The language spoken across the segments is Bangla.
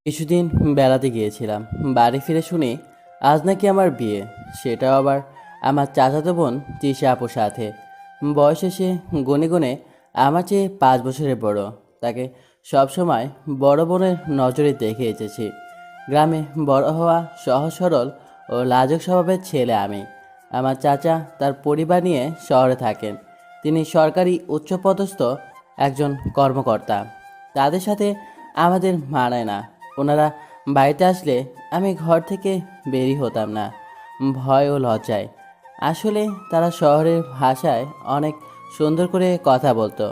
কিছুদিন বেড়াতে গিয়েছিলাম। বাড়ি ফিরে শুনি আজ নাকি আমার বিয়ে, সেটাও আবার আমার চাচাতো বোন তৃষা আপুর সাথে। বয়সে সে গুনে গুনে আমার চেয়ে 5 বছরের বড়। তাকে সবসময় বড় বোনের নজরে দেখে এসেছি। গ্রামে বড় হওয়া, সহজ সরল ও লাজুক স্বভাবের ছেলে আমি। আমার চাচা তার পরিবার নিয়ে শহরে থাকেন। তিনি সরকারি উচ্চপদস্থ একজন কর্মকর্তা। তাদের সাথে আমাদের মানায় না। ওনারা বাড়িতে আসলে আমি ঘর থেকে বেরই হতাম না, ভয় ও লজ্জায়। আসলে তারা শহরের ভাষায় অনেক সুন্দর করে কথা বলতো,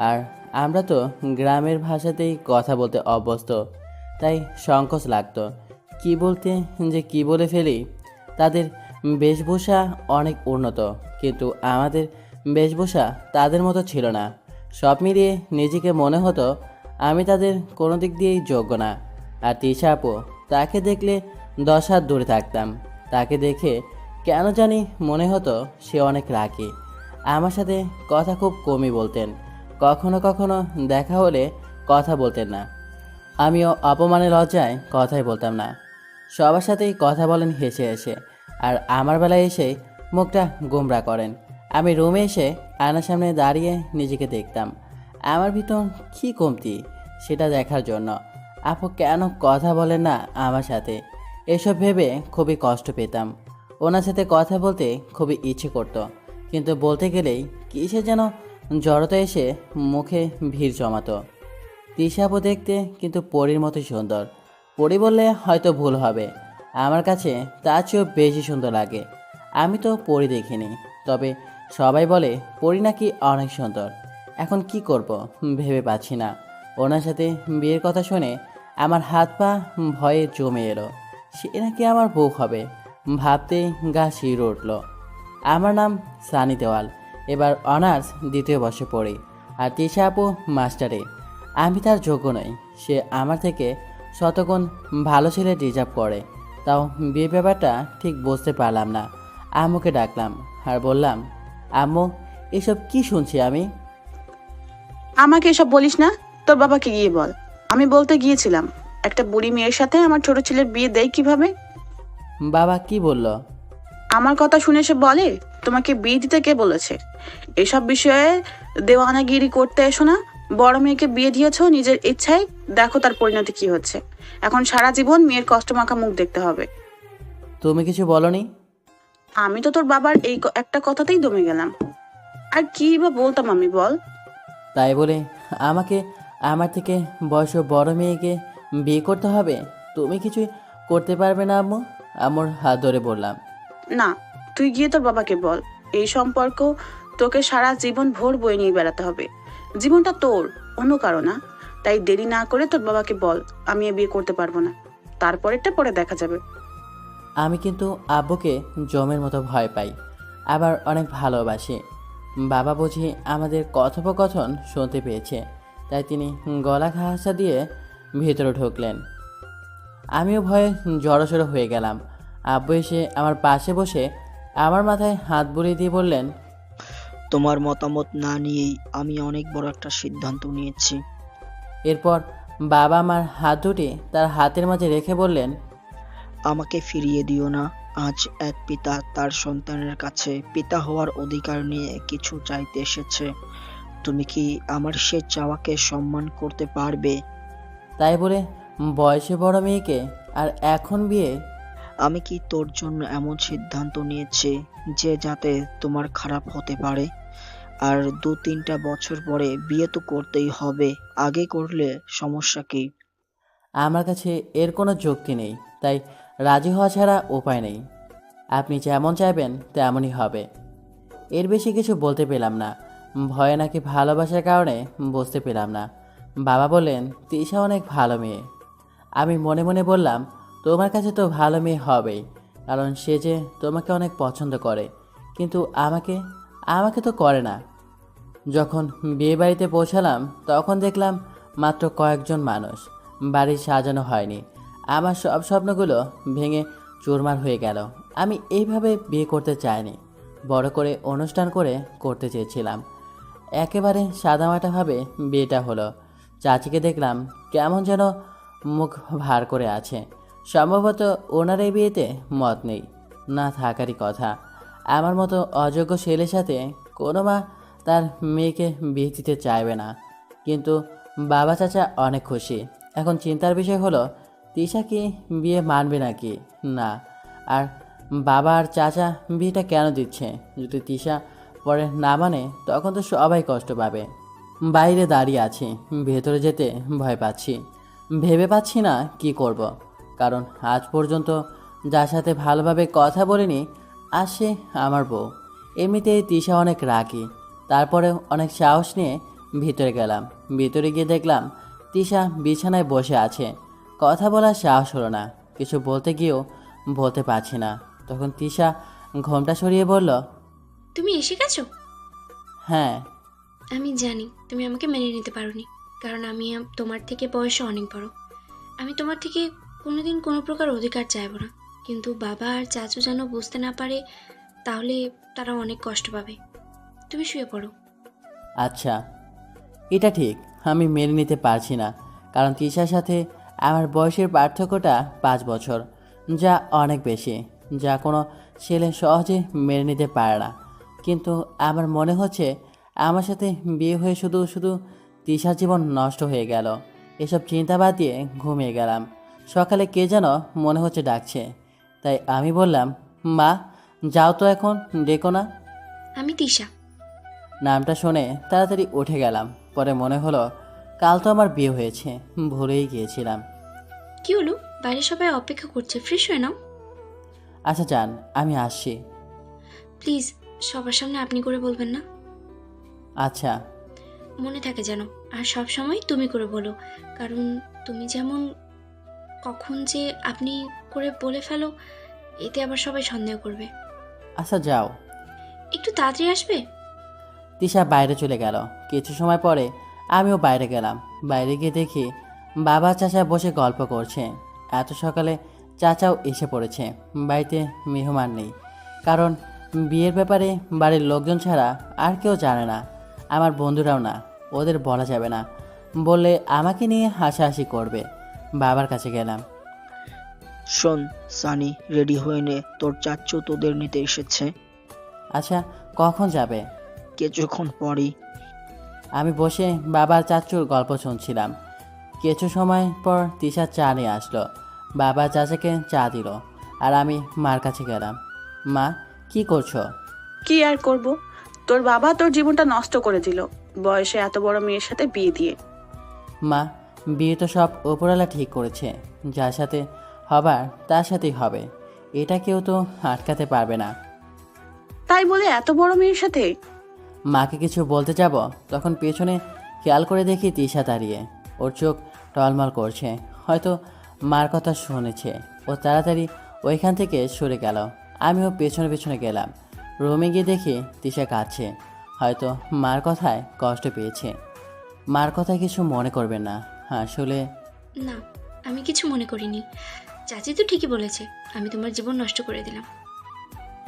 আর আমরা তো গ্রামের ভাষাতেই কথা বলতে অভ্যস্ত। তাই সংকোচ লাগতো কি বলতে, যে কি বলে ফেলি। তাদের বেশভূষা অনেক উন্নত, কিন্তু আমাদের বেশভূষা তাদের মতো ছিল না। সব মিলিয়ে নিজেকে মনে হতো আমি তাদের কোনো দিক দিয়েই যোগ্য না। আর তৃষা আপু, তাকে দেখলে 10 হাত দূরে থাকতাম। তাকে দেখে কেন জানি মনে হতো সে অনেক রাগী। আমার সাথে কথা খুব কমই বলতেন, কখনো কখনো দেখা হলে কথা বলতেন না। আমিও অপমানের লজ্জায় কথাই বলতাম না। সবার সাথেই কথা বলেন হেসে হেসে, আর আমার বেলায় এসে মুখটা গোমরা করেন। আমি রুমে এসে আয়নার সামনে দাঁড়িয়ে নিজেকে দেখতাম। আমার ভিতর কী কমতি সেটা দেখার জন্য। আপু কেন কথা বলেন না আমার সাথে, এসব ভেবে খুবই কষ্ট পেতাম। ওনার সাথে কথা বলতে খুবই ইচ্ছে করতো, কিন্তু বলতে গেলেই কিসে যেন জড়তা এসে মুখে ভিড় জমাতো। তৃষাপু দেখতে কিন্তু পরীর মতো সুন্দর। পরী বললে হয়তো ভুল হবে, আমার কাছে তার চেয়েও বেশি সুন্দর লাগে। আমি তো পরী দেখিনি, তবে সবাই বলে পরী নাকি অনেক সুন্দর। এখন কি করব ভেবে পাচ্ছি না। ওনার সাথে বিয়ের কথা শুনে আমার হাত পা ভয়ে জমে এলো। সে নাকি আমার বউ হবে, ভাবতেই গা শিউরে উঠল। আমার নাম সানি দেওয়াল, এবার অনার্স 2য় বর্ষে পড়ি। আর তৃষা আপু মাস্টারে। আমি তার যোগ্য নই, সে আমার থেকে শতগুণ ভালো ছেলে ডিজার্ভ করে। তাও বিয়ে ব্যাপারটা ঠিক বুঝতে পারলাম না। আম্মুকে ডাকলাম আর বললাম, আম্মু, এসব কি শুনছি আমি? আমাকে এসব বলিস না, তোর বাবাকে গিয়ে বল। আমি বলতে গিয়েছিলাম একটা বুড়ি মেয়ের সাথে আমার ছোট ছেলের বিয়ে দেয় কিভাবে। বাবা কি বলল? আমার কথা শুনে সে বলে, তোমাকে বিয়ে দিতে কে বলেছে? এসব বিষয়ে দেওয়ানাগিরি করতে এসো না। বড় মেয়েকে বিয়ে দিয়েছো নিজের ইচ্ছায়, দেখো তার পরিণতি কি হচ্ছে। এখন সারা জীবন মেয়ের কষ্টমাখা মুখ দেখতে হবে। তুমি কিছু বলনি? আমি তো তোর বাবার এই একটা কথাতেই দমে গেলাম। আর কি বা বলতাম আমি, বল। তাই বলে আমাকে আমার থেকে বয়স বড় মেয়েকে বিয়ে করতে হবে? তুমি কিছু করতে পারবে না আম্মু? আম্মুর হাত ধরে বললাম। না, তুই গিয়ে তোর বাবাকে বল। এই সম্পর্ক তোকে সারা জীবন ভোর বয়ে নিয়ে বেড়াতে হবে। জীবনটা তোর, অন্য কারো না। তাই দেরি না করে তোর বাবাকে বল, আমি এ বিয়ে করতে পারবো না। তারপরেরটা পরে দেখা যাবে। আমি কিন্তু আব্বুকে জমের মতো ভয় পাই, আবার অনেক ভালোবাসি। বাবা বুঝি আমাদের কথোপকথন শুনতে পেয়েছে, তাই তিনি গলা ঘাসা দিয়ে ভিতরে ঢুকলেন। আমিও ভয়ে জড়সড় হয়ে গেলাম। আব্বু এসে আমার পাশে বসে আমার মাথায় হাত বুলিয়ে দিয়ে বললেন, তোমার মতামত না নিয়েই আমি অনেক বড় একটা সিদ্ধান্ত নিয়েছি। এরপর বাবা আমার হাত দুটি তার হাতের মাঝে রেখে বললেন, আমাকে ফিরিয়ে দিও না। আজ এক পিতা তার সন্তানের কাছে পিতা হওয়ার অধিকার নিয়ে কিছু চাইতে এসেছে। তুমি কি আমার সে চাওয়াকে সম্মান করতে পারবে? তাই বলে বয়সে বড় মেয়েকে আর এখন বিয়ে? আমি কি তোর জন্য এমন সিদ্ধান্ত নিয়েছি যে যাতে তোমার খারাপ হতে পারে? আর 2-3টা বছর পরে বিয়ে তো করতেই হবে। আগে করলে সমস্যা কি? আমার কাছে এর কোনো যুক্তি নেই, তাই রাজি হওয়া ছাড়া উপায় নেই। আপনি যেমন চাইবেন তেমনই হবে। এর বেশি কিছু বলতে পেলাম না। ভয়ে নাকি ভালোবাসার কারণে বুঝতে পেলাম না। বাবা বললেন, তৃষা অনেক ভালো মেয়ে। আমি মনে মনে বললাম, তোমার কাছে তো ভালো মেয়ে হবেই, কারণ সে যে তোমাকে অনেক পছন্দ করে। কিন্তু আমাকে আমাকে তো করে না। যখন বিয়ে বাড়িতে পৌঁছালাম তখন দেখলাম মাত্র কয়েকজন মানুষ। বাড়ি সাজানো হয়নি। আমার সব স্বপ্নগুলো ভেঙে চুরমার হয়ে গেল। আমি এইভাবে বিয়ে করতে চাইনি, বড় করে অনুষ্ঠান করে করতে চেয়েছিলাম। একেবারে সাদামাটাভাবে বিয়েটা হলো। চাচিকে দেখলাম কেমন যেন মুখ ভার করে আছে। সম্ভবত ওনার এই বিয়েতে মত নেই, না থাকারই কথা। আমার মতো অযোগ্য ছেলের সাথে কোনো মা তার মেয়েকে বিয়ে দিতে চাইবে না। কিন্তু বাবা চাচা অনেক খুশি। এখন চিন্তার বিষয় হলো তিশা কি বিয়ে মানবে নাকি না, আর বাবা আর চাচা বিয়েটা কেন দিচ্ছে। যদি তিশা পরে না মানে তখন তো সবাই কষ্ট পাবে। বাইরে দাঁড়িয়ে আছি, ভেতরে যেতে ভয় পাচ্ছি। ভেবে পাচ্ছি না কি করব, কারণ আজ পর্যন্ত যার সাথে ভালোভাবে কথা বলিনি আজ সে আমার বউ। এমনিতেই তিশা অনেক রাগী। তারপরে অনেক সাহস নিয়ে ভিতরে গেলাম। ভিতরে গিয়ে দেখলাম তিশা বিছানায় বসে আছে। কথা বলার সাহস হলো না, কিছু বলতে গিয়েও বলতে পারছি না। তখন তিশা ঘোমটা সরিয়ে বলল, তুমি এসে গেছো? হ্যাঁ। আমি জানি তুমি আমাকে মেনে নিতে পারোনি, কারণ আমি তোমার থেকে বয়সে অনেক বড়। আমি তোমার থেকে কোনোদিন কোনো প্রকার অধিকার চাইবো না, কিন্তু বাবা আর চাচু যেন বুঝতে না পারে, তাহলে তারা অনেক কষ্ট পাবে। তুমি শুয়ে পড়ো। আচ্ছা, এটা ঠিক, আমি মেনে নিতে পারছি না, কারণ তিশার সাথে আমার বয়সের পার্থক্যটা 5 বছর, যা অনেক বেশি, যা কোনো ছেলে সহজে মেনে নিতে পারে না। কিন্তু আমার মনে হচ্ছে আমার সাথে বিয়ে হয়ে শুধু শুধু তিশার জীবন নষ্ট হয়ে গেল। এসব চিন্তা বাদ দিয়ে ঘুমিয়ে গেলাম। সকালে কে যেন মনে হচ্ছে ডাকছে, তাই আমি বললাম, মা যাও তো, এখন ডেকো না। আমি তিশা। নামটা শুনে তাড়াতাড়ি উঠে গেলাম। পরে মনে হলো কাল তো আমার বিয়ে হয়েছে, ভুলেই গিয়েছিলাম। কি হলো? বাইরে সবাই অপেক্ষা করছে, ফ্রেশ হয়ে নাও। আচ্ছা যান, আমি আসছি। প্লিজ সবার সামনে আপনি করে বলবেন না। আচ্ছা। মনে থাকে যেন, আর সব সময় তুমি করে বলো, কারণ তুমি যেমন কখন যে আপনি করে বলে ফেলো, এতে আবার সবাই সন্দেহ করবে। আচ্ছা যাও। একটু তাড়াতাড়ি আসবে। তিশা বাইরে চলে গেল। কিছু সময় পরে আমিও বাইরে গেলাম। বাইরে গিয়ে দেখি বাবা চাচা বসে গল্প করছে। এত সকালে চাচাও এসে পড়েছে। বাড়িতে মেহমান নেই, কারণ বিয়ের ব্যাপারে বাড়ির লোকজন ছাড়া আর কেউ জানে না। আমার বন্ধুরাও না, ওদের বলা যাবে না, বললে আমাকে নিয়ে হাসাহাসি করবে। বাবার কাছে গেলাম। শোন সানি, রেডি হয়ে নে, তোর চাচ্চু তোদের নিতে এসেছে। আচ্ছা, কখন যাবে? কিছুক্ষণ পরই। আমি বসে বাবার চাচুর গল্প শুনছিলাম। কিছু সময় পর তিশা চা নিয়ে আসলো। বাবা চাচাকে চা দিল, আর আমি মার কাছে গেলাম। মা, কি করছো? কি আর করব, তোর বাবা তোর জীবনটা নষ্ট করে দিল বয়সে এত বড় মেয়ের সাথে বিয়ে দিয়ে। মা, বিয়ে তো সব ওপরওয়ালা ঠিক করেছে। যার সাথে হবার তার সাথেই হবে, এটা কেউ তো আটকাতে পারবে না। তাই বলে এত বড় মেয়ের সাথে? মাকে কিছু বলতে যাব, তখন পেছনে খেয়াল করে দেখি তিশা দাঁড়িয়ে। ওর চোখ টলমল করছে, হয়তো মার কথা শুনেছে। ও তাড়াতাড়ি ওইখান থেকে সরে গেল। আমিও পেছনে পেছনে গেলাম। রুমে গিয়ে দেখি তিশা কাঁদছে, হয়তো মার কথায় কষ্ট পেয়েছে। মার কথায় কিছু মনে করবেন না, আসলে না, আমি কিছু মনে করিনি। চাচি তো ঠিকই বলেছে, আমি তোমার জীবন নষ্ট করে দিলাম।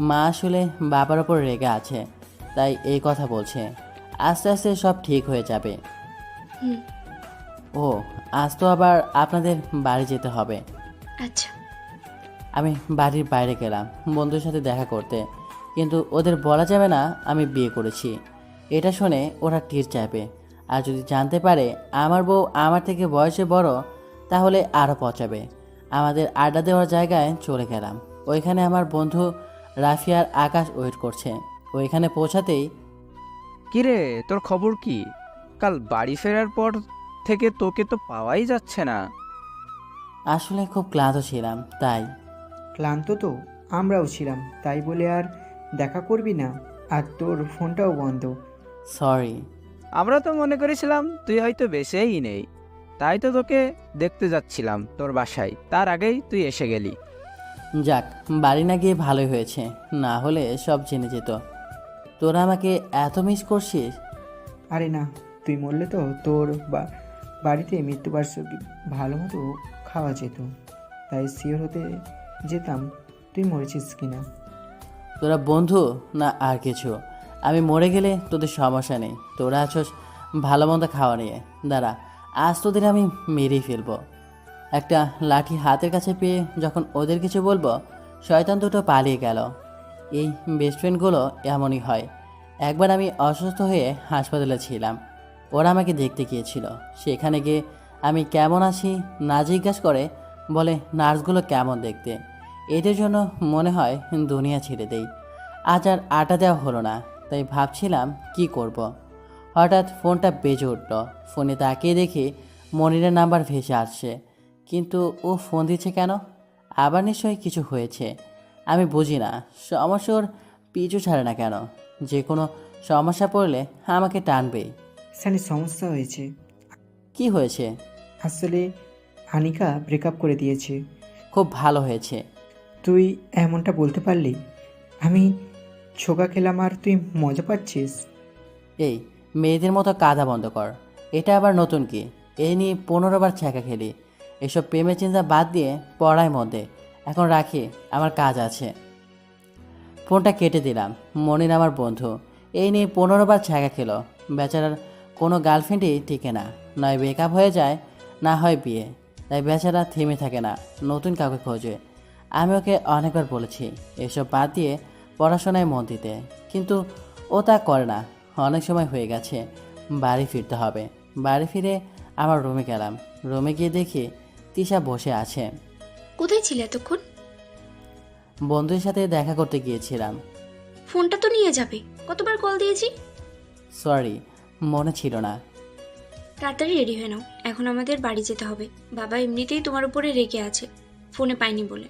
মা আসলে বাবার ওপর রেগে আছে, তাই এই কথা বলছে। আস্তে আস্তে সব ঠিক হয়ে যাবে। হুম। ও, আজ তো আবার আপনাদের বাড়ি যেতে হবে। আচ্ছা। আমি বাড়ির বাইরে গেলাম বন্ধুর সাথে দেখা করতে, কিন্তু ওদের বলা যাবে না আমি বিয়ে করেছি। এটা শুনে ওরা টির চাইবে, আর যদি জানতে পারে আমার বউ আমার থেকে বয়সে বড়, তাহলে আরও পচাবে। আমাদের আড্ডা দেওয়ার জায়গায় চলে গেলাম। ওইখানে আমার বন্ধু রাফিয়ার আকাশ ওয়েট করছে। ওইখানে পৌঁছাতেই, কিরে, তোর খবর কি? কাল বাড়ি ফেরার পর থেকে তোকে তো পাওয়াই যাচ্ছে না। আসলে খুব ক্লান্ত ছিলাম তাই। ক্লান্ত তো আমরাও ছিলাম, তাই বলে আর দেখা করবি না? আর তোর ফোনটাও বন্ধ। সরি। আমরা তো মনে করেছিলাম তুই হয়তো বেঁচেই নেই, তাই তো তোকে দেখতে যাচ্ছিলাম তোর বাসায়, তার আগেই তুই এসে গেলি। যাক, বাড়ি না গিয়ে ভালোই হয়েছে, না হলে সব জেনে যেত। তোরা আমাকে এত মিস করছিস? আরে না, তুই মরলে তো তোর বাড়িতে মৃত্যুবার্ষিকী ভালো মতো খাওয়া যেত, তাই শিওর হতে যেতাম তুই মরেছিস কিনা। তোরা বন্ধু না আর কিছু? আমি মরে গেলে তোদের সমস্যা নেই, তোরা আছোস ভালো মন্দ খাওয়া নিয়ে। দাঁড়া, আজ তোদের আমি মেরেই ফেলবো। একটা লাঠি হাতের কাছে পেয়ে যখন ওদের কিছু বলবো, শয়তান দুটো পালিয়ে গেল। এই বেস্ট ফ্রেন্ডগুলো এমনই হয়। একবার আমি অসুস্থ হয়ে হাসপাতালে ছিলাম, ওরা আমাকে দেখতে গিয়েছিল। সেখানে গিয়ে আমি কেমন আছি না জিজ্ঞাসা করে বলে নার্সগুলো কেমন দেখতে। এদের জন্য মনে হয় দুনিয়া ছেড়ে দেই। আজ আর আটা দেওয়া হলো না, তাই ভাবছিলাম কি করব। হঠাৎ ফোনটা বেজে উঠল। ফোনে তাকিয়ে দেখি মনিরের নাম্বার ভেসে আসছে, কিন্তু ও ফোন দিচ্ছে কেন? আবার নিশ্চয়ই কিছু হয়েছে। আমি বুঝি না, সমস্যার পিছু ছাড়ে না কেন? যে কোনো সমস্যা পড়লে আমাকে টানবেই। সানি, সমস্যা হয়েছে। কি হয়েছে? আসলে আনিকা ব্রেকআপ করে দিয়েছে। খুব ভালো হয়েছে। তুই এমনটা বলতে পারলি? আমি ছোকা খেলাম আর তুই মজা পাচ্ছিস? এই মেয়েদের মতো কাঁদা বন্ধ কর। এটা আবার নতুন কি? এই নিয়ে 15 বার ছ্যাঁকা খেলি। এসব প্রেমের চিন্তা বাদ দিয়ে পড়ায় মধ্যে। এখন রাখি, আমার কাজ আছে। ফোনটা কেটে দিলাম। মনির আমার বন্ধু, এই নিয়ে 15 বার ছ্যাঁকা খেলো। বেচারার কোনো গার্লফ্রেন্ডই টিকে না, নয় ব্রেকআপ হয়ে যায়, না হয় বিয়ে। তাই বেচারা থেমে থাকে না, নতুন কাউকে খোঁজে। আমি ওকে অনেকবার বলেছি এসব বাদ দিয়ে পড়াশোনায় মন দিতে, কিন্তু ও তা করে না। অনেক সময় হয়ে গেছে, বাড়ি ফিরতে হবে। বাড়ি ফিরে আমার রুমে গেলাম। রুমে গিয়ে দেখি তিশা বসে আছে। কোথায় ছিলে এতক্ষণ? বন্ধুদের সাথে দেখা করতে গিয়েছিলাম। ফোনটা তো নিয়ে যাবে, কতবার কল দিয়েছি। সরি, মনে ছিল না। তাড়াতাড়ি রেডি হয়ে নাও, এখন আমাদের বাড়ি যেতে হবে। বাবা এমনিতেই তোমার উপরে রেগে আছে ফোনে পাইনি বলে।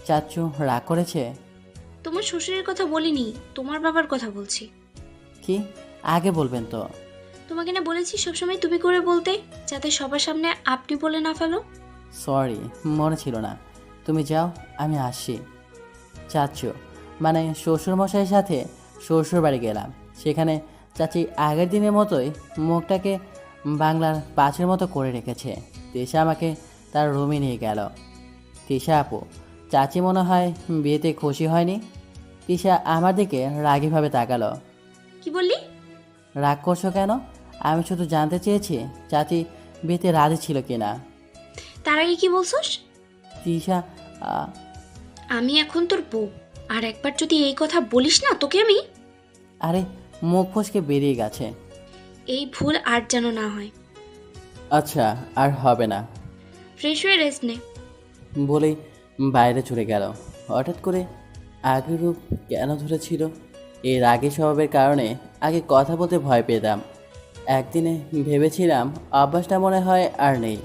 চাচ্চু রাগ করেছে? তোমার শ্বশুরের কথা বলিনি, তোমার বাবার কথা বলছি। কি? আগে বলবেন তো। তোমাকে না বলেছি সবসময় তুমি করে বলতে, যাতে সবার সামনে আপনি বলে না ফেলো। সরি, মনে ছিল না। তুমি যাও, আমি আসছি। চাচ্চু মানে শ্বশুরমশাইয়ের সাথে শ্বশুর বাড়ি গেলাম। সেখানে চাচি আগের দিনের মতোই মুখটাকে বাংলার 5-এর মতো করে রেখেছে। তিশা আমাকে তার রুমে নিয়ে গেল। তিশা আপু, চাচি মনে হয় বিয়েতে খুশি হয়নি। তিশা আমার দিকে রাগীভাবে তাকালো। কি বললি? রাগ করছো কেন? আমি শুধু জানতে চেয়েছি চাচি বিয়েতে রাজি ছিল কিনা। তার আগে কি বলছস? তিশা আমি এখন তোর বউ, আর একবার যদি এই কথা বলিস না তোকে আমি। আরে, মুখ ফসকে বেরিয়ে গেছে। এই ভুল আর যেন না হয়। আচ্ছা, আর হবে না ফ্রেশ হয়ে রেস্ট নে। বলেই বাইরে চলে গেল। হঠাৎ করে আগের রূপ কেন ধরেছিল? এই রাগী স্বভাবের কারণে আগে কথা বলতে ভয় পেতাম। একদিনে ভেবেছিলাম অভ্যাসটা মনে হয় আর নেই,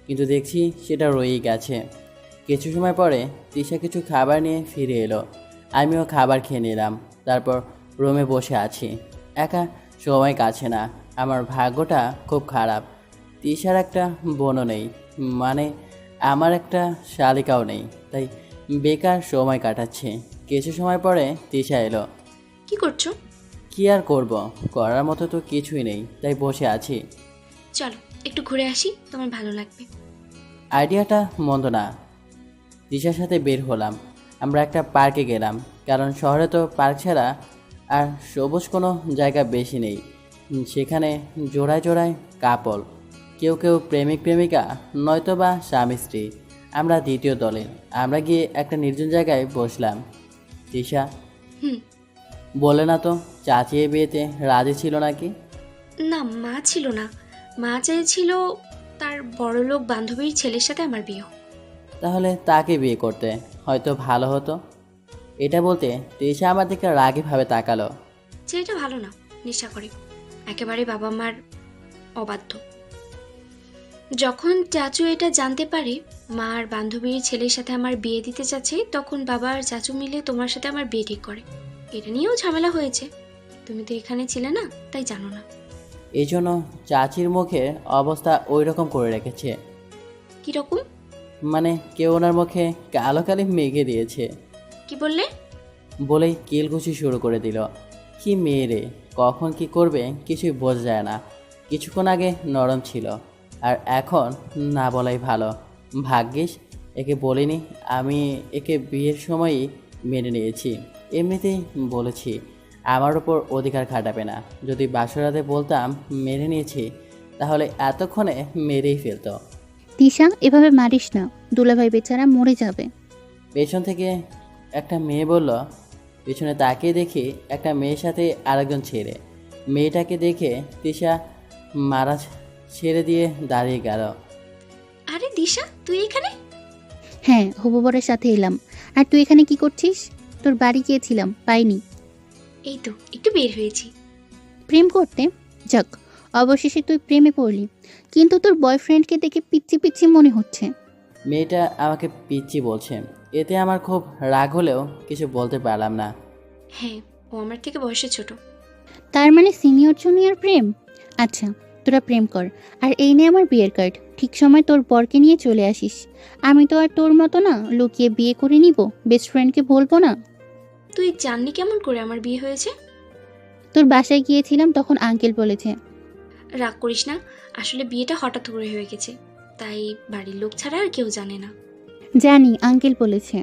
কিন্তু দেখছি সেটা রয়েই গেছে। কিছু সময় পরে তিশা কিছু খাবার নিয়ে ফিরে এলো। আমিও খাবার খেয়ে নিলাম। তারপর রুমে বসে আছি, একা সময় কাছে না। আমার ভাগ্যটা খুব খারাপ। তিশার একটা বোনও নেই, মানে আমার একটা শালিকাও নেই, তাই বেকার সময় কাটাচ্ছে। কিছু সময় পরে তিশা এলো। কি করছো? কি আর করব, করার মতো তো কিছুই নেই, তাই বসে আছি। চলো একটু ঘুরে আসি, তোমার ভালো লাগবে। আইডিয়াটা মন্দ না। তিশার সাথে বের হলাম। আমরা একটা পার্কে গেলাম, কারণ শহরে তো পার্ক ছাড়া আর সবুজ কোনো জায়গা বেশি নেই। সেখানে জোড়ায় জোড়ায় কাপল, কেউ কেউ প্রেমিক প্রেমিকা, নয়তো বা স্বামী স্ত্রী। আমরা দ্বিতীয় দলে। আমরা গিয়ে একটা নির্জন জায়গায় বসলাম। তিশা হুম। বলে না তো চাচি এই বিয়েতে রাজি ছিল নাকি? না, মা ছিল না। মা চেয়েছিল তার বড়লোক বান্ধবীর ছেলের সাথে আমার বিয়ে হোক। তাহলে তাকে বিয়ে করতে হয়তো ভালো হতো। এটা বলতে তিশা আমার দিকে রাগীভাবে তাকালো। ছেলেটা ভালো না, নেশা করে, একেবারে বাবা মার অবাধ্য। যখন চাচু এটা জানতে পারে মা আর বান্ধবীর ছেলের সাথে আমার বিয়ে দিতে চাচ্ছে, তখন বাবা আর চাচু মিলে তোমার সাথে আমার বিয়ে ঠিক করে। এটা নিয়েও ঝামেলা হয়েছে, তুমি তো এখানে ছিলে না, তাই জানো না। এই জন্য চাচির মুখের অবস্থা ওই রকম করে রেখেছে। কিরকম? মানে কেউ ওনার মুখে কালো কালি মেঘে দিয়েছে কি বললে? বলেই কিলঘুষি শুরু করে দিল। কি মেয়ে রে, কখন কি করবে কিছুই বোঝা যায় না। কিছুক্ষণ আগে নরম ছিল, আর এখন না বলাই ভালো। ভাগ্যিস একে বলিনি। আমি একে বিয়ের সময়ই মেনে নিয়েছি। এমনিতেই বলেছি আমার ওপর অধিকার খাটাবে না। যদি বাসরাতে বলতাম মেনে নিয়েছি, তাহলে এতক্ষণে মেরেই ফেলতো। তিশা, এভাবে মারিস না, দুলাভাই বেচারা মরে যাবে। পেছন থেকে একটা মেয়ে বলল। পেছনে তাকিয়ে দেখি একটা মেয়ের সাথে আরেকজন ছেলে। মেয়েটাকে দেখে তিশা মারা ছেড়ে দিয়ে দাঁড়িয়ে গেল। আরে দিশা, তুই এখানে? হ্যাঁ, হবু বরের সাথে এলাম। আর তুই এখানে কি করছিস? তোর বাড়ি গিয়েছিলাম, পাইনি। এই তো একটু বের হয়েছি। প্রেম করতে? যাক, অবশেষে তুই প্রেমে পড়লি। কিন্তু তোর বয়ফ্রেন্ডকে দেখে পিচ্ছি পিচ্ছি মনে হচ্ছে। মেয়েটা আমাকে পিচ্চি বলছে, এতে আমার খুব রাগ হলেও কিছু বলতে পারলাম না। হ্যাঁ, ও আমার থেকে বয়সে ছোট। তার মানে সিনিয়র জুনিয়র প্রেম? আচ্ছা, তোরা প্রেম কর। আর এই নে আমার বিয়ের কার্ড। ঠিক সময় তোর বরকে নিয়ে চলে আসিস। আমি তো আর তোর মতো না লুকিয়ে বিয়ে করে নিব, বেস্ট ফ্রেন্ডকে বলবো না। তুই জানলি কেমন করে আমার বিয়ে হয়েছে? তোর বাসায় গিয়েছিলাম, তখন আঙ্কেল বলেছে। রাগ করিস না, আসলে বিয়েটা হঠাৎ করে হয়ে গেছে, তাই বাড়ির লোক ছাড়া আর কেউ জানে না। জানি, আঙ্কেল বলেছে।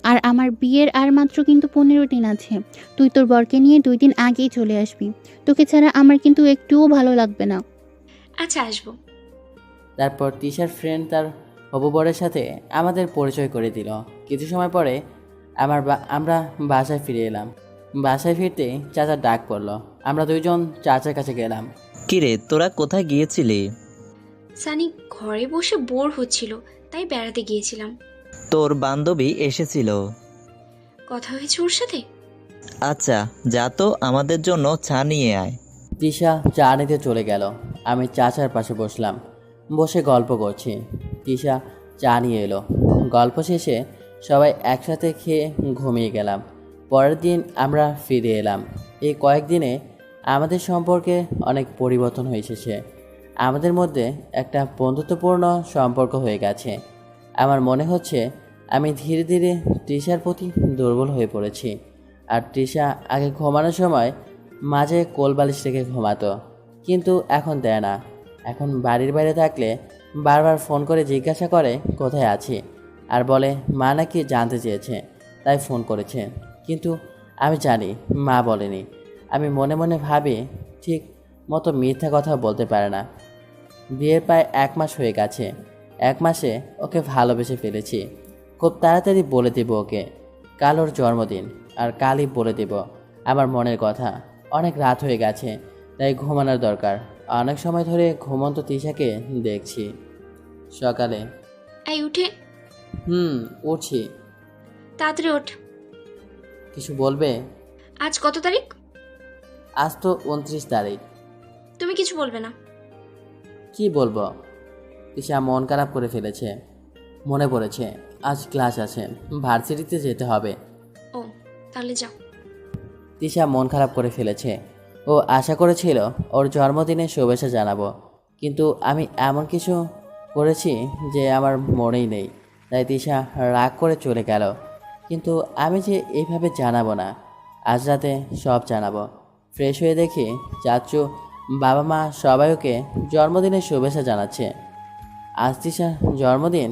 আর আমার বিয়ের আর মাত্র কিন্তু 15 দিন আছে। তুই তোর বরকে নিয়ে 2 দিন আগেই চলে আসবি। তোকে ছাড়া আমার কিন্তু একটুও ভালো লাগবে না। আচ্ছা, আসবো। তারপর তিশার ফ্রেন্ড তার হবু বরের সাথে আমাদের পরিচয় করে দিল। কিছু সময় পরে আমরা বাসায় ফিরে এলাম। বাসায় ফিরতে চাচার ডাক পড়লো। আমরা দুইজন চাচার কাছে গেলাম। কিরে, তোরা কোথায় গিয়েছিলি? সানি ঘরে বসে বোর হচ্ছিল, তাই বেড়াতে গিয়েছিলাম। তোর বান্ধবী এসেছিল? কথা হয়েছে ওর সাথে? আচ্ছা, যা তো আমাদের জন্য চা নিয়ে আয়। তিশা চা নিতে চলে গেল। আমি চাচার পাশে বসলাম, বসে গল্প করছি। তিশা চা নিয়ে এলো। গল্প শেষে সবাই একসাথে খেয়ে ঘুমিয়ে গেলাম। পরের দিন আমরা ফিরে এলাম। এই কয়েকদিনে আমাদের সম্পর্কে অনেক পরিবর্তন হয়ে এসেছে। আমাদের মধ্যে একটা বন্ধুত্বপূর্ণ সম্পর্ক হয়ে গেছে। আমার মনে হচ্ছে আমি ধীরে ধীরে তৃষার প্রতি দুর্বল হয়ে পড়েছি। আর তৃষা আগে ঘুমানোর সময় মাঝে কোলবালিশ রেখে ঘুমাতো, কিন্তু এখন দেয় না। এখন বাড়ির বাইরে থাকলে বারবার ফোন করে জিজ্ঞাসা করে কোথায় আছি, আর বলে মা নাকি জানতে চেয়েছে তাই ফোন করেছে। কিন্তু আমি জানি মা বলেনি। আমি মনে মনে ভাবি ঠিক মতো মিথ্যা কথা বলতে পারে না। বিয়ের প্রায় 1 মাস হয়ে গেছে। 1 মাসে ওকে ভালোবেসে ফেলেছি। খুব তাড়াতাড়ি বলে দেব ওকে। কাল ওর জন্মদিন, আর কালই বলে দেব আমার মনের কথা। অনেক রাত হয়ে গেছে, তাই ঘুমানোর দরকার। অনেক সময় ধরে ঘুমন্ত তৃষাকে দেখছি। সকালে এই উঠে। উঠছি। তাড়াতাড়ি ওঠ। কিছু বলবে? আজ কত তারিখ? আজ তো 29 তারিখ। তুমি কিছু বলবে না? কি বলবো? তৃষা মন খারাপ করে ফেলেছে। মনে পড়েছে আজ ক্লাস আছে, ভার্সিটিতে যেতে হবে। ও, তাহলে যাও। তৃষা মন খারাপ করে ফেলেছে। ও আশা করেছিল ওর জন্মদিনে শুভেচ্ছা জানাবো, কিন্তু আমি এমন কিছু করেছি যে আমার মনেই নেই। তাই তৃষা রাগ করে চলে গেল। কিন্তু আমি যে এইভাবে জানাবো না, আজ রাতে সব জানাবো। ফ্রেশ হয়ে দেখি চাচু, বাবা মা সবাই ওকে জন্মদিনের শুভেচ্ছা জানাচ্ছে। আজ তৃষার জন্মদিন।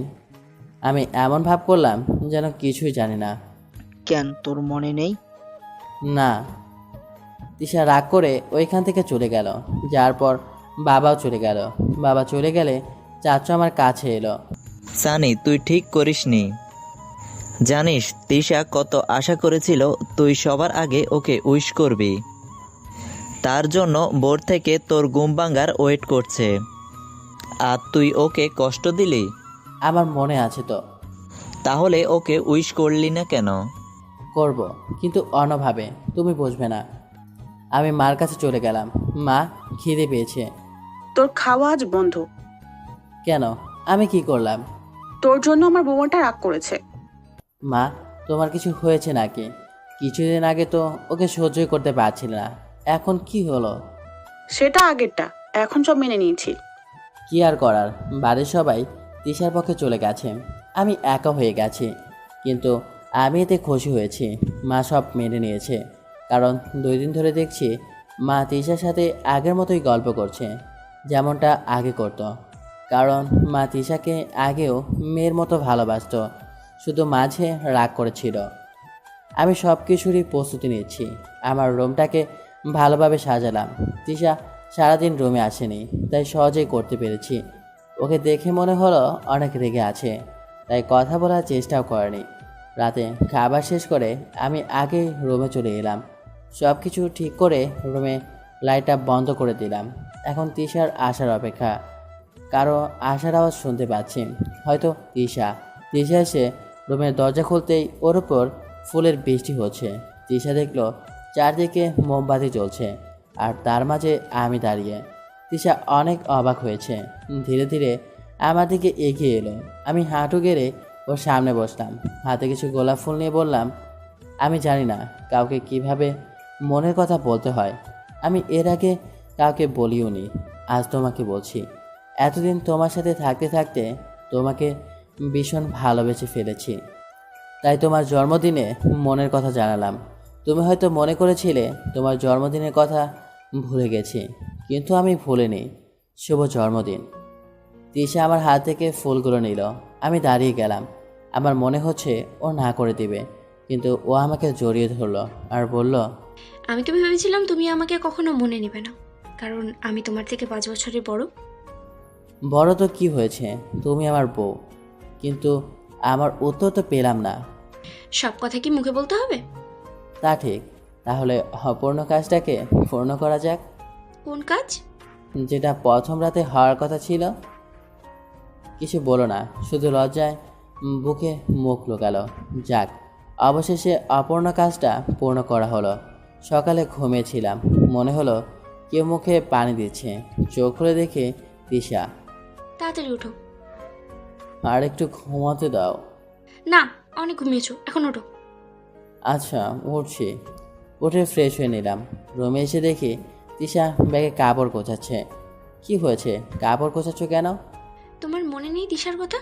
আমি এমন ভাব করলাম যেন কিছুই জানি না। কেন, তোর মনে নেই? না। তৃষা রাগ করে ওইখান থেকে চলে গেল। যার পর বাবাও চলে গেল। বাবা চলে গেলে চাচু আমার কাছে এলো। সানি, তুই ঠিক করিসনি। জানিস তিশা কত আশা করেছিল তুই সবার আগে ওকে উইশ করবি। তার জন্য বোর থেকে তোর ঘুম ভাঙার ওয়েট করছে, আর তুই ওকে কষ্ট দিলি। আমার মনে আছে তো। তাহলে ওকে উইশ করলি না কেন? করব, কিন্তু অন্যভাবে। তুমি বুঝবে না। আমি মার কাছে চলে গেলাম। মা, খিদে পেয়েছে। তোর খাওয়া আজ বন্ধ। কেন? আমি কি করলাম? তোর জন্য আমার বৌমাটা রাগ করেছে। মা, তোমার কিছু হয়েছে নাকি? কিছুদিন আগে তো ওকে সহ্যই করতে পারছিল না, এখন কি হলো? সেটা আগেরটা, এখন সব মেনে নিয়েছি। কি আর করার, বাড়ির সবাই তৃষার পক্ষে চলে গেছে। আমি একা হয়ে গেছি, কিন্তু আমি এতে খুশি হয়েছি। মা সব মেনে নিয়েছে, কারণ 2 দিন ধরে দেখছি মা তৃষার সাথে আগের মতোই গল্প করছে, যেমনটা আগে করত। কারণ মা তৃষাকে আগেও মেয়ের মতো ভালোবাসতো, শুধু মাঝে রাগ করেছিল। আমি সব কিছুরই প্রস্তুতি নিচ্ছি। আমার রুমটাকে ভালোভাবে সাজালাম। তৃষা সারাদিন রুমে আসেনি, তাই সহজেই করতে পেরেছি। ওকে দেখে মনে হলো অনেক রেগে আছে, তাই কথা বলার চেষ্টাও করেনি। রাতে খাবার শেষ করে আমি আগে রুমে চলে এলাম। সব কিছু ঠিক করে রুমে লাইটটা বন্ধ করে দিলাম। এখন তিশার আসার অপেক্ষা। কারো আসার আওয়াজ শুনতে পাচ্ছি, হয়তো তিশা। তিশা এসে রুমের দরজা খুলতেই ওর উপর ফুলের বৃষ্টি হচ্ছে। তিশা দেখলো চারদিকে মোমবাতি জ্বলছে, আর তার মাঝে আমি দাঁড়িয়ে। তিশা অনেক অবাক হয়েছে, ধীরে ধীরে আমার দিকে এগিয়ে এলো। আমি হাঁটু গেড়ে ওর সামনে বসলাম, হাতে কিছু গোলাপ ফুল নিয়ে বললাম, আমি জানি না কাউকে কিভাবে মনের কথা বলতে হয়। আমি এর আগে কাউকে বলিও নি, আজ তোমাকে বলছি। এতদিন তোমার সাথে থাকতে থাকতে তোমাকে ভীষণ ভালোবেসে ফেলেছি, তাই তোমার জন্মদিনে মনের কথা জানালাম। তুমি হয়তো মনে করেছিলে তোমার জন্মদিনের কথা ভুলে গেছি, কিন্তু আমি ভুলিনি। শুভ জন্মদিন। তিশা আমার হাত থেকে ফুলগুলো নিল। আমি দাঁড়িয়ে গেলাম। আমার মনে হচ্ছে ও না করে দিবে, কিন্তু ও আমাকে জড়িয়ে ধরলো আর বলল, আমি তো ভেবেছিলাম তুমি আমাকে কখনো মনে নেবে না, কারণ আমি তোমার থেকে 5 বছরের বড়। বড় তো কি হয়েছে, তুমি আমার বউ। কিন্তু আমার উত্তর তো পেলাম না। সব কথা কি মুখে বলতে হবে? তা ঠিক, তাহলে অপূর্ণ কাজটাকে পূর্ণ করা যাক। কোন কাজ? যেটা প্রথম রাতে হওয়ার কথা ছিল। কিছু বলো না, শুধু লজ্জায় বুকে মুখ লুকালো। যাক, অবশেষে অপূর্ণ কাজটা পূর্ণ করা হলো। সকালে ঘুমিয়েছিলাম, মনে হলো কেউ মুখে পানি দিচ্ছে। চোখ খুলে দেখে তিশা। তাড়াতাড়ি ওঠো। আর একটু ঘুমাতে দাও। না, অনেক ঘুমিয়েছো, এখন ওঠো। আচ্ছা, উঠছি। উঠে ফ্রেশ হয়ে নিলাম। রুমে এসে দেখি তিশা ব্যাগে কাপড় গোছাচ্ছে। কি হয়েছে, কাপড় গোছাচ্ছ কেন? তোমার মনে নেই দিশার কথা?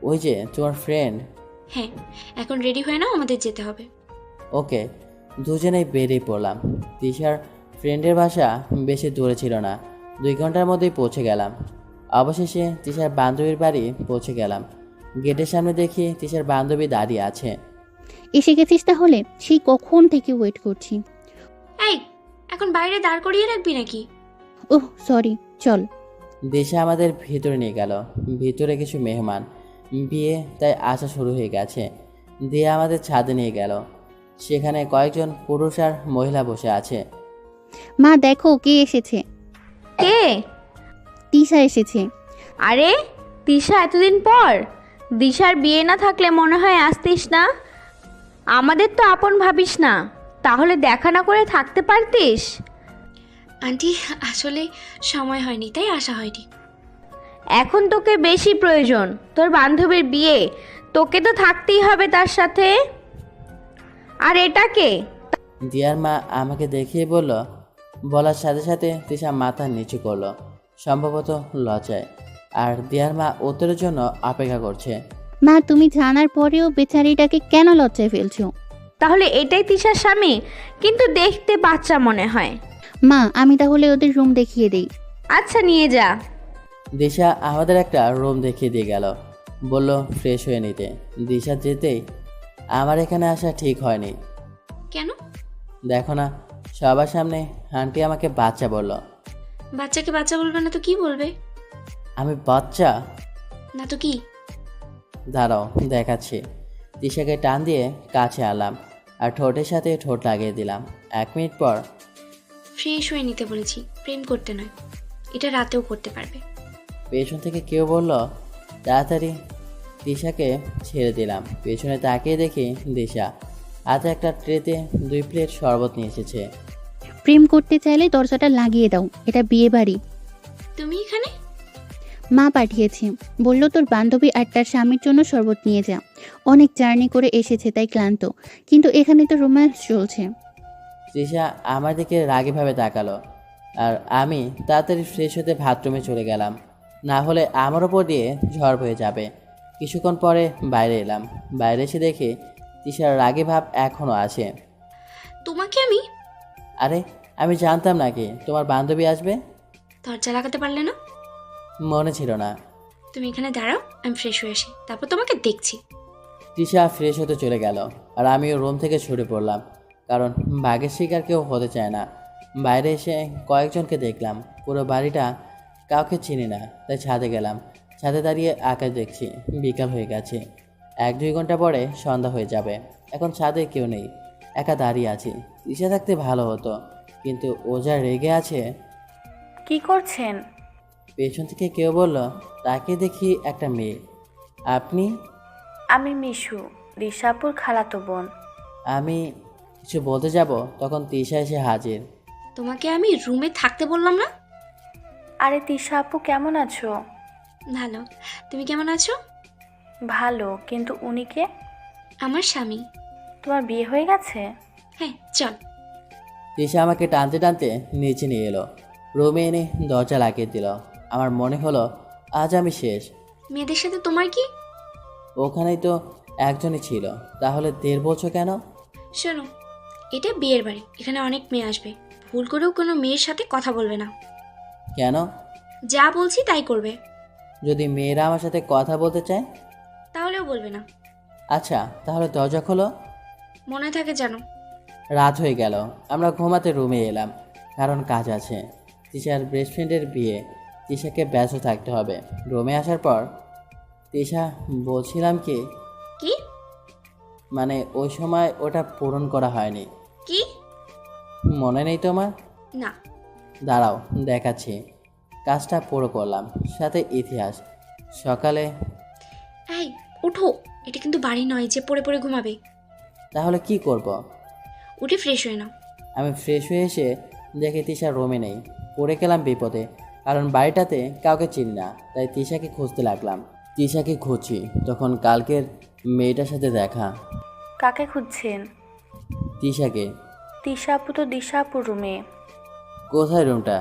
ওই যে তোমার ফ্রেন্ড। হ্যাঁ, এখন রেডি হয়ে নাও, আমাদের যেতে হবে। ওকে। দুজনেই বেরিয়ে পড়লাম। তিশার ফ্রেন্ডের বাসা বেশি দূরে ছিল না, 2 ঘন্টার মধ্যেই পৌঁছে গেলাম। অবশেষে তিশার বান্ধবীর বাড়ি পৌঁছে গেলাম। গেটের সামনে দেখি তিশার বান্ধবী দাঁড়িয়ে আছে। এসে গেছিস তাহলে? সেই কখন থেকে ওয়েট করছি। এই, এখন বাইরে দাঁড় করিয়ে রাখবি নাকি? ওহ সরি, চল। দেশে আমাদের ভিতরে নিয়ে গেল। ভিতরে কিছু মেহমান, বিয়ে, তাই আসা শুরু হয়ে গেছে। দিয়ে আমাদের ছাদে নিয়ে গেল। সেখানে কয়েকজন পুরুষ আর মহিলা বসে আছে। মা দেখো কে এসেছে। কে? তিশা এসেছে। আরে তিশা, এতদিন পর? দিশার বিয়ে না থাকলে মনে হয় আসতিস না। আমাদের তো আপন ভাবিস না, তাহলে দেখা না করে থাকতে পারতিস। আন্টি, আসলে সময় হয়নি, তাই আসা হয়নি। এখন তোকে বেশি প্রয়োজন, তোর বান্ধবীর বিয়ে, তোকে তো থাকতেই হবে তার সাথে। আর এটাকে দিয়ার মা আমাকে দেখিয়ে বলল। বলার সাথে সাথে তিশা মাথা নিচু করলো, সম্ভবত লজ্জায়। আর দিয়ার মা উত্তরের জন্য অপেক্ষা করছে। মা তুমি জানার পরেও বেচারিটাকে কেন লজ্জায় ফেলছো? তাহলে এটাই তিশার স্বামী, কিন্তু দেখতে বাচ্চা মনে হয়। মা আমি তাহলে ওদের রুম দেখিয়ে দেই। আচ্ছা, নিয়ে যা। দিশা আমাদের একটা রুম দেখিয়ে দিয়ে গেল, বলল ফ্রেশ হয়ে নিতে। দিশা যেতেই আমার এখানে আসা ঠিক হয়নি। কেন? দেখো না, সবার সামনে আন্টি আমাকে বাচ্চা বলল। বাচ্চাকে বাচ্চা বলবে না তো কি বলবে? আমি বাচ্চা? না তো কি? দাঁড়াও, দেখাচ্ছি। দিশাকে টান দিয়ে কাছে আনলাম আর ঠোঁটের সাথে ঠোঁট লাগিয়ে দিলাম। 1 মিনিট পর ফ্রেশ হয়ে নিতে বলেছি, প্রেম করতে নয়। এটা রাতেও করতে পারবে। পেছন থেকে কেউ বলল, তাড়াতাড়ি। দিশাকে ছেড়ে দিলাম। পেছনে তাকিয়ে দেখি দিশা হাতে একটা ট্রেতে 2 প্লেট শরবত নিয়ে এসেছে। প্রেম করতে চাইলে দরজাটা লাগিয়ে দাও, এটা বিয়ে বাড়ি। তুমি এখানে? মা পাঠিয়েছে, বলল তোর বান্ধবী আর তার স্বামীর জন্য শরবত নিয়ে যা। অনেক জার্নি করে এসেছে তাই ক্লান্ত, কিন্তু এখানে তো রোম্যান্স চলছে। দিশা আমার দিকে রাগীভাবে তাকালো, আর আমি তাড়াতাড়ি ফ্রেশ হতে বাথরুমে চলে গেলাম, না হলে আমার ওপর দিয়ে ঝড় বয়ে যাবে। কিছুক্ষণ পরে বাইরে এলাম। বাইরে এসে দেখি দিশার রাগী ভাব এখনও আছে। তোমাকে আমি? আরে, আমি জানতাম নাকি তোমার বান্ধবী আসবে? দরজা লাগাতে পারলে না? মনে ছিল না। তুমি এখানে দাঁড়াও, আমি ফ্রেশ হয়ে আসি, তারপর তোমাকে দেখছি। দিশা ফ্রেশ হতে চলে গেল, আর আমিও রুম থেকে ছুটে পড়লাম, কারণ বাঘের শিকার কেউ হতে চায় না। বাইরে এসে কয়েকজনকে দেখলাম। পুরো বাড়িটা কাউকে চিনি না, তাই ছাদে গেলাম। ছাদে দাঁড়িয়ে আকাশ দেখছি। বিকাল হয়ে গেছে, 1-2 ঘন্টা পরে সন্ধ্যা হয়ে যাবে। এখন ছাদে কেউ নেই, একা দাঁড়িয়ে আছি। তিশা থাকতে ভালো হতো, কিন্তু ও যা রেগে আছে। কি করছেন? পেছন থেকে কেউ বলল, তাকে দেখি একটা মেয়ে। আপনি? আমি মিশু, দিশাপুর খালাতো বোন। আমি কিছু বলতে যাব, তখন তিশা এসে হাজির। তোমাকে আমি রুমে থাকতে বললাম না? আরে তিশা আপু, কেমন আছো? ভালো, তুমি কেমন আছো? ভালো, কিন্তু উনি কে? আমার স্বামী। তোমার বিয়ে হয়ে গেছে? হ্যাঁ, চল। তিশা আমাকে টানতে টানতে নিচে নিয়ে এলো, রুমে এনে দরজা লাগিয়ে দিল। আমার মনে হলো আজ আমি শেষ। মেয়েদের সাথে তোমার কি? ওখানেই তো একজনই ছিল, তাহলে 1.5 বছর কেন? শোনো, এটা বিয়ের বাড়ি, এখানে অনেক মেয়ে আসবে। ভুল করেও কোনো মেয়ের সাথে কথা বলবে না। কেন? যা বলছি তাই করবে। যদি মেয়েরা আমার সাথে কথা বলতে চায়? তাহলেও বলবে না। আচ্ছা, তাহলে দরজা খোলো। মনে থাকে জানো। রাত হয়ে গেল, আমরা ঘুমাতে রুমে এলাম, কারণ কাজ আছে। তিশার বেস্ট ফ্রেন্ডের বিয়ে, তিশাকে ব্যস্ত থাকতে হবে। রুমে আসার পর তিশা, বলছিলাম কি, কি? মানে ওই সময় ওটা পূরণ করা হয়নি। কি? মনে নেই তোমার? না। দাঁড়াও, দেখাচ্ছি। কাজটা পুরো করলাম, সাথে ইতিহাস। সকালে। এই উঠো, এটা কিন্তু বাড়ি নয় যে পড়ে পড়ে ঘুমাবে। তাহলে কি করব? উঠে ফ্রেশ হয়ে নাও। আমি ফ্রেশ হয়ে এসে দেখি তিশা রুমে নেই। পড়ে গেলাম বিপদে, কারণ বাড়িটাতে কাউকে চিনি না, তাই তিশাকে খুঁজতে লাগলাম। তিশাকে খুঁজছি, তখন কালকের মেয়েটার সাথে দেখা। কাকে খুঁজছেন? তিশাকে। তিশা আপু তো দিশা আপুর রুমে। কোথায় রুমটা?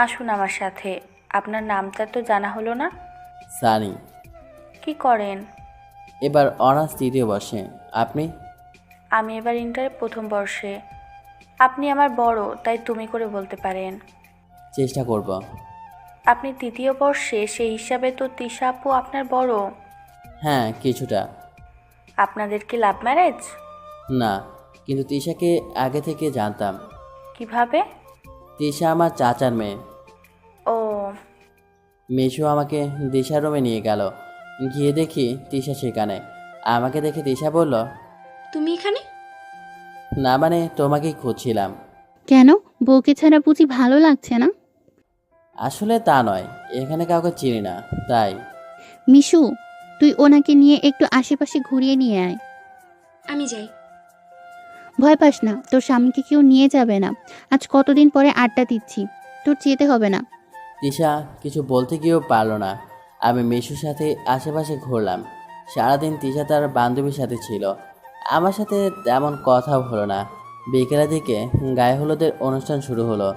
আসুন আমার সাথে। আপনার নামটা তো জানা হলো না। সানি। কি করেন? এবার অনার্স 3য় বর্ষে। আপনি? আমি এবার ইন্টারে 1ম বর্ষে। আপনি আমার বড়, তাই তুমি করে বলতে পারেন। চেষ্টা করব। আপনি 3য় বর্ষে, সেই হিসাবে তো তিশা আপু আপনার বড়। হ্যাঁ, কিছুটা। আপনাদের কি লাভ ম্যারেজ? না, কিন্তু তিশাকে আগে থেকে জানতাম। কিভাবে? তিশা আমার চাচার মেয়ে। ও, মিশু আমাকে দিশার রুমে নিয়ে গেল। গিয়ে দেখি তিশা সেখানে। আমাকে দেখে তিশা বলল, তুমি এখানে? না মানে তোমাকেই খুঁজছিলাম। কেন, বউকে ছাড়া বুঝি ভালো লাগছে না? আসলে তা নয়, এখানে কাউকে চিনি না, তাই। মিশু, তুই ওনাকে নিয়ে একটু আশেপাশে ঘুরিয়ে নিয়ে আয়। আমি যাই। ভয় পাস না, তোর স্বামীকে কেউ নিয়ে যাবে না। আজ কতদিন পরে আড্ডা দিচ্ছি, তোর যেতে হবে না। তিশা কিছু বলতে গিয়েও পারলো না। আমি মিশুর সাথে আশেপাশে ঘুরলাম। সারাদিন তিশা তার বান্ধবীর সাথে ছিল, আমার সাথে তেমন কথাও হলো না। বিকেলের দিকে গায়ে হলুদের অনুষ্ঠান শুরু হলো।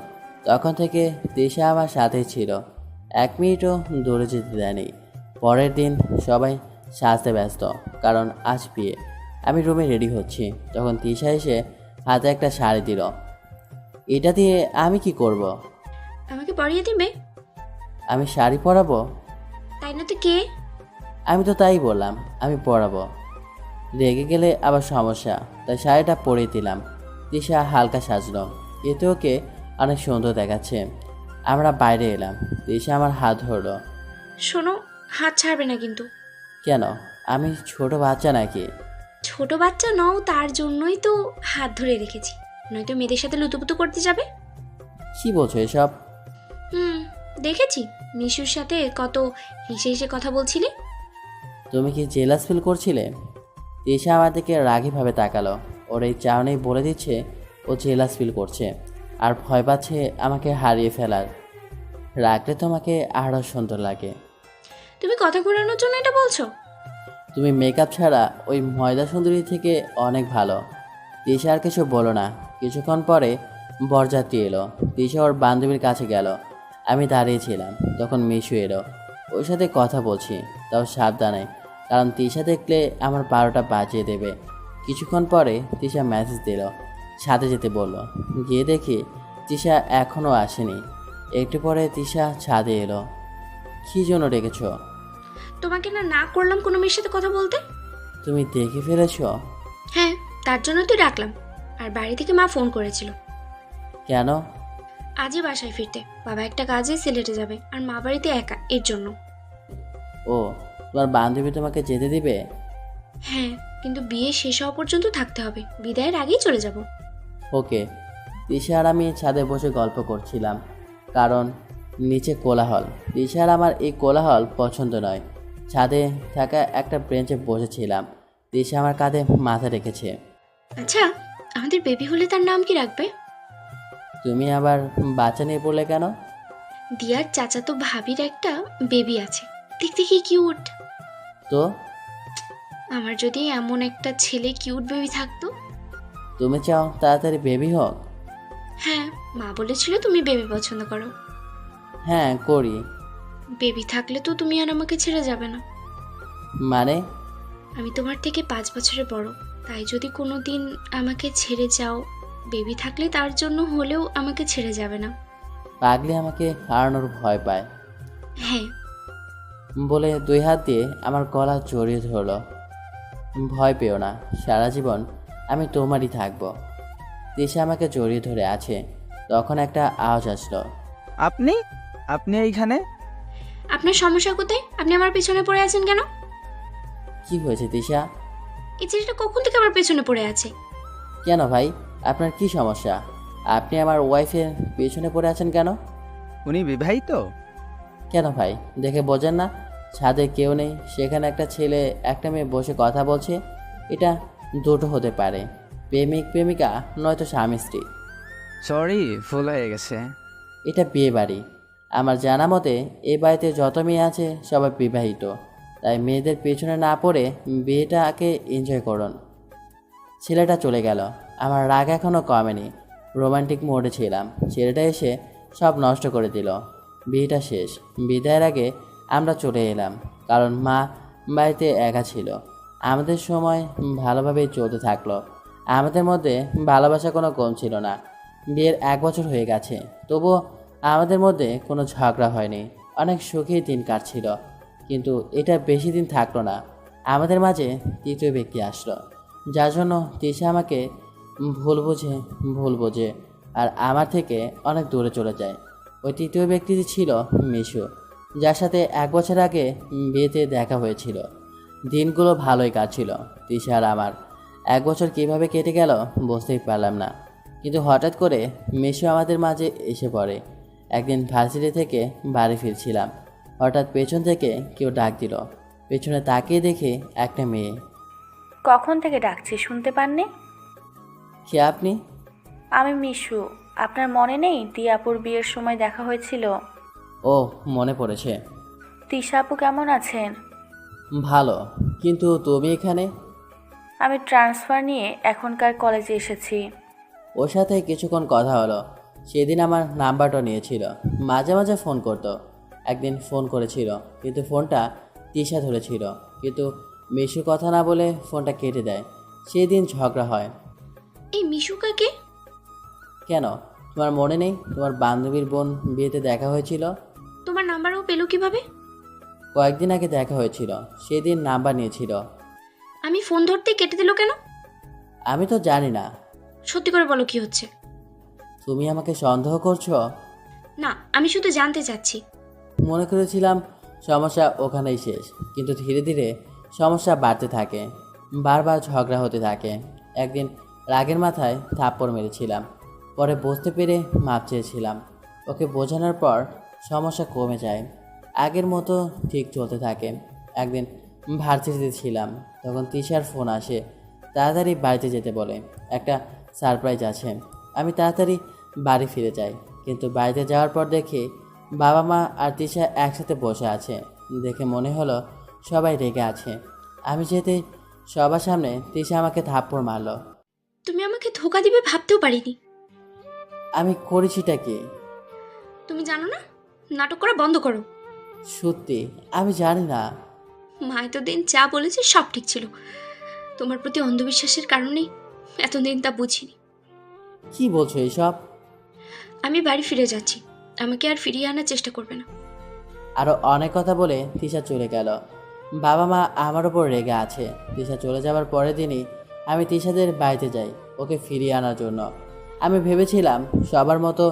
তখন থেকে তিশা আমার সাথেই ছিল, 1 মিনিটও দূরে যেতে দেয়নি। পরের দিন সবাই সাজতে ব্যস্ত, কারণ আজ বিয়ে। আমি রুমে রেডি হচ্ছি, তখন তিশা এসে হাতে একটা শাড়ি দিল। এটা দিয়ে আমি কি করব? আমাকে পরিয়ে দিবে? আমি শাড়ি পরাবো? তাই না তো কে? আমি তো তাই বললাম, আমি পরাবো। রেগে গেলে আবার সমস্যা, তাই শাড়িটা পরিয়ে দিলাম। তিশা হালকা সাজলো, এতে ওকে অনেক সুন্দর দেখাচ্ছে। আমরা বাইরে এলাম, তিশা আমার হাত ধরলো। শোনো, হাত ছাড়বে না কিন্তু। কেন, আমি ছোট বাচ্চা নাকি? ছোট বাচ্চা নও, তার জন্যই তো হাত ধরে রেখেছি, নয়তো মেয়েদের সাথে লুতুপুতু করতে যাবে। কি বলছো এসব? দেখেছি মিশুর সাথে কত হেসে হেসে কথা বলছিলে। তুমি কি জেলাস ফিল করছিলে? তিশা আমার দিকে রাগীভাবে তাকালো। ওর এই চাউনেই বলে দিচ্ছে ও জেলাস ফিল করছে আর ভয় পাচ্ছে আমাকে হারিয়ে ফেলার। রাগলে তোমাকে আরও সুন্দর লাগে। তুমি কথা ঘোরানোর জন্য এটা বলছো? তুমি মেকআপ ছাড়া ওই ময়দা সুন্দরী থেকে অনেক ভালো। তিশা আর কিছু বলো না। কিছুক্ষণ পরে বরযাত্রী এলো। তিশা ওর বান্ধবীর কাছে গেল। আমি দাঁড়িয়েছিলাম, তখন মিশু এলো। ওর সাথে কথা বলছি, তাও সাবধানে, কারণ তিশা দেখলে আমার 12টা বাজিয়ে দেবে। কিছুক্ষণ পরে তিশা মেসেজ দিল, ছাদে যেতে বলল। গিয়ে দেখি তিশা এখনও আসেনি। একটু পরে তিশা ছাদে এলো। কী জন্য ডেকেছ? তোমাকে না না করলাম কোনো মেয়ের সাথে কথা বলতে। তুমি দেখে ফেলেছ? হ্যাঁ, তার জন্য তো ডাকলাম। আর বাড়ি থেকে মা ফোন করেছিল। কেন? আজই বাসায় ফিরতে। বাবা একটা কাজে সিলেটে যাবে আর মা বাড়িতে একা, এর জন্য। ও, তোমার বান্ধবী তোমাকে যেতে দিবে? হ্যাঁ, কিন্তু বিয়ে শেষ হওয়া পর্যন্ত থাকতে হবে, বিদায়ের আগেই চলে যাব। ওকে। তিশা আর আমি ছাদে বসে গল্প করছিলাম, কারণ নিচে কোলাহল। তিশা আর আমার এই কোলাহল পছন্দ নয়। ছাদে থাকা একটা বেঞ্চে বসেছিলাম। তিশা আমার কাঁধে মাথা রেখেছে। আচ্ছা, আমাদের বেবি হলে তার নাম কি রাখবে? তুমি আবার বাচ্চা নিয়ে পড়লে কেন? দিয়ার চাচাতো ভাবির একটা বেবি আছে, দেখতে কি কিউট। তো আমার যদি এমন একটা ছেলে কিউট বেবি থাকতো। তুমি চাও তাড়াতাড়ি বেবি হোক? হ্যাঁ, মা বলেছিল তুমি বেবি পছন্দ করো। হ্যাঁ, করি। বেবি থাকলে তো তুমি আর আমাকে ছেড়ে যাবে না। মানে? আমি তোমার থেকে 5 বছরের বড়, তাই যদি কোনো দিন আমাকে ছেড়ে যাও, বেবি থাকলে তার জন্য হলেও আমাকে ছেড়ে যাবে না। পাগলি আমাকে হারানোর ভয় পায় হ্যাঁ। বলে 2 হাত দিয়ে আমার গলা জড়িয়ে ধরলো। ভয় পেও না, সারা জীবন আমি তোমারই থাকবো। তিশা আমাকে জড়িয়ে ধরে আছে। তখন একটা আওয়াজ আসলো। আপনি আপনি এইখানে? আপনার সমস্যা কোথায়? আপনি আমার পেছনে পড়ে আছেন কেন? কি হয়েছে তিশা? এই ছেলেটা কখন থেকে আমার পেছনে পড়ে আছে? কেন ভাই, আপনার কি সমস্যা? আপনি আমার ওয়াইফের পেছনে পড়ে আছেন কেন? উনি বিবাহিত? কেন ভাই, দেখে বোঝেন না ছাদে কেউ নেই, সেখানে একটা ছেলে একটা মেয়ে বসে কথা বলছে? এটা দুটো হতে পারে, প্রেমিক প্রেমিকা নয়তো স্বামী স্ত্রী। সরি, ভুল হয়ে গেছে। এটা বিয়ে বাড়ি। আমার জানা মতে এই বাড়িতে যত মেয়ে আছে সবাই বিবাহিত, তাই মেয়েদের পেছনে না পড়ে বিয়েটাকে এনজয় করুন। ছেলেটা চলে গেল। আমার রাগ এখনও কমেনি। রোমান্টিক মোডে ছিলাম, ছেলেটা এসে সব নষ্ট করে দিল। বিয়েটা শেষ। বিদায়ের আগে আমরা চলে এলাম, কারণ মা বাড়িতে একা ছিল। আমাদের সময় ভালোভাবেই চলতে থাকলো। আমাদের মধ্যে ভালোবাসা কোনো কম ছিল না। বিয়ের 1 বছর হয়ে গেছে, তবুও আমাদের মধ্যে কোনো ঝগড়া হয়নি। অনেক সুখেই দিন কাটছিল। কিন্তু এটা বেশি দিন থাকলো না। আমাদের মাঝে তৃতীয় ব্যক্তি আসলো, যার জন্য তিশা আমাকে ভুল বোঝে আর আমার থেকে অনেক দূরে চলে যায়। ওই তৃতীয় ব্যক্তিটি ছিল মিশু, যার সাথে 1 বছর আগে বিয়েতে দেখা হয়েছিল। দিনগুলো ভালোই কাটছিল। তিশা আর আমার 1 বছর কীভাবে কেটে গেল বুঝতেই পারলাম না। কিন্তু হঠাৎ করে মিশু আমাদের মাঝে এসে পড়ে। একদিন ভার্সিটি থেকে বাড়ি ফিরছিলাম, হঠাৎ পেছন থেকে কেউ ডাক দিল। পেছনে তাকিয়ে দেখে একটা মেয়ে। কখন থেকে ডাকছি শুনতে পাননি? কে আপনি? আমি মিশু। আপনার মনে নেই দিয়াপুর বিয়ের সময় দেখা হয়েছিল? ও, মনে পড়েছে। তিশা আপু কেমন আছেন? ভালো, কিন্তু তুমি এখানে? আমি ট্রান্সফার নিয়ে এখনকার কলেজে এসেছি। ওর সাথে কিছুক্ষণ কথা হলো। সেদিন আমার নাম্বারটা নিয়েছিল, মাঝে মাঝে ফোন করতো। একদিন ফোন করেছিল, কিন্তু ফোনটা তিশা ধরেছিল, কিন্তু মিশু কথা না বলে ফোনটা কেটে দেয়। সেদিন ঝগড়া হয়। এই মিশু কাকে? কেন, তোমার মনে নেই তোমার বান্ধবীর বোন বিয়েতে দেখা হয়েছিল? তোমার নাম্বারও পেলো কিভাবে? কয়েকদিন আগে দেখা হয়েছিল, সেদিন নাম্বার নিয়েছিল। আমি ফোন ধরতে কেটে দিল কেন? আমি তো জানি না। সত্যি করে বলো কি হচ্ছে? তুমি আমাকে সন্দেহ করছো? না, আমি শুধু জানতে চাচ্ছি। মনে করেছিলাম সমস্যা ওখানেই শেষ, কিন্তু ধীরে ধীরে সমস্যা বাড়তে থাকে। বারবার ঝগড়া হতে থাকে। একদিন রাগের মাথায় থাপ্পড় মেরেছিলাম, পরে বুঝতে পেরে মাপ চেয়েছিলাম। ওকে বোঝানোর পর সমস্যা কমে যায়, আগের মতো ঠিক চলতে থাকে। একদিন ভার্সিটিতে ছিলাম, তখন তিশার ফোন আসে, তাড়াতাড়ি বাড়িতে যেতে বলে, একটা সারপ্রাইজ আছে। আমি তাড়াতাড়ি বাড়ি ফিরে যাই, কিন্তু বাড়িতে যাওয়ার পর দেখি বাবা মা আর তিশা একসাথে বসে আছে। দেখে মনে হলো সবাই রেগে আছে। আমি যেতে সবার সামনে তিশা আমাকে থাপ্পড় মারলো। তুমি আমাকে ধোকা দিবে ভাবতেও পারিনি। আমি করেছিটা কি? তুমি জানো না? নাটক করা বন্ধ করো। সত্যি আমি জানি না। মা এতদিন যা বলেছে সব ঠিক ছিল। তোমার প্রতি অন্ধবিশ্বাসের কারণেই এতদিন তা বুঝিনি। কি বলছো এইসব? আমি বাড়ি ফিরে যাচ্ছি, আমাকে আর ফিরিয়ে আনার চেষ্টা করবে না। আরও অনেক কথা বলে তিশা চলে গেল। বাবা মা আমার ওপর রেগে আছে। তিশা চলে যাওয়ার পরের দিনই আমি তিশাদের বাড়িতে যাই ওকে ফিরিয়ে আনার জন্য। আমি ভেবেছিলাম সবার মতো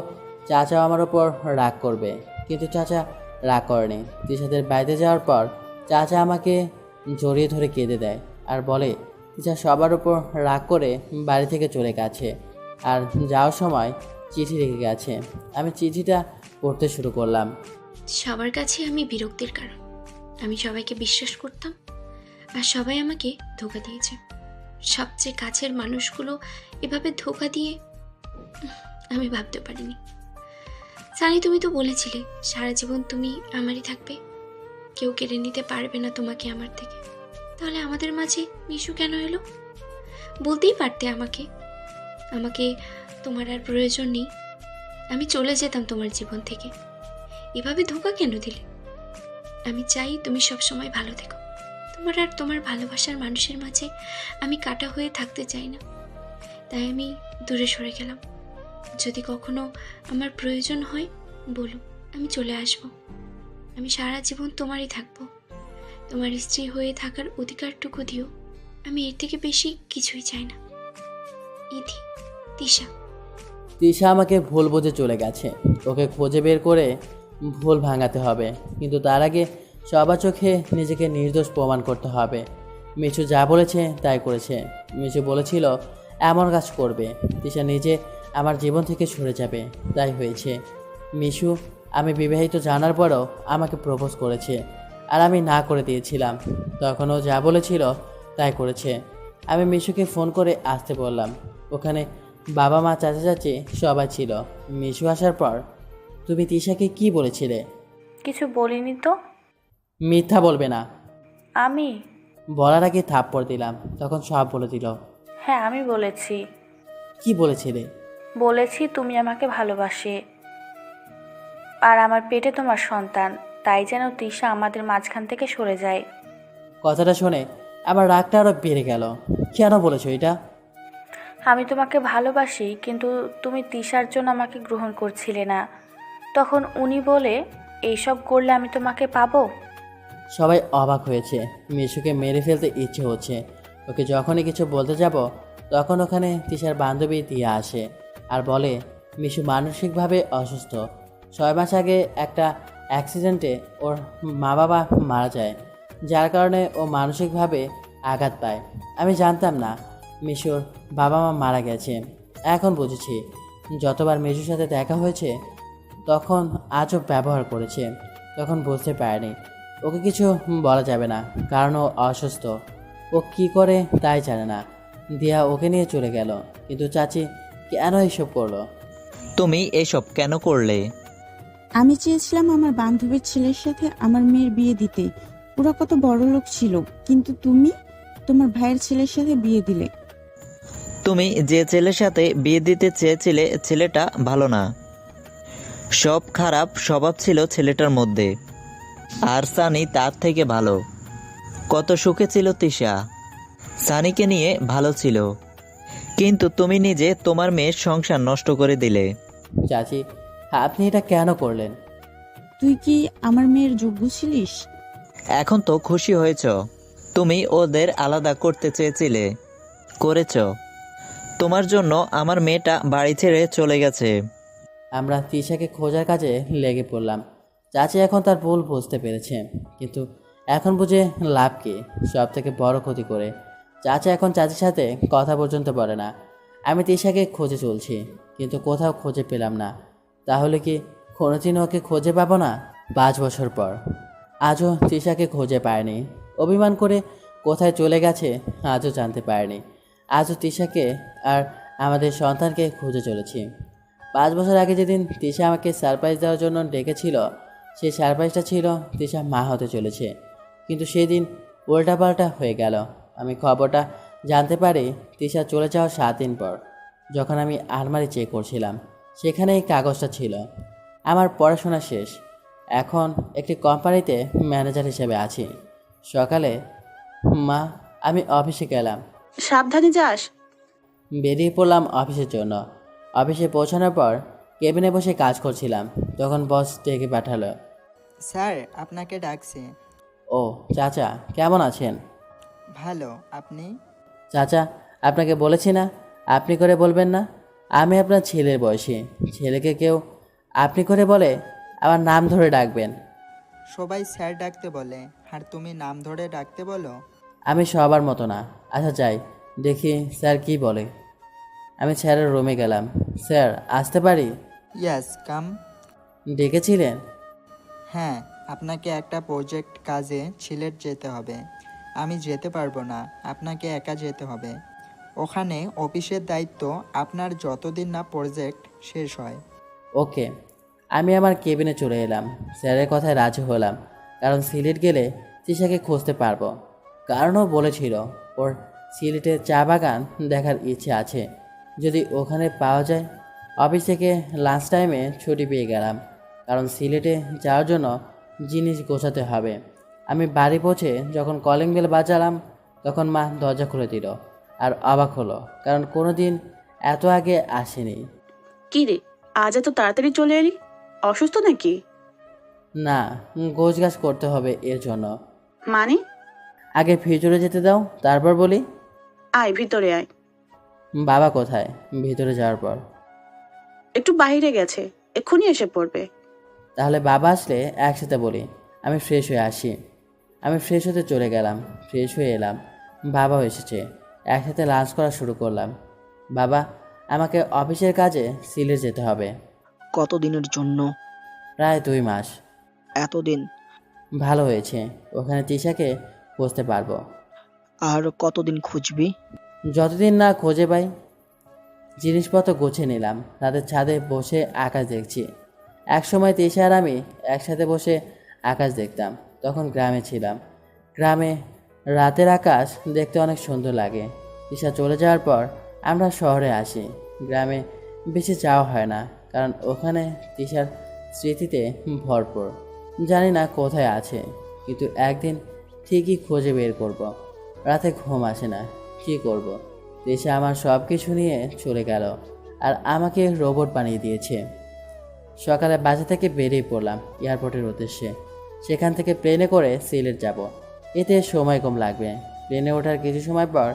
চাচা আমার ওপর রাগ করবে, কিন্তু চাচা রাগ করেনি। তিশাদের বাড়িতে যাওয়ার পর চাচা আমাকে জড়িয়ে ধরে কেঁদে দেয় আর বলে তিশা সবার উপর রাগ করে বাড়ি থেকে চলে গেছে আর যাওয়ার সময় চিঠি রেখে গেছে। আমি চিঠিটা পড়তে শুরু করলাম। সবার কাছে আমি বিরক্তির কারণ। আমি সবাইকে বিশ্বাস করতাম আর সবাই আমাকে ধোঁকা দিয়েছে। সবচেয়ে কাছের মানুষগুলো এভাবে ধোঁকা দিয়ে আমি ভাবতে পারিনি। সানি, তুমি তো বলেছিলে সারা জীবন তুমি আমারই থাকবে, কেউ কেড়ে নিতে পারবে না তোমাকে আমার থেকে। তাহলে আমাদের মাঝে মিশু কেন এলো? বলতেই পারতে আমাকে আমাকে তোমার আর প্রয়োজন নেই, আমি চলে যেতাম তোমার জীবন থেকে। এভাবে ধোঁকা কেন দিলে? আমি চাই তুমি সবসময় ভালো থেকো। তোমার আর তোমার ভালোবাসার মানুষের মাঝে আমি কাটা হয়ে থাকতে চাই না, তাই আমি দূরে সরে গেলাম। যদি কখনো আমার প্রয়োজন হয় বলো, আমি চলে আসব। আমি সারা জীবন তোমারই থাকবো। তোমার স্ত্রী হয়ে থাকার অধিকারটুকু দিও, আমি এর থেকে বেশি কিছুই চাই না। ইতি, তিশা। তিশা আমাকে ভুল বুঝে চলে গেছে। ওকে খুঁজে বের করে ভুল ভাঙাতে হবে, কিন্তু তার আগে সবার চোখে নিজেকে নির্দোষ প্রমাণ করতে হবে। মিশু যা বলেছে তাই করেছে। মিশু বলেছিল এমন কাজ করবে, তিশা নিজে আমার জীবন থেকে সরে যাবে, তাই হয়েছে। মিশু আমি বিবাহিত জানার পরও আমাকে প্রপোজ করেছে আর আমি না করে দিয়েছিলাম। তখনও যা বলেছিল তাই করেছে। আমি মিশুকে ফোন করে আসতে বললাম। ওখানে বাবা মা চাচা চাচি সবাই ছিল। মিশু আসার পর তুমি তিশাকে কি বলেছিলে? কিছু বলিনি তো। মিথ্যা বলবে না। আমি? বলার আগে থাপ্পড় দিলাম, তখন সব বলে দিল। হ্যাঁ, আমি বলেছি। কি বলেছিলে? বলেছি তুমি আমাকে ভালোবাসে আর আমার পেটে তোমার সন্তান, তাই যেন তৃষা আমাদের মাঝখান থেকে সরে যায়। কথাটা শুনে আমার রাগটা আরো বেড়ে গেল। কেন বলেছো এটা? আমি তোমাকে ভালোবাসি, কিন্তু তুমি তৃষার জন্য আমাকে গ্রহণ করছিলে না। তখন উনি বলে এইসব করলে আমি তোমাকে পাবো। সবাই অবাক হয়েছে। মিশুকে মেরে ফেলতে ইচ্ছে হচ্ছে। ওকে যখনই কিছু বলতে যাব তখন ওখানে তিশার বান্ধবী দিয়া আসে আর বলে মিশু মানসিকভাবে অসুস্থ। 6 মাস আগে একটা অ্যাক্সিডেন্টে ওর মা বাবা মারা যায়, যার কারণে ও মানসিকভাবে আঘাত পায়। আমি জানতাম না মিশুর বাবা মা মারা গেছে। এখন বুঝেছি যতবার মিশুর সাথে দেখা হয়েছে তখন আজব ব্যবহার করেছে। তখন বুঝতে পারেনি ওকে কিছু বলা যাবে না, কারণ ও অসুস্থ। ও কি করে তাই জানে না। দিয়া ওকে নিয়ে চলে গেল। কিন্তু চাচি কেন এসব করলো? তুমি এসব কেন করলে? আমি চেয়েছিলাম আমার বান্ধবীর ছেলের সাথে আমার মেয়ের বিয়ে দিতে। ওরা কত বড় লোক ছিল, কিন্তু তুমি তোমার ভাইয়ের ছেলের সাথে বিয়ে দিলে। তুমি যে ছেলের সাথে বিয়ে দিতে চেয়েছিলে ছেলেটা ভালো না। সব খারাপ স্বভাব ছিল ছেলেটার মধ্যে, আর সানি তার থেকে ভালো। কত সুখে ছিল তিশা, সানিকে নিয়ে ভালো ছিল, কিন্তু তুমি নিজে তোমার মেয়ের সংসার নষ্ট করে দিলে। চাচি আপনি এটা কেন করলেন? তুই কি আমার মেয়ের যোগ্য ছিলিস? এখন তো খুশি হয়েছ। তুমি ওদের আলাদা করতে চেয়েছিলে, করেছ। তোমার জন্য আমার মেয়েটা বাড়ি ছেড়ে চলে গেছে। আমরা তিশাকে খোঁজার কাজে লেগে পড়লাম। চাচি এখন তার ভুল বুঝতে পেরেছে, কিন্তু এখন বুঝে লাভ কি? সব থেকে বড় ক্ষতি করে। চাচা এখন চাচির সাথে কথা পর্যন্ত বলে না। আমি তিশাকে খুঁজে চলছি, কিন্তু কোথাও খুঁজে পেলাম না। তাহলে কি কোনোদিন ওকে খুঁজে পাবো না? 5 বছর পর আজও তিশাকে খুঁজে পায়নি। অভিমান করে কোথায় চলে গেছে আজও জানতে পারেনি। আজও তিশাকে আর আমাদের সন্তানকে খুঁজে চলেছি। 5 বছর আগে যেদিন তিশা আমাকে সারপ্রাইজ দেওয়ার জন্য ডেকেছিল, সেই সারপ্রাইজটা ছিল তিশা মা হতে চলেছে। কিন্তু সেদিন উল্টাপাল্টা হয়ে গেল। আমি খবরটা জানতে পারি তিশা চলে যাওয়ার 7 দিন পর, যখন আমি আলমারি চেক করছিলাম। সেখানে এই কাগজটা ছিল। আমার পড়াশোনা শেষ, এখন একটি কোম্পানিতে ম্যানেজার হিসেবে আছি। সকালে মা আমি অফিসে গেলাম। সাবধানে যাস। বেরিয়ে পড়লাম অফিসের জন্য। অফিসে পৌঁছানোর পর কেবিনে বসে কাজ করছিলাম, তখন বস ডেকে পাঠালো। স্যার আপনাকে ডাকছে। ও চাচা, কেমন আছেন? ভালো, আপনি? চাচা আপনাকে বলেছি না আপনি করে বলবেন না? আমি আপনার ছেলের বয়সী। ছেলেকে কেউ আপনি করে বলে আমার নাম ধরে ডাকবেন। সবাই স্যার ডাকতে বলে আর তুমি নাম ধরে ডাকতে বলো। আমি সবার মতো না। আচ্ছা যাই, দেখি স্যার কি বলে। আমি স্যারের রুমে গেলাম। স্যার আসতে পারি? ইয়াস কাম। ডেকেছিলেন? হ্যাঁ, আপনাকে একটা প্রজেক্ট কাজে সিলেট যেতে হবে। আমি যেতে পারবো না, আপনাকে একা যেতে হবে। ওখানে অফিসের দায়িত্ব আপনার যতদিন না প্রজেক্ট শেষ হয়। ওকে। আমি আমার কেবিনে চলে এলাম। স্যারের কথায় রাজি হলাম, কারণ সিলেট গেলে তৃষাকে খুঁজতে পারবো। কারণও বলেছিল ওর সিলেটের চা বাগান দেখার ইচ্ছে আছে, যদি ওখানে পাওয়া যায়। অফিস থেকে লাঞ্চ টাইমে ছুটি পেয়ে গেলাম, কারণ সিলেটে যাওয়ার জন্য জিনিস গোছাতে হবে। আমি বাড়ি পৌঁছে যখন কলিং বেল বাজালাম, তখন মা দরজা খুলে দিল। আর অবাক হলো, কারণ কোনো দিন এত আগে আসেনি। কি রে, আজ এত তাড়াতাড়ি চলে এলি? অসুস্থ নাকি? না, গোছগাছ করতে হবে এর জন্য। মানে? আগে ভিতরে যেতে দাও, তারপর বলি। আয় ভিতরে আয়। বাবা কোথায়? ভিতরে যাওয়ার পর। একটু বাইরে গেছে, এক্ষুনি এসে পড়বে। তাহলে বাবা আসলে একসাথে বলি। আমি ফ্রেশ হয়ে আসি। আমি ফ্রেশ হতে চলে গেলাম। ফ্রেশ হয়ে এলাম, বাবাও এসেছে। একসাথে লাঞ্চ করা শুরু করলাম। বাবা, আমাকে অফিসের কাজে সিলেট যেতে হবে। কতদিনের জন্য? প্রায় 2 মাস। এতদিন? ভালো হয়েছে, ওখানে তৃষাকে খুঁজতে পারবো। আর কতদিন খুঁজবি? যতদিন না খুঁজে পাই। জিনিসপত্র গুছিয়ে নিলাম। রাতের ছাদে বসে আকাশ দেখছি। একসময় তৃষা আর আমি একসাথে বসে আকাশ দেখতাম। তখন গ্রামে ছিলাম। গ্রামে রাতের আকাশ দেখতে অনেক সুন্দর লাগে। তৃষা চলে যাওয়ার পর আমরা শহরে আসি। গ্রামে বেশি যাওয়া হয় না, কারণ ওখানে তৃষার স্মৃতিতে ভরপুর। জানি না কোথায় আছে, কিন্তু একদিন ঠিকই খুঁজে বের করব। রাতে ঘুম আসে না, কী করব? তৃষা আমার সব কিছু নিয়ে চলে গেল, আর আমাকে রোবট বানিয়ে দিয়েছে। সকালে বাসা থেকে বেরিয়ে পড়লাম এয়ারপোর্টের উদ্দেশ্যে। সেখান থেকে প্লেনে করে সিলেট যাব। এতে সময় কম লাগবে। প্লেনে ওঠার কিছু সময় পর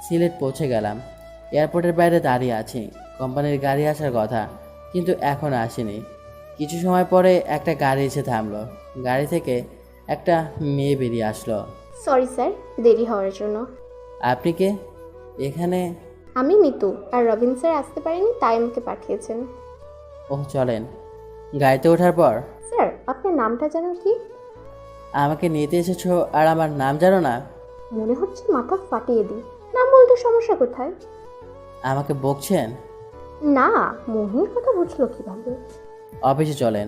সিলেট পৌঁছে গেলাম। এয়ারপোর্টের বাইরে দাঁড়িয়ে আছি। কোম্পানির গাড়ি আসার কথা, কিন্তু এখন আসেনি। কিছু সময় পরে একটা গাড়ি এসে থামলো। গাড়ি থেকে একটা মেয়ে বেরিয়ে আসলো। সরি স্যার, দেরি হওয়ার জন্য। আপনি কে? এখানে? আমি মিতু, আর রবিন স্যার আসতে পারেনি তাই আমাকে পাঠিয়েছেন। ওহ চলেন। গাড়িতে ওঠার পর, স্যার আপনার নামটা জানেন কি? আমাকে নিতে এসেছো আর আমার নাম জানো না? মনে হচ্ছে মাথা ফাটিয়ে দিই। নাম বলতে সমস্যা কোথায়? আমাকে বকছেন? না, মোহিনীর কথা বুঝলো কিভাবে? অফিসে চলেন।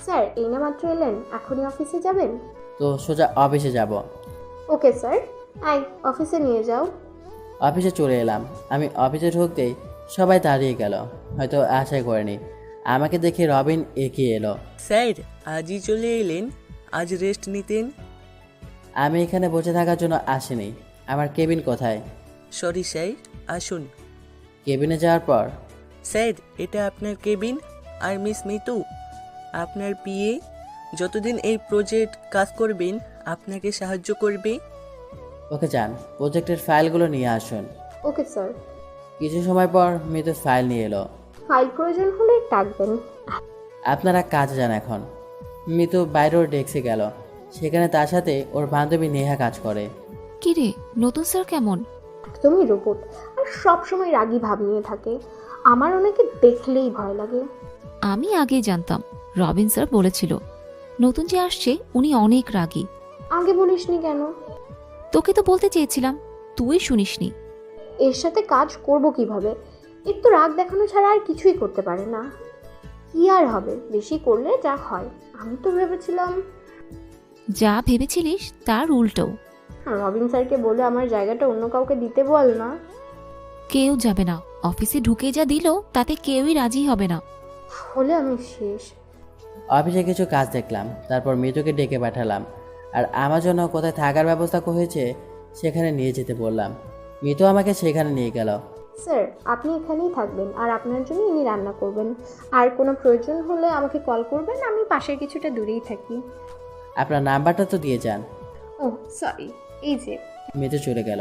স্যার এই না মাত্র এলেন, এখনই অফিসে যাবেন? তো সোজা অফিসে যাব। ওকে স্যার, আই অফিসে নিয়ে যাও। অফিসে চলে এলাম। আমি অফিসে ঢুকতেই সবাই দাঁড়িয়ে গেল, হয়তো আশাই করেনি। আমাকে দেখে রবিন এগিয়ে এলো। স্যার আজই চলে এলেন? আজ রেস্ট নিতেন। আমি এখানে বসে থাকার জন্য আসিনি। আমার কেবিন কোথায়? সরি স্যার, আসুন। কেবিনে যাওয়ার পর, স্যার এটা আপনার কেবিন, আর মিস মিতু আপনার পিএ। যতদিন এই প্রজেক্ট কাজ করবেন আপনাকে সাহায্য করবে। ওকে যান, প্রজেক্টের ফাইলগুলো নিয়ে আসুন। Okay sir. কিছু সময় পর মৃত্যু ফাইল নিয়ে এলো। ফাইল প্রয়োজন হলে ডাকবেন। আপনারা কাজে যান এখন। মিতু বাইরের ডেস্কে গেল। সেখানে তার সাথে ওর বান্ধবী নেহা কাজ করে। কি রে, নতুন স্যার কেমন? একদমই রোবট, আর সব সময় রাগী ভাব নিয়ে থাকে। আমার ওনাকে দেখলেই ভয় লাগে। আমি আগেই জানতাম, রবিন স্যার বলেছিল নতুন যে আসছে উনি অনেক রাগী। আগে বলিসনি কেন? তোকে তো বলতে চেয়েছিলাম, তুই শুনিসনি। এর সাথে কাজ করব কিভাবে? এর তো রাগ দেখানো ছাড়া আর কিছুই করতে পারে না। কি আর হবে, বেশি করলে যা হয়। আমি তো ভেবেছিলাম। যা ভেবেছিলিস তার উল্টো। রবিন স্যারকে বলে আমার জায়গাটা অন্য কাউকে দিতে বল না। কেউ যাবে না, অফিসে ঢুকে যা দিল তাতে কেউই রাজি হবে না। হলে আমি শেষ। অফিসে কিছু কাজ দেখলাম, তারপর মৃতুকে ডেকে পাঠালাম, আর আমার জন্য কোথায় থাকার ব্যবস্থা হয়েছে সেখানে নিয়ে যেতে বললাম। মৃতু আমাকে সেখানে নিয়ে গেল। স্যার আপনি এখানেই থাকবেন, আর আপনার জন্য ইনি রান্না করবেন। আর কোনো প্রয়োজন হলে আমাকে কল করবেন, আমি পাশের কিছুটা দূরেই থাকি। আপনার নাম্বারটা তো দিয়ে যান। ও সরি, এই যে। মৃতু চলে গেল।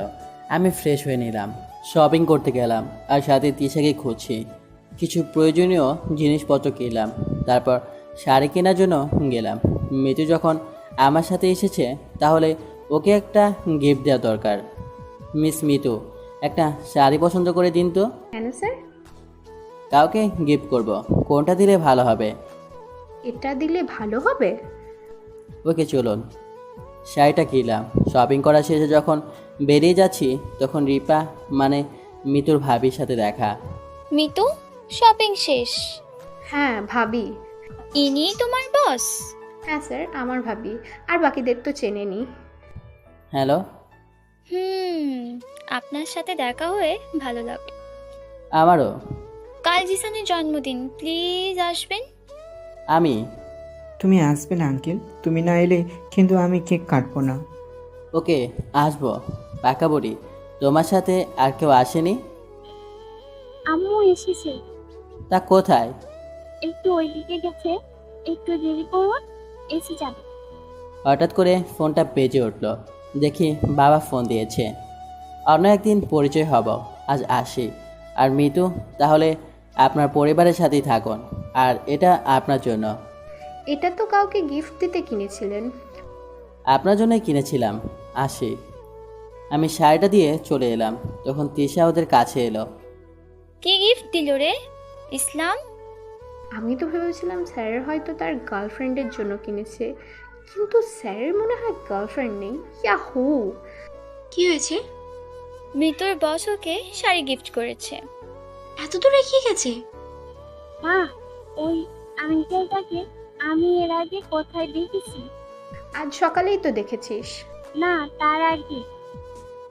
আমি ফ্রেশ হয়ে নিলাম, শপিং করতে গেলাম, আর সাথে তৃষাকে খুঁজছি। কিছু প্রয়োজনীয় জিনিসপত্র কিনলাম। তারপর শাড়ি কেনার জন্য গেলাম। মিতু যখন আমার সাথে এসেছে তাহলে ওকে একটা গিফট দেওয়া দরকার। মিস মিতু, একটা শাড়ি পছন্দ করে দিন তো। কেন স্যার? কাউকে গিফট করব, কোনটা দিলে ভালো হবে? এটা দিলে ভালো হবে। ওকে চলুন। শাড়িটা কিনলাম। শপিং করা শেষে যখন বেরিয়ে যাচ্ছি তখন রিপা মানে মিতুর ভাবির সাথে দেখা। মিতু, শপিং শেষ? হ্যাঁ ভাবি। ইনিই তোমার বস? হ্যাঁ স্যার, আমার ভাবি। আর বাকিদের তো চেনেনি। হ্যালো। আপনার সাথে দেখা হয়ে ভালো লাগলো। আমারও। কাল জিসানের জন্মদিন, প্লিজ আসবেন। আমি? তুমি আসবে না আঙ্কেল? তুমি না এলে কিন্তু আমি কেক কাটবো না। ওকে, আসবো। পাকা বড়ি, তোমার সাথে আর কেউ আসেনি? আম্মু এসেছে। তা কোথায়? একটু ওইদিকে গেছে, একটু দেরি করুন, এসে যাবে। হঠাৎ করে ফোনটা বেজে উঠল। দেখি বাবা ফোন দিয়েছে। অন্য একদিন পরিচয় হব, আজ আসি। আর মিতু, তাহলে আপনার পরিবারের সাথেই থাকুন। আর এটা আপনার জন্য। এটা তো কাউকে গিফট দিতে কিনেছিলেন। আপনার জন্যই কিনেছিলাম। আসি। আমি শাড়িটা দিয়ে চলে এলাম, তখন তিশা ওদের কাছে এলো। কি গিফট দিল রে ইসলাম? আমি তো ভেবেছিলাম স্যারের হয়তো তার গার্লফ্রেন্ডের জন্য কিনেছে, কিন্তু স্যারের মনে হয় গার্লফ্রেন্ড নেই। ইয়াহু! কি হয়েছে? মিতুর বস ওকে শাড়ি গিফট করেছে। এত দূরে কি গেছে? মা, ওই আঙ্কেলটাকে আমি এর আগে কোথায় দেখেছি? আজ সকালেই তো দেখেছিস। না, তার আগে।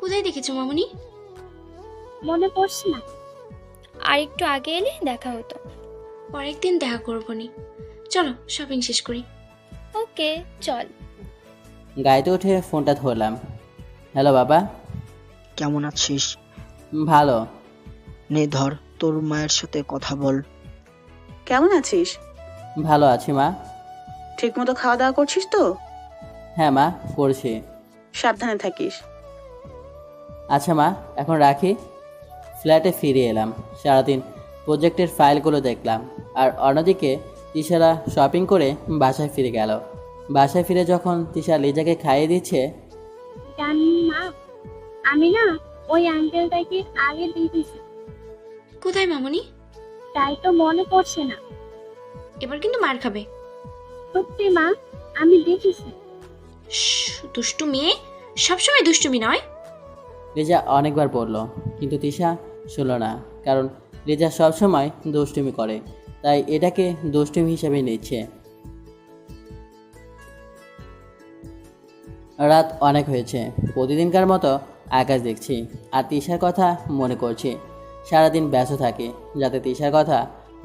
কোথায় দেখেছো মামুনি? মনে পড়ছে না। আর একটু আগে এলে দেখা হতো। পরের দিন দেখা করবো নি। চলো শপিং শেষ করি। ওকে, চল। গাড়িতে উঠে ফোনটা ধরলাম। হ্যালো বাবা। কেমন আছিস? ভালো। নে ধর, তোর মায়ের সাথে কথা বল। কেমন আছিস? ভালো আছি মা। ঠিক মতো খাওয়া দাওয়া করছিস তো? হ্যাঁ মা, করছি। সাবধানে থাকিস। আচ্ছা মা, এখন রাখি। ফ্ল্যাটে ফিরে এলাম। সারাদিন প্রজেক্টের ফাইলগুলো দেখলাম। আর অন্যদিকে তিশারা শপিং করে বাসায় ফিরে গেল। বাসায় ফিরে যখন তিশা লিজাকে খাইয়ে দিচ্ছে, জানি মা, আমি না ওই আঙ্কেলটাকে আগে দেখেছি। কোথায় মামুনি? তাই তো মনে পড়ছে না। এবার কিন্তু মার খাবে। সত্যি মা, আমি দেখেছি। দুষ্টু মেয়ে, সবসময় দুষ্টুমি নয়। লিজা অনেকবার বলল, কিন্তু তিশা শুনল না। কারণ লিজা সবসময় দুষ্টুমি করে, তাই এটাকে দুষ্টুমি হিসেবে নিচ্ছে। রাত অনেক হয়েছে। প্রতিদিনকার মতো আকাশ দেখছি আর তিশার কথা মনে করছি। সারাদিন ব্যস্ত থাকি যাতে তিশার কথা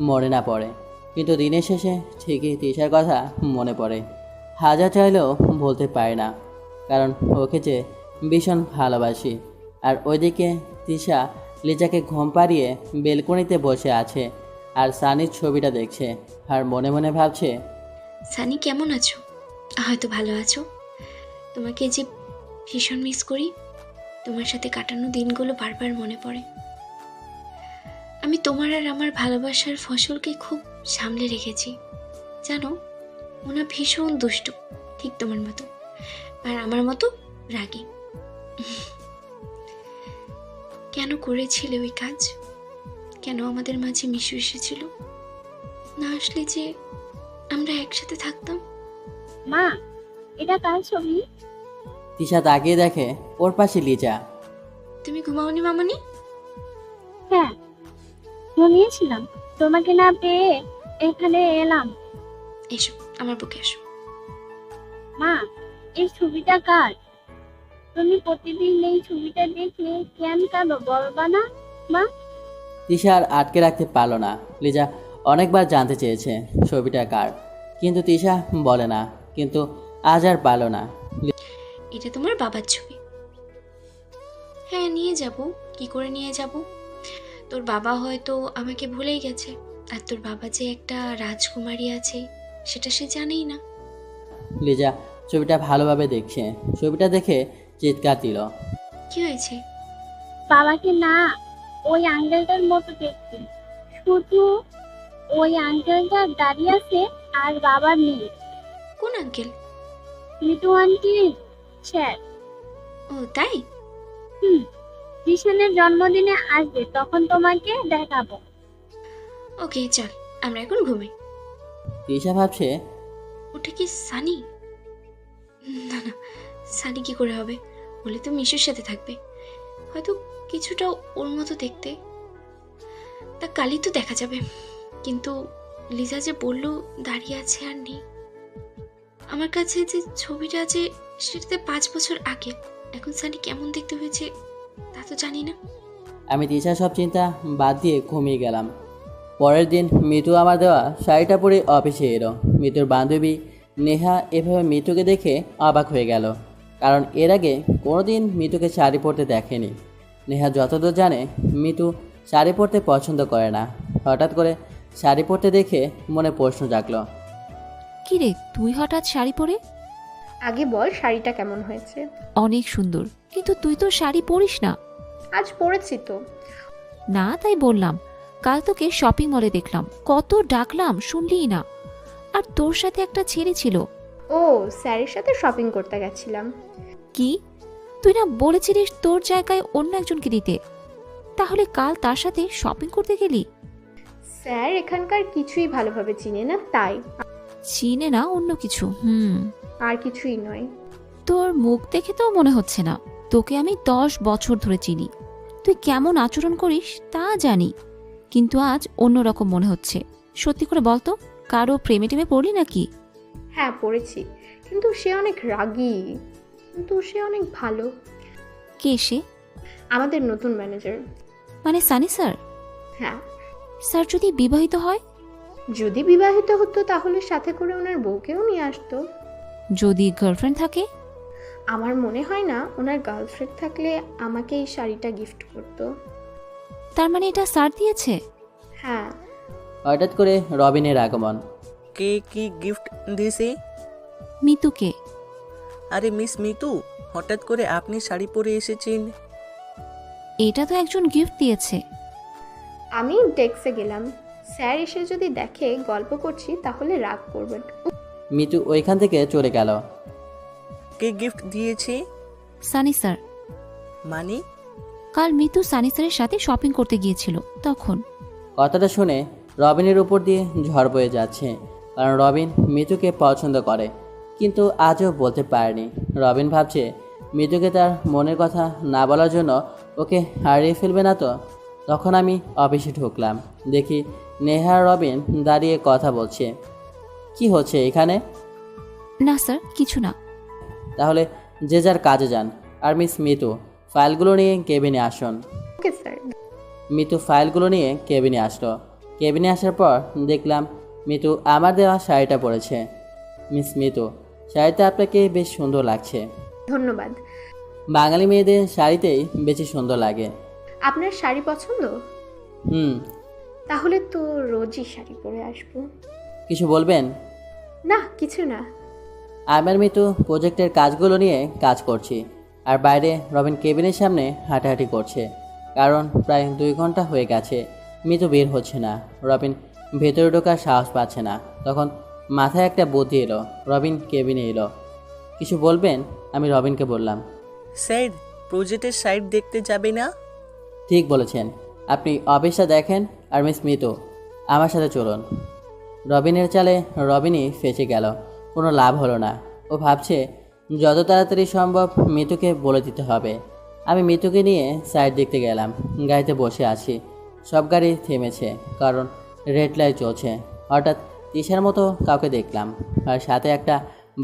মনে না পড়ে, কিন্তু দিনের শেষে ঠিকই তিশার কথা মনে পড়ে। হাজার চাইলেও বলতে পারি না, কারণ ওকে যে ভীষণ ভালোবাসি। আর ওইদিকে তিশা লিজাকে ঘুম পাড়িয়ে বেলকনিতে বসে আছে আর সানির ছবিটা দেখছে আর মনে মনে ভাবছে, সানি কেমন আছো? হয়তো ভালো আছো। তোমাকে যে ভীষণ মিস করি। তোমার সাথে কাটানো দিনগুলো বারবার মনে পড়ে। আমি তোমার আর আমার ভালোবাসার ফসলকে খুব সামলে রেখেছি। জানো, ওনা ভীষণ দুষ্টু, ঠিক তোমার মতো, আর আমার মতো রাগী। কেন করেছিলে ওই কাজ? কেন আমাদের মাঝে মিশু এসেছিল? না আসলে যে আমরা একসাথে থাকতাম। মা, এটা কার ছবি? তিশা তাকিয়ে দেখে ওর পাশে লিজা। তুমি ঘুমাওনি মামনি? হ্যাঁ, ঘুমিয়েছিলাম। তোমাকে না পেয়ে এখানে এলাম। এসো, আমার বুকে এসো। মা, এই ছবিটা কার? তুমি প্রতিদিন এই ছবিটা দেখলে কেন কাঁদো বলবা না মা? তিশা আর আটকে রাখতে পারল না। লিজা অনেকবার জানতে চেয়েছে ছবিটা কার, কিন্তু তিশা বলে না। কিন্তু আজ আর পারল না। এটা তোমার বাবার ছবি। হ্যাঁ, নিয়ে যাব। কি করে নিয়ে যাব? তোর বাবা হয়তো আমাকে ভুলেই গেছে, আর তোর বাবা যে একটা রাজকুমারী আছে সেটা সে জানেই না। লিজা ছবিটা ভালোভাবে দেখছে। ছবিটা দেখে চিৎকার দিল। কি হয়েছে? বাবাকে না, ওই আঙ্কেলটার মতো দেখতে, শুধু ওই আঙ্কেলটা দাঁড়িয়ে আছে আর বাবা নেই। কোন আঙ্কেল? Mitu aunty sir. ও তাই? জিশানের জন্মদিনে আসবে, তখন তোমাকে দেখাবো। ওকে চল, আমরা এখন ঘুমাই। তিশা ভাবছে ওটা কি সানি? না না, সানি কি করে হবে? বলে তো মিশুর সাথে থাকবে, হয়তো কিছুটা ওর মতো দেখতে। তা কালই তো দেখা যাবে। কিন্তু লিজা যে বলল দাঁড়িয়ে আছে আর নেই, আমার কাছে যে ছবিটা আছে সেটাতে 5 বছর আগে। এখন সানি কেমন দেখতে হয়েছে তা তো জানি না। আমি তিশার সব চিন্তা বাদ দিয়ে ঘুমিয়ে গেলাম। পরের দিন মিতু আমার দেওয়া শাড়িটা পরে অফিসে এলো। মিতুর বান্ধবী নেহা এভাবে মিতুকে দেখে অবাক হয়ে গেল, কারণ এর আগে কোনোদিন মিতুকে শাড়ি পরতে দেখেনি। নেহা যতদূর জানে মিতু শাড়ি পরতে পছন্দ করে না। হঠাৎ করে শাড়ি পরতে দেখে মনে প্রশ্ন জাগলো। কি রে, তুই হঠাৎ শাড়ি পরে? আগে বল শাড়িটা কেমন হয়েছে? অনেক সুন্দর, কিন্তু তুই তো শাড়ি পরিস না। আজ পরেছি তো। না, তাই বললাম। কাল তোকে শপিং মলে দেখলাম, কত ডাকলাম শুনলিই না। আর তোর সাথে একটা ছেলে ছিল। ও, স্যারের সাথে শপিং করতে গেছিলাম। কি? তুই না বলেছিলিস তোর জায়গায় অন্য একজনকে দিতে? তাহলে কাল তার সাথে শপিং করতে গেলি? স্যার এখানকার কিছুই ভালোভাবে চিনে না, তাই। চিনে না, অন্য কিছু। আর কিছুই নয়। তোর মুখ দেখে তো মনে হচ্ছে না। তোকে আমি 10 বছর ধরে চিনি। তুই কেমন আচরণ করিস তা জানি, কিন্তু আজ অন্যরকম মনে হচ্ছে। সত্যি করে বলতো, কারো প্রেমে টেমে পড়লি নাকি? হ্যাঁ পড়েছি, কিন্তু সে অনেক রাগী। কিন্তু সে অনেক ভালো। কে সে? আমাদের নতুন ম্যানেজার। মানে সানি স্যার? হ্যাঁ। স্যার যদি বিবাহিত হয়? যদি বিবাহিত হতো তাহলে সাথে করে ওনার বউকেও নিয়ে আসতো। যদি গার্লফ্রেন্ড থাকে? আমার মনে হয় না ওনার গার্লফ্রেন্ড থাকলে আমাকে এই শাড়িটা গিফট করতো। তার মানে এটা স্যার দিয়েছে? হ্যাঁ। হঠাৎ করে রবিনের আগমন। কে কি গিফট দিয়েছে? মিতুকে। আরে মিস মিতু, হঠাৎ করে আপনি শাড়ি পরে এসেছেন। এটা তো একজন গিফট দিয়েছে। আমি ডেস্কে গেলাম, স্যার এসে যদি দেখে গল্প করছি তাহলে রাগ করবেন। মিতু ওইখান থেকে চলে গেল। কে গিফট দিয়েছে? সানি স্যার। মানে? কাল মিতু সানি স্যারের সাথে শপিং করতে গিয়েছিল, তখন। কথাটা শুনে রবিনের উপর দিয়ে ঝড় বয়ে যাচ্ছে, কারণ রবিন মিতুকে পছন্দ করে, কিন্তু আজও বলতে পারেনি। রবিন ভাবছে মিতুকে তার মনের কথা না বলার জন্য ওকে হারিয়ে ফেলবে না তো। তখন আমি অফিসে ঢুকলাম, দেখি নেহা আর রবিন দাঁড়িয়ে কথা বলছে। কি হচ্ছে এখানে? না স্যার, কিছু না। তাহলে যে যার কাজে যান। আর মিস মিতু, ফাইলগুলো নিয়ে কেবিনে আসুন। Okay sir. মিতু ফাইলগুলো নিয়ে কেবিনে আসলো। কেবিনে আসার পর দেখলাম মিতু আমার দেওয়া শাড়িটা পরেছে। মিস মিতু, শাড়িটা আপনাকে বেশ সুন্দর লাগছে। ধন্যবাদ। বাঙালি মেয়েদের শাড়িতেই বেশি সুন্দর লাগে। আপনার শাড়ি পছন্দ? তাহলে তো রোজই শাড়ি পরে আসবো। কিছু বলবেন? না, কিছু না। আমার মিতু প্রজেক্টের কাজগুলো নিয়ে কাজ করছি, আর বাইরে রবিন কেবিনের সামনে হাঁটাহাঁটি করছে, কারণ প্রায় 2 ঘন্টা হয়ে গেছে মিতু বের হচ্ছে না। রবিন ভেতরে ঢোকার সাহস পাচ্ছে না। তখন মাথায় একটা বুদ্ধি এলো। রবিন কেবিনে এলো। কিছু বলবেন? আমি রবিনকে বললাম, স্যার প্রজেক্টের সাইট দেখতে যাবে না? ঠিক বলেছেন, আপনি অফিসটা দেখেন, আর মিস মিতু আমার সাথে চলুন। রবিনের চালে রবিনই ফেঁসে গেল। কোনো লাভ হলো না। ও ভাবছে যত তাড়াতাড়ি সম্ভব মিতুকে বলে দিতে হবে। আমি মিতুকে নিয়ে সাইড দেখতে গেলাম। গাড়িতে বসে আছি, সব গাড়ি থেমেছে, কারণ রেড লাইট চলছে। হঠাৎ তিশার মতো কাউকে দেখলাম, আর সাথে একটা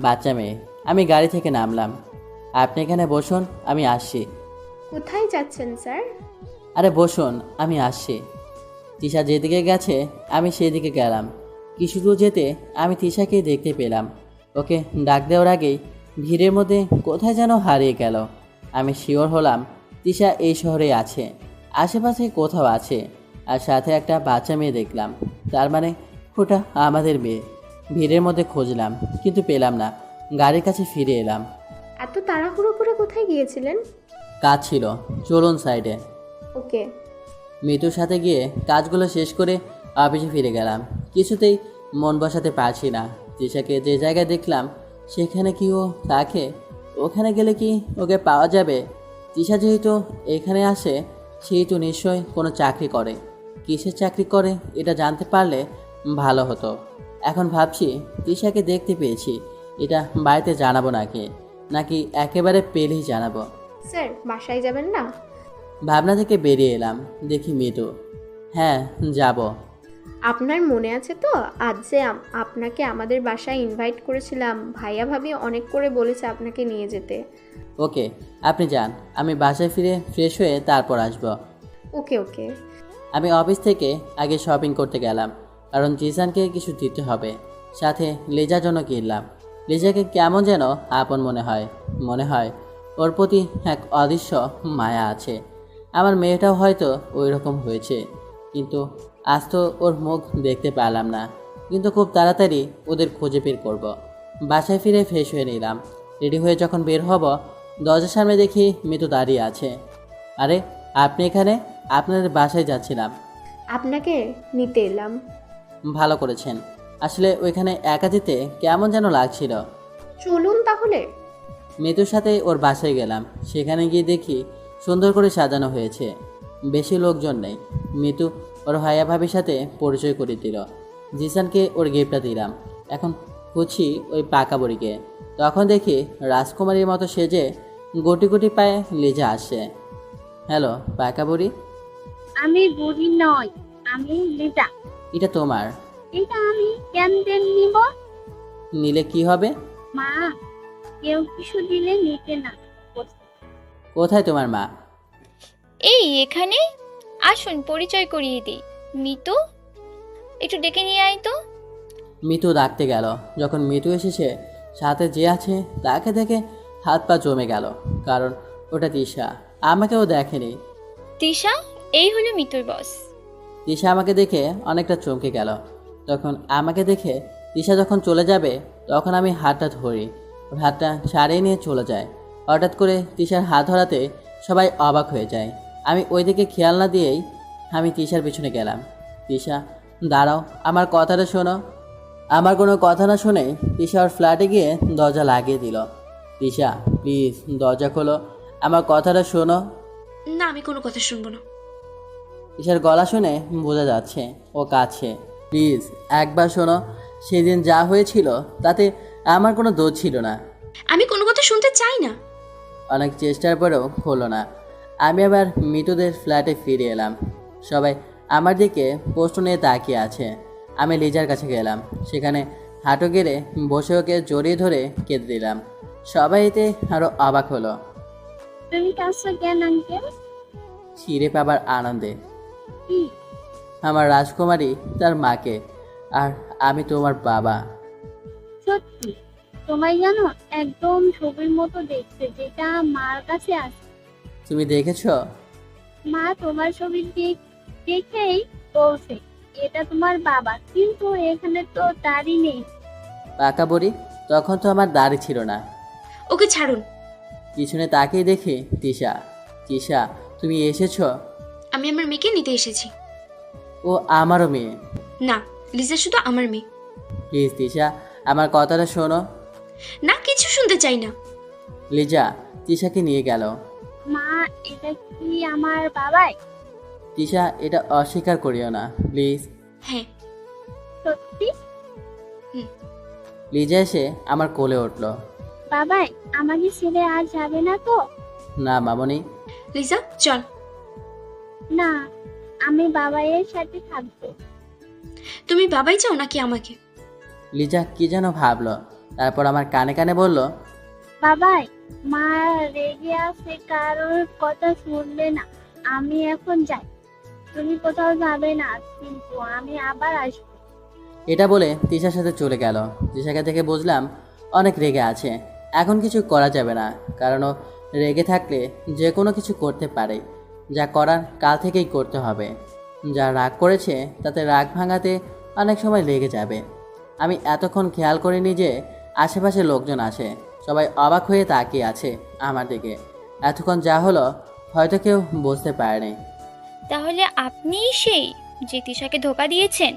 বাচ্চা মেয়ে। আমি গাড়ি থেকে নামলাম। আপনি এখানে বসুন, আমি আসছি। কোথায় যাচ্ছেন স্যার? আরে বসুন, আমি আসছি। তিশা যেদিকে গেছে আমি সেদিকে গেলাম। কিছু দূর যেতে আমি তিশাকে দেখতে পেলাম। ওকে ডাক দেওয়ার আগেই ভিড়ের মধ্যে কোথায় যেন হারিয়ে গেল। আমি শিওর হলাম তিশা এই শহরে আছে, আশেপাশে কোথাও আছে। আর সাথে একটা বাচ্চা মেয়ে দেখলাম, তার মানে ওটা আমাদের মেয়ে। ভিড়ের মধ্যে খুঁজলাম, কিন্তু পেলাম না। গাড়ির কাছে ফিরে এলাম। এত তাড়াহুড়ো করে কোথায় গিয়েছিলেন? কাজ ছিল, চলুন সাইডে। ওকে। মিতুর সাথে গিয়ে কাজগুলো শেষ করে অফিসে ফিরে গেলাম। কিছুতেই মন বসাতে পারছি না। তৃষাকে যে জায়গায় দেখলাম সেখানে কি ও থাকে? ওখানে গেলে কি ওকে পাওয়া যাবে? তৃষা যেহেতু এখানে আসে সেহেতু নিশ্চয়ই কোনো চাকরি করে। কিসের চাকরি করে এটা জানতে পারলে ভালো হতো। এখন ভাবছি তৃষাকে দেখতে পেয়েছি, এটা বাড়িতে জানাবো নাকি একেবারে পেলেই জানাবো। স্যার বাসায় যাবেন না? ভাবনা থেকে বেরিয়ে এলাম, দেখি মৃদু। হ্যাঁ যাব। আপনার মনে আছে তো আজ যে আপনাকে আমাদের বাসায় ইনভাইট করেছিলাম? ভাইয়া ভাবি অনেক করে বলেছে আপনাকে নিয়ে যেতে। ওকে, আপনি যান, আমি বাসায় ফিরে ফ্রেশ হয়ে তারপর আসব। ওকে ওকে। আমি অফিস থেকে আগে শপিং করতে গেলাম, কারণ জিসানকে কিছু দিতে হবে। সাথে লিজার জন্য কিনলাম। লিজাকে কেমন যেন আপন মনে হয় ওর প্রতি এক অদৃশ্য মায়া আছে। আমার মেয়েটাও হয়তো ওই রকম হয়েছে, কিন্তু আজ তো ওর মুখ দেখতে পেলাম না। কিন্তু খুব তাড়াতাড়ি ওদের খুঁজে বের করব। বাসায় ফিরে ফ্রেশ হয়ে নিলাম। রেডি হয়ে যখন বের হব, দরজার সামনে দেখি মৃদু দাঁড়িয়ে আছে। আরে আপনি এখানে? আপনাদের বাসায় যাচ্ছিলাম। আপনাকে নিতে এলাম। ভালো করেছেন। আসলে ওইখানে একা যেতে কেমন যেন লাগছিল। চলুন তাহলে। মৃদুর সাথে ওর বাসায় গেলাম। সেখানে গিয়ে দেখি সুন্দর করে সাজানো হয়েছে, বেশি লোকজন নেই। মৃদু ওর ভাইয়া ভাবির সাথে পরিচয় করে দিল। জিসানকে ওর গিফটটা দিলাম। এখন খুঁজছি ওই পাকা বুড়িকে। তখন দেখি রাজকুমারীর মতো সেজে গুটি গুটি পায়ে লিজা আসছে। হ্যালো পাকা বুড়ি। আমি বুড়ি নই, আমি লিজা। এটা তোমার? এটা আমি কেন নিব? নিলে কি হবে? মা, কেউ কিছু দিলে নিতে না। কোথায় তোমার মা? এই এখানে আসুন, পরিচয় করিয়ে দিই। মিতু, একটু ডেকে নিয়ে আয় তো। মিতু ডাকতে গেল। যখন মিতু এসেছে, সাথে যে আছে তাকে দেখে হাত পা জমে গেল, কারণ ওটা তৃষা। আমাকেও দেখেনি। তিশা, এই হলো মিতুর বস। তৃষা আমাকে দেখে অনেকটা চমকে গেল। তখন আমাকে দেখে তৃষা যখন চলে যাবে, তখন আমি হাতটা ধরি। ওর হাতটা ছাড়িয়ে নিয়ে চলে যায়। হঠাৎ করে তৃষার হাত ধরাতে সবাই অবাক হয়ে যায়। আমি ওই দিকে খেয়াল না দিয়েই আমি তৃষার পিছনে গেলাম। তৃষা দাঁড়াও, আমার কথাটা শোনো। আমার কোনো কথা না শুনে তৃষা ওর ফ্ল্যাটে গিয়ে দরজা লাগিয়ে দিল। তৃষা প্লিজ দরজা খোলো, আমার কথাটা শোনো। না, আমি কোনো কথা শুনবো না। তৃষার গলা শুনে বোঝা যাচ্ছে ও কাছে। প্লিজ একবার শোনো, সেদিন যা হয়েছিল তাতে আমার কোনো দোষ ছিল না। আমি কোনো কথা শুনতে চাই না। অনেক চেষ্টার পরেও হলো না। আমি আবার মৃতদের ফ্ল্যাটে ফিরে এলাম। সবাই আমার দিকে প্রশ্ন নিয়ে তাকিয়ে আছে। আমি লিজার কাছে গেলাম। সেখানে হাঁটু গেড়ে বসে ওকে জড়িয়ে ধরে কেঁদে দিলাম। সবাই এতে আরও অবাক হলো। তুমি কাছে কেন আঙ্কেল? ফিরে পাবার আনন্দে। আমার রাজকুমারী তার মাকে, আর আমি তোমার বাবা। সত্যি? তোমায় জানো একদম ছবির মতো দেখতে, যেটা মার কাছে আছে। তুমি দেখেছো? মা তোমার ছবি দেখেই বলছে এটা তোমার বাবা, কিন্তু এখানে তো দাড়ি নেই। পাকা বুড়ি, তখন তো আমার দাড়ি ছিল না। ওকে ছাড়ুন। পিছনে তাকিয়ে দেখি তৃষা। তৃষা তুমি এসেছো? আমি আমার মেয়েকে নিতে এসেছি। ও আমারও মেয়ে। না, লিজা শুধু আমার মেয়ে। প্লিজ তৃষা, আমার কথাটা শোনো। না, কিছু শুনতে চাই না। লিজা তৃষাকে নিয়ে গেল। মা, এটা কি আমার বাবাই? তৃষা এটা অস্বীকার করিও না প্লিজ। হ্যাঁ সত্যি? লিজা এসে আমার কোলে উঠল। বাবাই, আমাকে ছেড়ে আর যাবে না তো? না মামনি। লিজা চল। না, আমি বাবাইয়ের সাথে থাকবো। তুমি বাবাই চাও নাকি আমাকে? লিজা কি যেন ভাবলো, তারপর আমার কানে কানে বলল, বাবাই, মা রেগে আছে, কারোর কথা শুনবে না। আমি এখন যাই, তুমি কোথাও যাবে না, কিন্তু আমি আবার আসবো। এটা বলে তৃষার সাথে চলে গেল। তৃষাকে দেখে বুঝলাম অনেক রেগে আছে। এখন কিছু করা যাবে না, কারণ ও রেগে থাকলে যে কোনো কিছু করতে পারে। যা করার কাল থেকেই করতে হবে। যা রাগ করেছে তাতে রাগ ভাঙাতে অনেক সময় লেগে যাবে। আমি এতক্ষণ খেয়াল করিনি যে আশেপাশে লোকজন আছে। সবাই অবাক হয়ে তাকিয়ে আছে আমার দিকে। এতক্ষণ যা হলো হয়তো কেউ বুঝতে পারেনি। তাহলে আপনিই সেই যে তিশাকে ধোকা দিয়েছেন?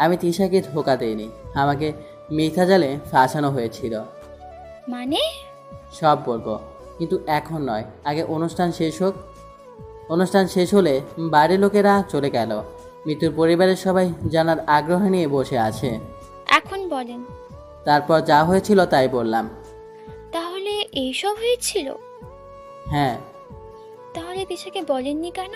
আমি তিশাকে ধোকা দেইনি, আমাকে মিথ্যা জালে ফাঁসানো হয়েছিল। মানে? সব বলবো, কিন্তু এখন নয়, আগে অনুষ্ঠান শেষ হোক। অনুষ্ঠান শেষ হলে বাড়ির লোকেরা চলে গেল। মৃত্যুর পরিবারের সবাই জানার আগ্রহ নিয়ে বসে আছে। এখন বলেন। তারপর যা হয়েছিল তাই বললাম। তাহলে এইসব হয়েছিল? হ্যাঁ। তাহলে তিশাকে বলেননি কেন?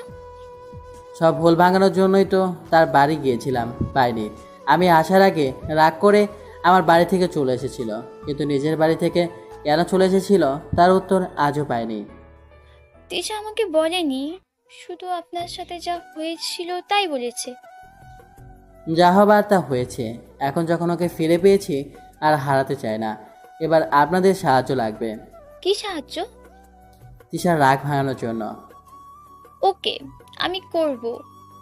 সব ভুল ভাঙানোর জন্যই তো তার বাড়ি গিয়েছিলাম, পাইনি। আমি আসার আগে রাগ করে আমার বাড়ি থেকে চলে এসেছিল, কিন্তু নিজের বাড়ি থেকে কেন চলে এসেছিল তার উত্তর আজও পাইনি। তিশা আমাকে বলেনি, শুধু আপনার সাথে যা হয়েছিল তাই বলেছে। যা হবার তা হয়েছে, এখন যখন ওকে ফিরে পেয়েছি আর হারাতে চাই না। এবার আপনাদের সাহায্য লাগবে। কি সাহায্য? তিশার রাগ ভাঙানোর জন্য। ওকে, আমি করব,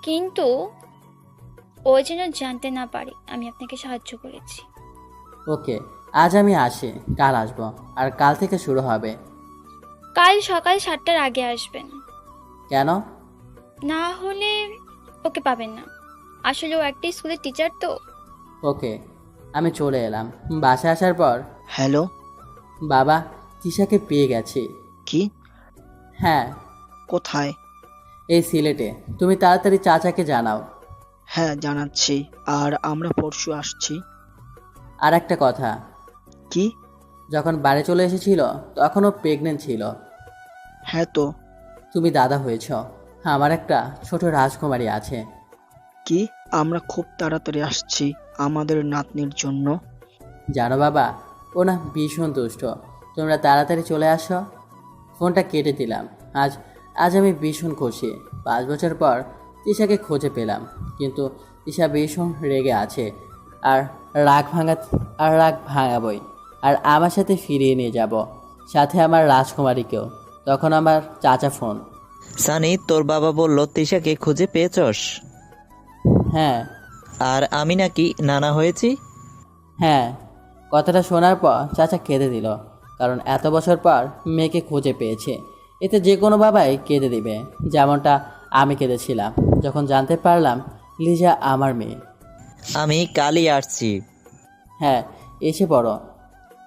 কিন্তু ও যেন জানতে না পারে আমি আপনাকে সাহায্য করেছি। ওকে, আজ আমি আসি, কাল আসবো, আর কাল থেকে শুরু হবে। কাল সকাল 7টার আগে আসবেন, কেন? না হলে ওকে পাবেন না। আসলে ও একটা স্কুলের টিচার তো। ওকে, আমি চলে এলাম। বাসায় আসার পর, হ্যালো বাবা, তিশাকে পেয়ে গেছি। কি? হ্যাঁ। কোথায়? এই সিলেটে। তুমি তাড়াতাড়ি চাচাকে জানাও। হ্যাঁ, জানাচ্ছি। আর আমরা পরশু আসছি। আর একটা কথা। কি? যখন বাড়ি চলে এসেছিল তখনও প্রেগনেন্ট ছিল। হ্যাঁ তো। তুমি দাদা হয়েছ। আমার একটা ছোট রাজকুমারী আছে। কি? আমরা খুব তাড়াতাড়ি আসছি আমাদের নাতনির জন্য। জানো বাবা, ও না ভীষণ দুষ্ট। তোমরা তাড়াতাড়ি চলে আসো। ফোনটা কেটে দিলাম। আজ আমি ভীষণ খুশি। 5 বছর পর তিশাকে খুঁজে পেলাম, কিন্তু তিশা ভীষণ রেগে আছে। আর রাগ ভাঙাবই। আর আমার সাথে ফিরিয়ে নিয়ে যাব, সাথে আমার রাজকুমারীকেও। তখন আমার চাচা ফোন। সানি, তোর বাবা বলল তিশাকে খুঁজে পেয়েছস? হ্যাঁ। আর আমি নাকি নানা হয়েছি? হ্যাঁ। কথাটা শোনার পর চাচা কেঁদে দিল, কারণ এত বছর পর মেয়েকে খুঁজে পেয়েছে। এতে যে কোনো বাবাই কেঁদে দিবে, যেমনটা আমি কেঁদেছিলাম যখন জানতে পারলাম লিজা আমার মেয়ে। আমি কালই আসছি। হ্যাঁ, এসে পড়ো।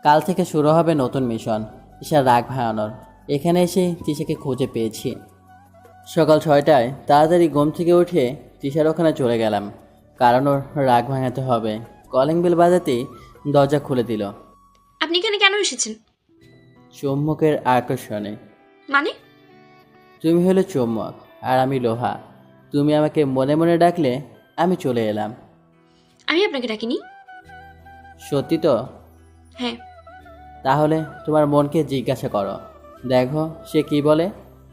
কাল থেকে শুরু হবে নতুন মিশন, তিশার রাগ ভাঙানোর। এখানে এসে তিশাকে খুঁজে পেয়েছি। সকাল 6টায় তাড়াতাড়ি ঘুম থেকে উঠে তিশার ওখানে চলে গেলাম, কারণ ওর রাগ ভাঙাতে হবে। কলিং বেল বাজাতেই দরজা খুলে দিল। আপনি এখানে কেন এসেছেন? চুম্বকের আকর্ষণে। মানে? তুমি হলে চুম্বক আর আমি লোহা। তুমি আমাকে মনে মনে ডাকলে আমি চলে এলাম। আমি আপনাকে ডাকিনি। সত্যি তো? হ্যাঁ। তাহলে তোমার মনকে জিজ্ঞাসা করো, দেখো সে কি বলে।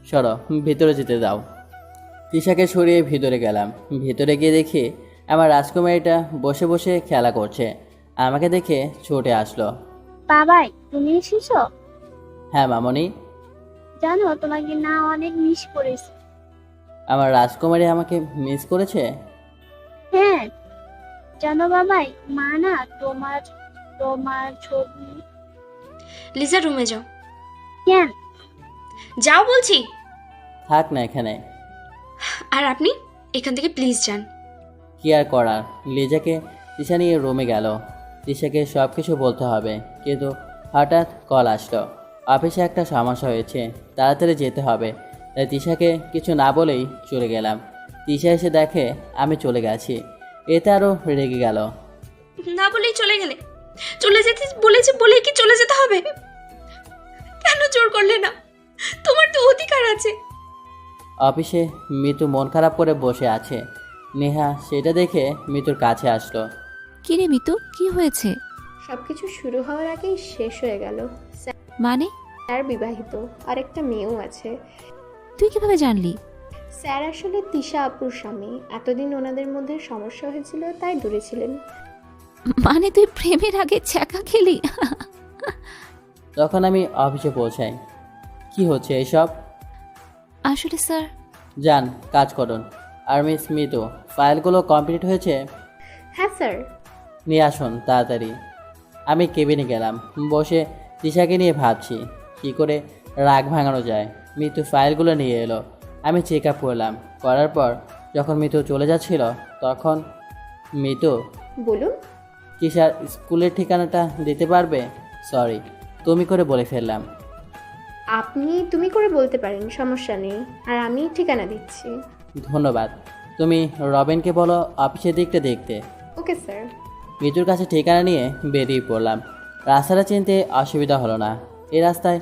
সরো, ভিতরে যেতে দাও। তিশাকে সরিয়ে ভিতরে গেলাম। ভিতরে গিয়ে দেখি আমার রাজকুমারীটা বসে বসে খেলা করছে। আমাকে দেখে ছুটে আসলো। বাবাই, তুমি এসেছো? হ্যাঁ মামনি। জানো, তোমাকে না অনেক মিস করেছি। আমার রাজকুমারী আমাকে মিস করেছে? হ্যাঁ, জানো বাবাই, মা না তোমার তোমার ছবি। লিজা, রুমে যাও। কেন? যাও বলছি। থাক না এখানে। আর আপনি এখান থেকে প্লিজ যান। কি আর করার। লিজাকে তিশা নিয়ে রুমে গেল। তিশাকে সব কিছু বলতে হবে, কিন্তু হঠাৎ কল আসলো। অফিসে একটা সমস্যা হয়েছে, তাড়াতাড়ি যেতে হবে। তাই তিশাকে কিছু না বলেই চলে গেলাম। তিশা এসে দেখে আমি চলে গেছি, এতে আরও রেগে গেল। না বলেই চলে গেলে? চলে যেতে বলেছি বলেই কি চলে যেতে হবে? কেন জোর করলে না? তোমার তো অধিকার আছে। অফিসে মিতু মন খারাপ করে বসে আছে। নেহা সেটা দেখে মিতুর কাছে আসলো। কি রে মিতু, কি হয়েছে? সবকিছু শুরু হওয়ার আগেই শেষ হয়ে গেল। মানে? স্যার বিবাহিত, আর একটা মেয়েও আছে। তুই কিভাবে জানলি? স্যার আসলে তিশা আপুর স্বামী। এতদিন ওনাদের মধ্যে সমস্যা হয়েছিল, তাই দূরে ছিলেন। মানে তুই প্রেমের আগে ছ্যাঁকা খেলি? তখন আমি অফিসে পৌঁছাই। কি হচ্ছে এসব? আসলে স্যার। যান, কাজ করুন। আর মিস মিতু, ফাইলগুলো কমপ্লিট হয়েছে? হ্যাঁ স্যার। নিয়ে আসুন তাড়াতাড়ি। আমি কেবিনে গেলাম। বসে তিশাকে নিয়ে ভাবছি কী করে রাগ ভাঙানো যায়। মিতু ফাইলগুলো নিয়ে এলো। আমি চেক আপ করলাম। করার পর যখন মিতু চলে যাচ্ছিল তখন মিতু বলুন। তিশার স্কুলের ঠিকানাটা দিতে পারবে? সরি, তুমি করে বলে ফেললাম। আপনি তুমি করে বলতে পারেন, সমস্যা নেই। আর আমি ঠিকানা দিচ্ছি। ধন্যবাদ। তুমি রবিনকে বলো অফিসের দিকটা দেখতে। Okay sir. মিতুর কাছে ঠিকানা নিয়ে বেরিয়ে পড়লাম। রাস্তাটা চিনতে অসুবিধা হলো না। এই রাস্তায়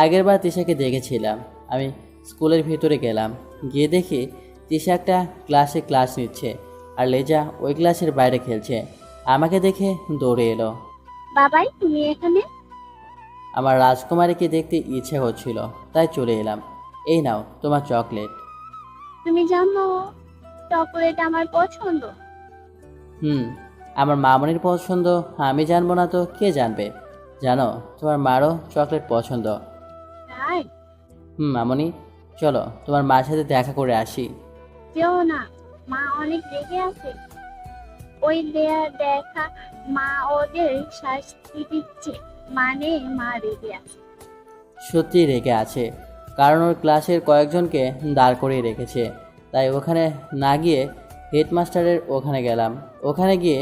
আগেরবার তিশাকে দেখেছিলাম। আমি স্কুলের ভিতরে গেলাম, গিয়ে দেখি তিশা একটা ক্লাসে ক্লাস নিচ্ছে আর লেজা ওই ক্লাসের বাইরে খেলছে। আমাকে দেখে দৌড়ে এলো। বাবাই তুমি এখানে? আমার রাজকুমারীকে দেখতে ইচ্ছে হচ্ছিল, তাই চলে এলাম। এই নাও তোমার চকলেট। তুমি জানো চকোলেট আমার পছন্দ। আমার মামনির পছন্দ আমি জানবো না তো কে জানবে? জানো তোমার মারও চকলেট পছন্দ। তাই? মামনি, চলো তোমার মার সাথে দেখা করে আসি। যেও না, মা অনেক রেগে আছে। ওই দেখা মা ওদের শাস্তি দিচ্ছে, মানে মা রেগে আছে। সত্যি রেগে আছে, কারণ ওর ক্লাসের কয়েকজনকে দাঁড় করিয়ে রেখেছে। তাই ওখানে না গিয়ে হেডমাস্টারের ওখানে গেলাম। ওখানে গিয়ে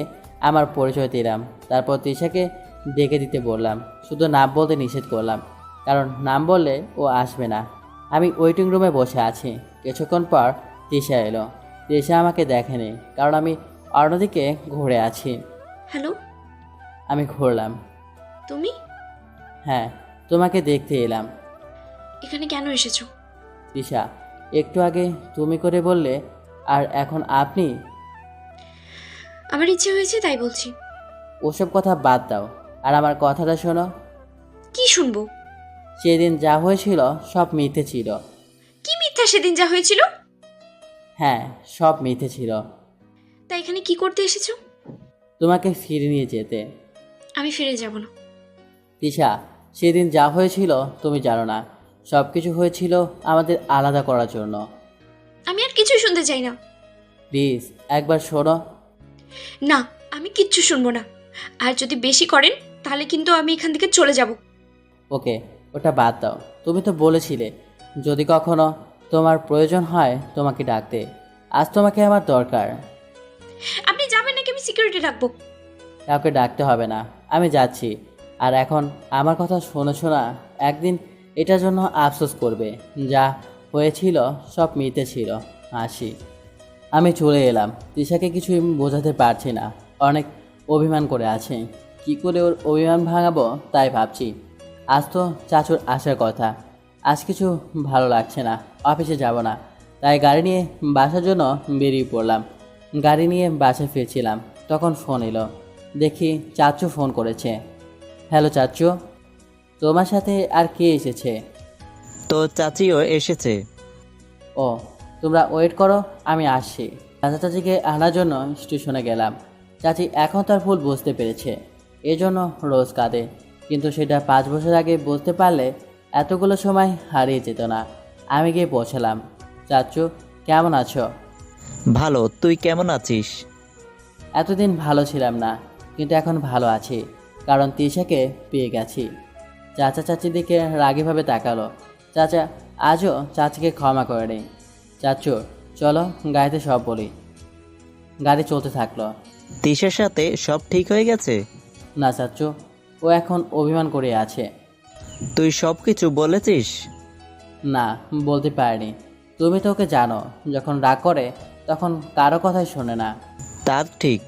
আমার পরিচয় দিলাম, তারপর তিশাকে ডেকে দিতে বললাম। শুধু নাম বলতে নিষেধ করলাম, কারণ নাম বললে ও আসবে না। আমি ওয়েটিং রুমে বসে আছি। কিছুক্ষণ পর তিশা এলো। তিশা আমাকে দেখেনি, কারণ আমি অন্যদিকে ঘুরে আছি। হ্যালো, আমি ঘুরলাম। তুমি হ্যাঁ, তোমাকে দেখতে এলাম। এখানে কেন এসেছো? তিশা, একটু আগে তুমি করে বললে, আর এখন আপনি। আমার ইচ্ছে হয়েছে তাই বলছি। ওসব কথা বাদ দাও, আর আমার কথাটা শোনো। কি শুনবো? সেদিন যা হয়েছিল সব মিথ্যে ছিল। কি মিথ্যা সেদিন যা হয়েছিল? হ্যাঁ, সব মিথ্যে ছিল। তাই এখানে কি করতে এসেছো? তোমাকে ফিরে নিয়ে যেতে। আমি ফিরে যাব না। তিশা, সেদিন যা হয়েছিল তুমি জানো না। সব কিছু হয়েছিল আমাদের আলাদা করার জন্য। আমি আর কিছুই শুনতে চাই না। প্লিজ একবার শোনো। না, আমি কিচ্ছু শুনবো না। আর যদি বেশি করেন তাহলে কিন্তু আমি এখান থেকে চলে যাব। ওকে, ওটা বাদ দাও। তুমি তো বলেছিলে যদি কখনো তোমার প্রয়োজন হয় তোমাকে ডাকতে। আজ তোমাকে আমার দরকার। আপনি যাবেন নাকি আমি সিকিউরিটি রাখবো? কাউকে ডাকতে হবে না, আমি যাচ্ছি। আর এখন আমার কথা শোনো না, একদিন এটার জন্য আফসোস করবে। যা হয়েছিল সব মিথ্যে ছিল। আসি। আমি চলে এলাম। তিশাকে কিছুই বোঝাতে পারছি না, অনেক অভিমান করে আছে। কি করে ওর অভিমান ভাঙাবো তাই ভাবছি। আজ তো চাচুর আসার কথা। আজ কিছু ভালো লাগছে না, অফিসে যাব না। তাই গাড়ি নিয়ে বাসার জন্য বেরিয়ে পড়লাম। গাড়ি নিয়ে বাসায় ফিরছিলাম, তখন ফোন এলো। দেখি চাচু ফোন করেছে। হ্যালো চাচু, তোমার সাথে আর কে এসেছে? তো চাচিও এসেছে। ও, তোমরা ওয়েট করো, আমি আসছি। চাচা চাচিকে আনার জন্য স্টেশনে গেলাম। চাচি এখন তার ভুল বুঝতে পেরেছে, এজন্য রোজ কাঁদে। কিন্তু সেটা 5 বছর আগে বুঝতে পারলে এতগুলো সময় হারিয়ে যেত না। আমি গিয়ে পৌঁছালাম। চাচু, কেমন আছো? ভালো, তুই কেমন আছিস? এতদিন ভালো ছিলাম না, কিন্তু এখন ভালো আছি, কারণ তিশাকে পেয়ে গেছি। চাচা চাচির দিকে রাগীভাবে তাকালো। চাচা আজও চাচিকে ক্ষমা করে নেই। চাচু, চলো গাড়িতে সব বলি। গাড়ি চলতে থাকলো। তিশার সাথে সব ঠিক হয়ে গেছে? না চাচু, ও এখন অভিমান করে আছে। তুই সব কিছু বলেছিস? না, বলতে পারিনি। তুমি তো ওকে জানো, যখন রাগ করে তখন কারো কথাই শোনে না। তা ঠিক।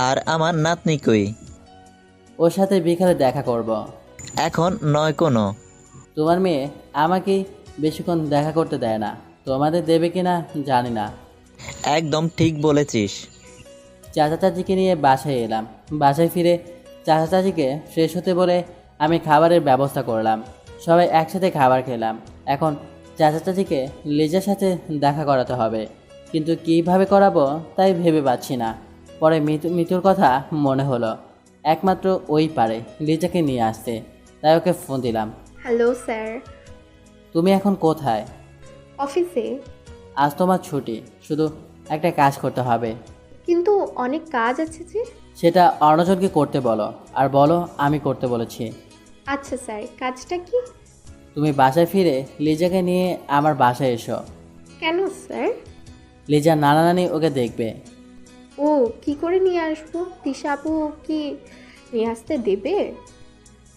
আর আমার নাতনি কই? ওর সাথে বিকালে দেখা করব। এখন নয় কোনো। তোমার মেয়ে আমাকে বেশিক্ষণ দেখা করতে দেয় না। তোমাদের দেবে কিনা জানি না। একদম ঠিক বলেছিস। চাচা চাচিকে নিয়ে বাসায় এলাম। বাসায় ফিরে চাচা চাচিকে ফ্রেশ হতে বলে আমি খাবারের ব্যবস্থা করলাম। সবাই একসাথে খাবার খেলাম। এখন চাচা চাচিকে লেজার সাথে দেখা করাতে হবে, কিন্তু কীভাবে করাবো তাই ভেবে পাচ্ছি না। পরে মিতুর কথা মনে হলো, একমাত্র ওই পারে লিজাকে নিয়ে আসতে। তাই ওকে ফোন দিলাম। Hello sir. তুমি এখন কোথায়? অফিসে। আজ তোমার ছুটি, শুধু একটা কাজ করতে হবে। কিন্তু অনেক কাজ আছে যে। সেটা অন্যজনকে করতে বলো, আর বলো আমি করতে বলেছি। আচ্ছা স্যার, কাজটা কি? তুমি বাসায় ফিরে লিজাকে নিয়ে আমার বাসায় এসো। কেন স্যার? লিজার নানা নানি ওকে দেখবে। ও কি করে নিয়ে আসবো? তিশা আপু কি নিয়ে আসতে দেবে?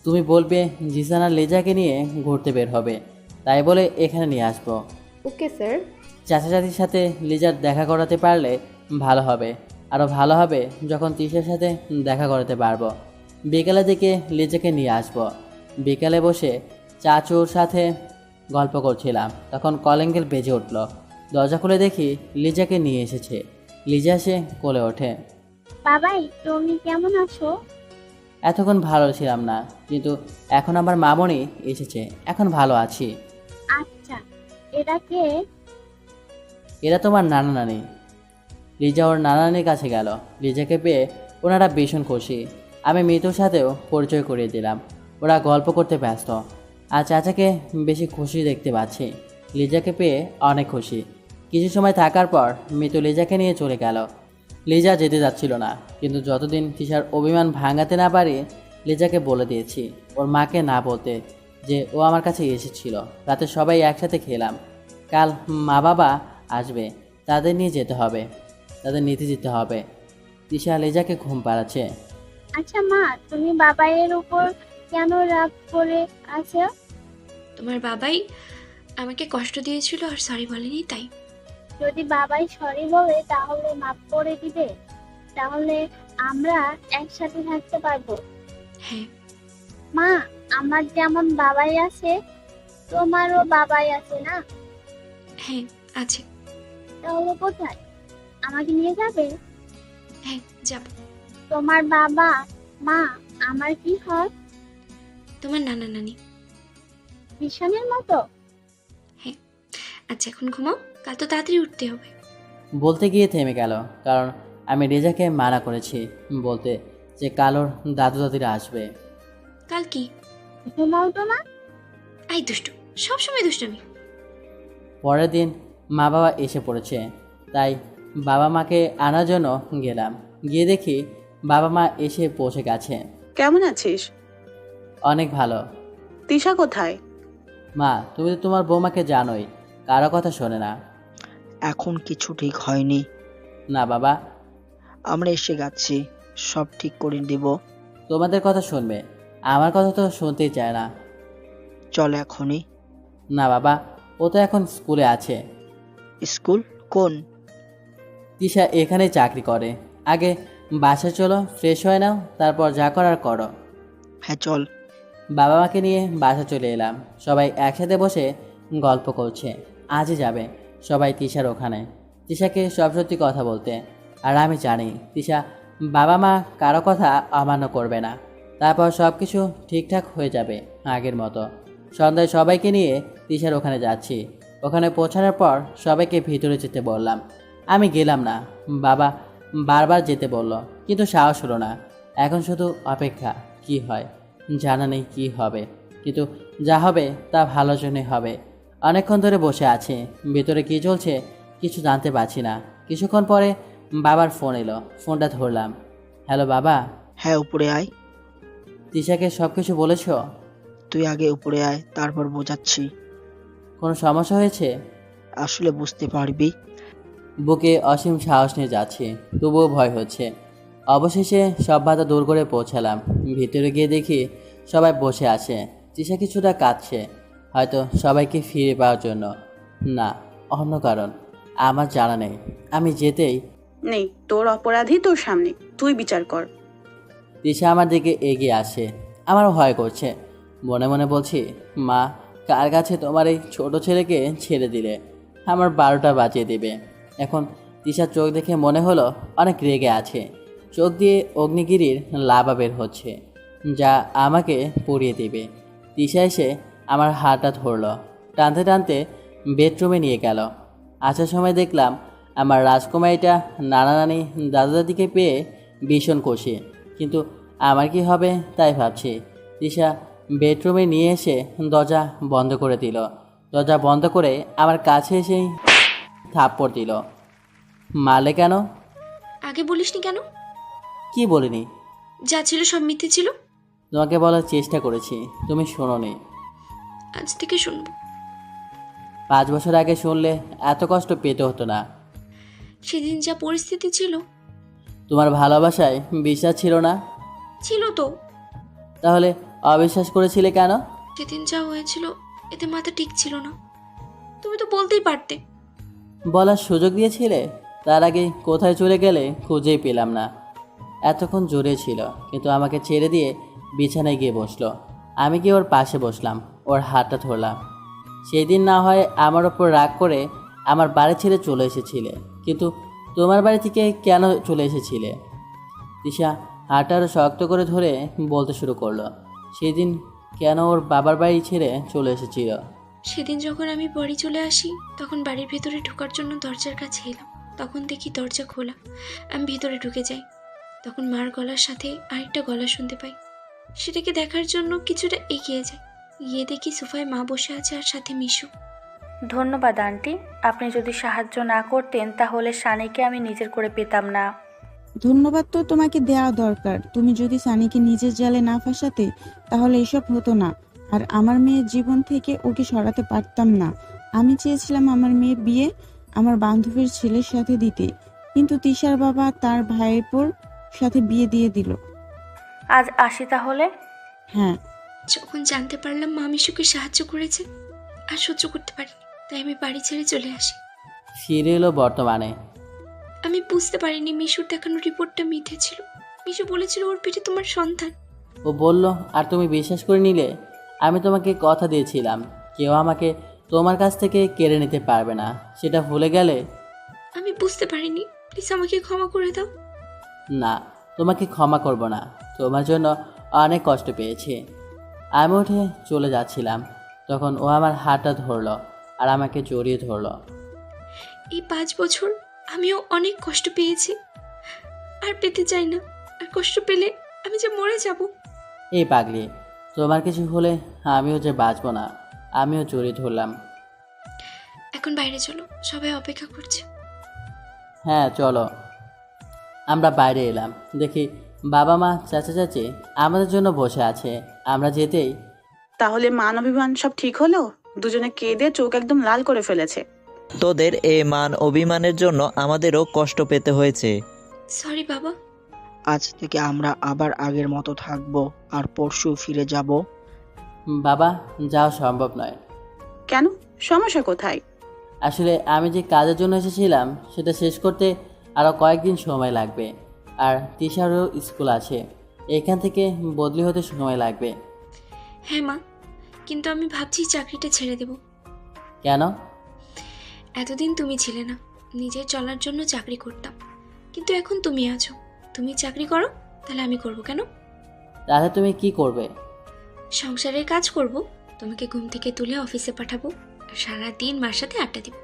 তুমি বলবে জিসান আর লিজাকে নিয়ে ঘুরতে বের হবে, তাই বলে এখানে নিয়ে আসবো। Okay sir. চাচা চাচির সাথে লিজার দেখা করাতে পারলে ভালো হবে, আরও ভালো হবে যখন তিশার সাথে দেখা করাতে পারবো। বিকালে দিকে লিজাকে নিয়ে আসবো। বিকালে বসে চাচুর সাথে গল্প করছিলাম, তখন কলিং বেল বেজে উঠল। দরজা খুলে দেখি লিজাকে নিয়ে এসেছে। লিজা এসে কোলে ওঠে। বাবাই, তুমি কেমন আছো? এতক্ষণ ভালো ছিলাম না, কিন্তু এখন আমার মামনি এসেছে, এখন ভালো আছি। আচ্ছা, এরা কে? এরা তোমার নানা নানি। লিজা ওর নানা নানির কাছে গেল। লিজাকে পেয়ে ওনারা ভীষণ খুশি। আমি মৃত্যুর সাথেও পরিচয় করিয়ে দিলাম। ওরা গল্প করতে ব্যস্ত। আর চাচাকে বেশি খুশি দেখতে পাচ্ছি। লিজাকে পেয়ে অনেক খুশি। কিছু সময় থাকার পর মৃত্যু লিজাকে নিয়ে চলে গেল। লিজা যেতে যাচ্ছিল না, কিন্তু যতদিন তিশার অভিমান ভাঙাতে না পারি, লিজাকে বলে দিয়েছি ওর মাকে না বলতে, যে ও আমার কাছে এসেছিল। রাতে সবাই একসাথে খেলাম। কাল মা বাবা আসবে, তাদের নিয়ে যেতে হবে, তাদের নিতে যেতে হবে। তিশা লিজাকে ঘুম পাড়াচ্ছে। আচ্ছা মা, তুমি বাবাইয়ের উপর কেন রাগ করে আছো? তোমার বাবাই আমাকে কষ্ট দিয়েছিল আর সরি বলেনি, তাই। যদি বাবাই সরি বলে তাহলে মাফ করে দিবে, তাহলে আমরা একসাথে থাকতে পারবো। হ্যাঁ মা, আমার যেমন বাবাই আছে তোমারও বাবাই আছে না? হ্যাঁ আছে। তাহলে কোথায়? আমাকে নিয়ে যাবে? হ্যাঁ যাব। তোমার বাবা মা আমার কি হয়? তোমার নানা নানি। ভীষণের মতো? হ্যাঁ। আচ্ছা এখন ঘুমাও, কাল তো তাড়াতাড়ি উঠতে হবে। বলতে গিয়ে থেমে গেল, কারণ আমি রেজাকে মানা করেছি বলতে যে কালোর দাদু দাদিরা আসবে। কাল কি? ঘুমাও তো মা। আই দুষ্টু, সবসময় দুষ্টুমি। পরের দিন মা বাবা এসে পড়েছে, তাই বাবা মাকে আনার জন্য গেলাম। গিয়ে দেখি বাবা মা এসে পৌঁছে গেছে। কেমন আছিস? অনেক ভালো। তিশা কোথায়? মা, তুমি তো তোমার বৌমাকে জানোই, কারো কথা শোনে না। এখন কিছু ঠিক হয়নি। না বাবা, আমরা এসে গেছি, সব ঠিক করে দেব। তোমাদের কথা শুনবে, আমার কথা তো শুনতেই চায় না। চল এখনই। না বাবা, ও তো এখন স্কুলে আছে। স্কুল কোন? তিশা এখানেই চাকরি করে। আগে বাসা চলো, ফ্রেশ হয়ে নাও, তারপর যা করার করো। হ্যাঁ চল। বাবা মাকে নিয়ে বাসা চলে এলাম। সবাই একসাথে বসে গল্প করছে। আজই যাবে সবাই তিশার ওখানে, তিশাকে সব সত্যি কথা বলতে। আর আমি জানি তিশা বাবা মা কারো কথা অমান্য করবে না। তারপর সব কিছু ঠিকঠাক হয়ে যাবে আগের মতো। সন্ধ্যায় সবাইকে নিয়ে তিশার ওখানে যাচ্ছি। ওখানে পৌঁছানোর পর সবাইকে ভিতরে যেতে বললাম। আমি গেলাম না, বাবা বারবার যেতে বলল, কিন্তু সাহস হলো না। এখন শুধু অপেক্ষা, কি হয় জানা নেই কি হবে, কিন্তু যা হবে তা ভালোর জন্যই হবে। অনেকক্ষণ ধরে বসে আছি, ভেতরে কি চলছে কিছু জানতে পারছি না। কিছুক্ষণ পরে বাবার ফোন এলো, ফোনটা ধরলাম। হ্যালো বাবা। হ্যাঁ উপরে আয়। তিশাকে সব কিছু বলেছ? তুই আগে উপরে আয়, তারপর বোঝাচ্ছি। কোনো সমস্যা হয়েছে? আসলে বুঝতে পারবি। বুকে অসীম সাহস নিয়ে যাচ্ছি, তবুও ভয় হচ্ছে। অবশেষে সব বাধা দূর করে পৌঁছালাম। ভিতরে গিয়ে দেখি সবাই বসে আছে। তিশা কিছুটা কাঁদছে, হয়তো সবাইকে ফিরে পাওয়ার জন্য, না অন্য কারণ আমার জানা নেই। আমি যেতেই নেই, তোর অপরাধী তোর সামনে, তুই বিচার কর। তিশা আমার দিকে এগিয়ে আসে। আমারও ভয় করছে, মনে মনে বলছি, মা কার কাছে তোমার এই ছোট ছেলেকে ছেড়ে দিলে? আমার 12টা বাজিয়ে দেবে। এখন তিশার চোখ দেখে মনে হলো অনেক রেগে আছে। চোখ দিয়ে অগ্নিগিরির লাভা বের হচ্ছে, যা আমাকে পুড়িয়ে দেবে। তিশা এসে আমার হাতটা ধরলো, টানতে টানতে বেডরুমে নিয়ে গেল। আসার সময় দেখলাম আমার রাজকুমারীটা নানা নানি দাদা দাদিকে পেয়ে ভীষণ খুশি, কিন্তু আমার কি হবে তাই ভাবছি। তিশা বেডরুমে নিয়ে এসে দরজা বন্ধ করে দিল। দরজা বন্ধ করে আমার কাছে এসেই থাপ্পড় দিল। মারলে কেন? আগে বলিসনি কেন? কি বলিনি? যা ছিল সব মিথ্যে ছিল। তোমাকে বলার চেষ্টা করেছি, তুমি শোনোনি। আজ থেকে শুনবো। 5 বছর আগে শুনলে এত কষ্ট পেতে হতো না। সেদিন যা পরিস্থিতি ছিল। তোমার ভালোবাসায় বিশ্বাস ছিল না? ছিল তো। তাহলে অবিশ্বাস করেছিলে কেন? সেদিন যা হয়েছিল এতে মাথা ঠিক ছিল না। তুমি তো বলতেই পারতে। বলার সুযোগ দিয়েছিলে? তার আগে কোথায় চলে গেলে খুঁজেই পেলাম না। এতক্ষণ জোরে ছিল, কিন্তু আমাকে ছেড়ে দিয়ে বিছানায় গিয়ে বসলো। আমি গিয়ে ওর পাশে বসলাম, ওর হাতটা ধরলাম। সেই দিন না হয় আমার ওপর রাগ করে আমার বাড়ি ছেড়ে চলে এসেছিলে, কিন্তু তোমার বাড়ি থেকে কেন চলে এসেছিলে? তিশা হাতটা আরো শক্ত করে ধরে বলতে শুরু করলো, সেই দিন কেন ওর বাবার বাড়ি ছেড়ে চলে এসেছিল। সেদিন যখন আমি বাড়ি চলে আসি, তখন বাড়ির ভেতরে ঢোকার জন্য দরজার কাছে এলাম। তখন দেখি দরজা খোলা। আমি ভিতরে ঢুকে যাই। তখন মার গলার সাথে আরেকটা গলা শুনতে পাই। সেটাকে দেখার জন্য কিছুটা এগিয়ে যাই। গিয়ে দেখি সোফায় মা বসে আছে আর সাথে মিশু। ধন্যবাদ আন্টি, আপনি যদি সাহায্য না করতেন তাহলে সানিকে আমি নিজের করে পেতাম না। ধন্যবাদ তো তোমাকে দেওয়া দরকার। তুমি যদি সানিকে নিজের জালে না ফাঁসাতে তাহলে এসব হতো না, আর আমার মেয়ের জীবন থেকে ওকে সরাতে পারতাম না। আমি চেয়েছিলাম আমার মেয়ের বিয়ে আমার বান্ধবীর ছেলের সাথে দিতে, কিন্তু তিশার বাবা তার ভাইপোর সাথে বিয়ে দিয়ে দিল। আজ আসি তাহলে। হ্যাঁ। যখন জানতে পারলাম মা মিশুকে সাহায্য করেছে, আর সহ্য করতে পারিনি, তাই আমি বাড়ি ছেড়ে চলে আসি। ফিরে এলো বর্তমানে। আমি বুঝতে পারিনি মিশুর দেখানো রিপোর্টটা মিথ্যে ছিল। মিশু বলেছিল ওর পেটে তোমার সন্তান। ও বলল, আর তুমি বিশ্বাস করে নিলে? আমি তোমাকে কথা দিয়েছিলাম, কেউ আমাকে তোমার কাছ থেকে কেড়ে নিতে পারবে না, সেটা ভুলে গেলে? আমি বুঝতে পারিনি, প্লিজ আমাকে ক্ষমা করে দাও। না, তোমাকে ক্ষমা করব না, তোমার জন্য অনেক কষ্ট পেয়েছি। আমি উঠে চলে যাচ্ছিলাম, তখন ও আমার হাতটা ধরলো আর আমাকে জড়িয়ে ধরলো। এই 5 বছর আমিও অনেক কষ্ট পেয়েছি, আর পেতে চাই না। আর কষ্ট পেলে আমি যে মরে যাব। এই পাগলি, তোমার কিছু হলে আমিও যে বাঁচবো না। আমিও জড়িয়ে ধরলাম। এখন বাইরে চলো, সবাই অপেক্ষা করছে। হ্যাঁ চলো। আমরা বাইরে এলাম, দেখি বাবা মা চাচা চাচি আমাদের জন্য বসে আছে। আমরা যেতেই, তাহলে মান অভিমান সব ঠিক হলো? দুজনে কেঁদে চোখ একদম লাল করে ফেলেছে। তোদের এই মান অভিমানের জন্য আমাদেরও কষ্ট পেতে হয়েছে। সরি বাবা। আজ থেকে আমরা আবার আগের মতো থাকবো, আর পরশু ফিরে যাব। বাবা যাওয়া সম্ভব নয়। কেন? সমস্যা কোথায়? আসলে আমি যে কাজের জন্য এসেছিলাম সেটা শেষ করতে আরও কয়েকদিন সময় লাগবে, আর তিশারও স্কুল আছে, এখান থেকে বদলি হতে সময় লাগবে। হ্যাঁ মা, কিন্তু আমি ভাবছি চাকরিটা ছেড়ে দেব। কেন? এতদিন তুমি ছিলে না, নিজের চলার জন্য চাকরি করতাম, কিন্তু এখন তুমি আছো। তুমি চাকরি করো, তাহলে আমি করব কেন? তাহলে তুমি কি করবে? সংসারের কাজ করব, তোমাকে ঘুম থেকে তুলে অফিসে পাঠাবো, আর সারাদিন মার সাথে আড্ডা দিব।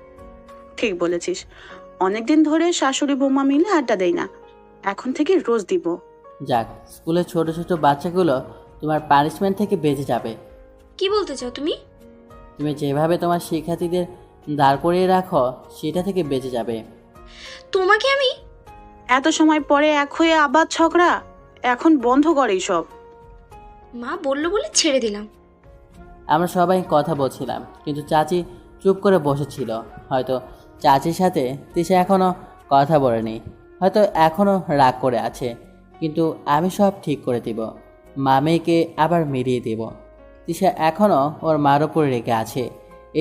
ঠিক বলেছিস, অনেকদিন ধরে শাশুড়ি বৌমা মিলে আড্ডা দেই না, এখন থেকে রোজ দিব। যাক, স্কুলের ছোট ছোট বাচ্চাগুলো তোমার পানিশমেন্ট থেকে বেঁচে যাবে। কি বলতে চাও তুমি? তুমি যেভাবে তোমার শিক্ষার্থীদের দাঁড় করিয়ে রাখো সেটা থেকে বেঁচে যাবে। তোমাকে আমি এত সময় পরে এক হয়ে আবার ঝগড়া, এখন বন্ধ কর সব। মা বললো বলে ছেড়ে দিলাম। আমরা সবাই কথা বলছিলাম, কিন্তু চাচি চুপ করে বসেছিল। হয়তো চাচির সাথে তিশা এখনও কথা বলেনি, হয়তো এখনও রাগ করে আছে, কিন্তু আমি সব ঠিক করে দিব। মা মেয়েকে আবার মিলিয়ে দেব। তিশা এখনও ওর মার উপরে রেগে আছে,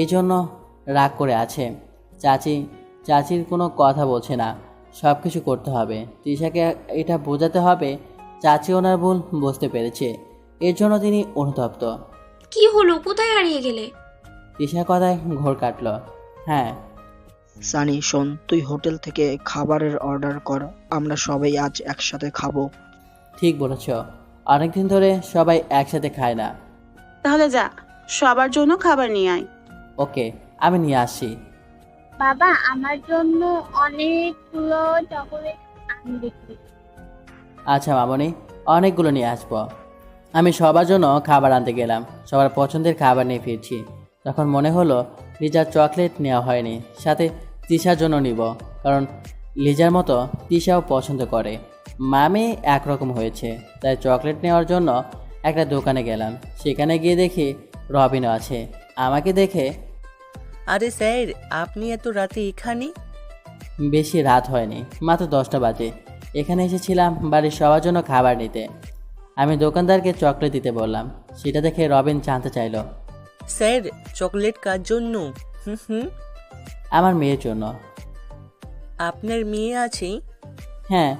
এই জন্য রাগ করে আছে। চাচির কোনো কথা বলছে না, সব কিছু করতে হবে। তিশাকে এটা বোঝাতে হবে চাচি ওনার ভুল বুঝতে পেরেছে, এর জন্য তিনি অনুতপ্ত। কি হলো, কোথায় হারিয়ে গেলে? তিশা কথায় ঘোর কাটল। হ্যাঁ সানি শোন, তুই হোটেল থেকে খাবারের অর্ডার কর, আমরা সবাই আজ একসাথে খাবো। ঠিক বলেছ, অনেকদিন ধরে সবাই একসাথে খায় না। তাহলে যা, সবার জন্য খাবার নিয়ে আয়। ওকে, আমি নিয়ে আসছি। বাবা, আমার জন্য অনেকগুলো চকোলেট আনবে। আচ্ছা মামনি, অনেকগুলো নিয়ে আসবো। আমি সবার জন্য খাবার আনতে গেলাম, সবার পছন্দের খাবার নিয়ে ফিরছি। তখন মনে হলো লিজার চকলেট নেওয়া হয়নি, সাথে তিশার জন্য নিব, কারণ লিজার মতো তিশাও পছন্দ করে। মামে একরকম হয়েছে, তাই চকলেট নেওয়ার জন্য একটা দোকানে গেলাম। সেখানে গিয়ে দেখি রবিনও আছে। আমাকে দেখে, আরে স্যার, আপনি এত রাতে এখানে? বেশি রাত হয়নি, মাত্র 10টা বাজে। এখানে এসেছিলাম বাড়ির সবার জন্য খাবার নিতে। আমি দোকানদারকে চকলেট দিতে বললাম। সেটা দেখে রবিন জানতে চাইল। স্যার, চকলেট কার জন্য? হুম। আমার মেয়ের জন্য। আপনার মেয়ে আছে? হ্যাঁ।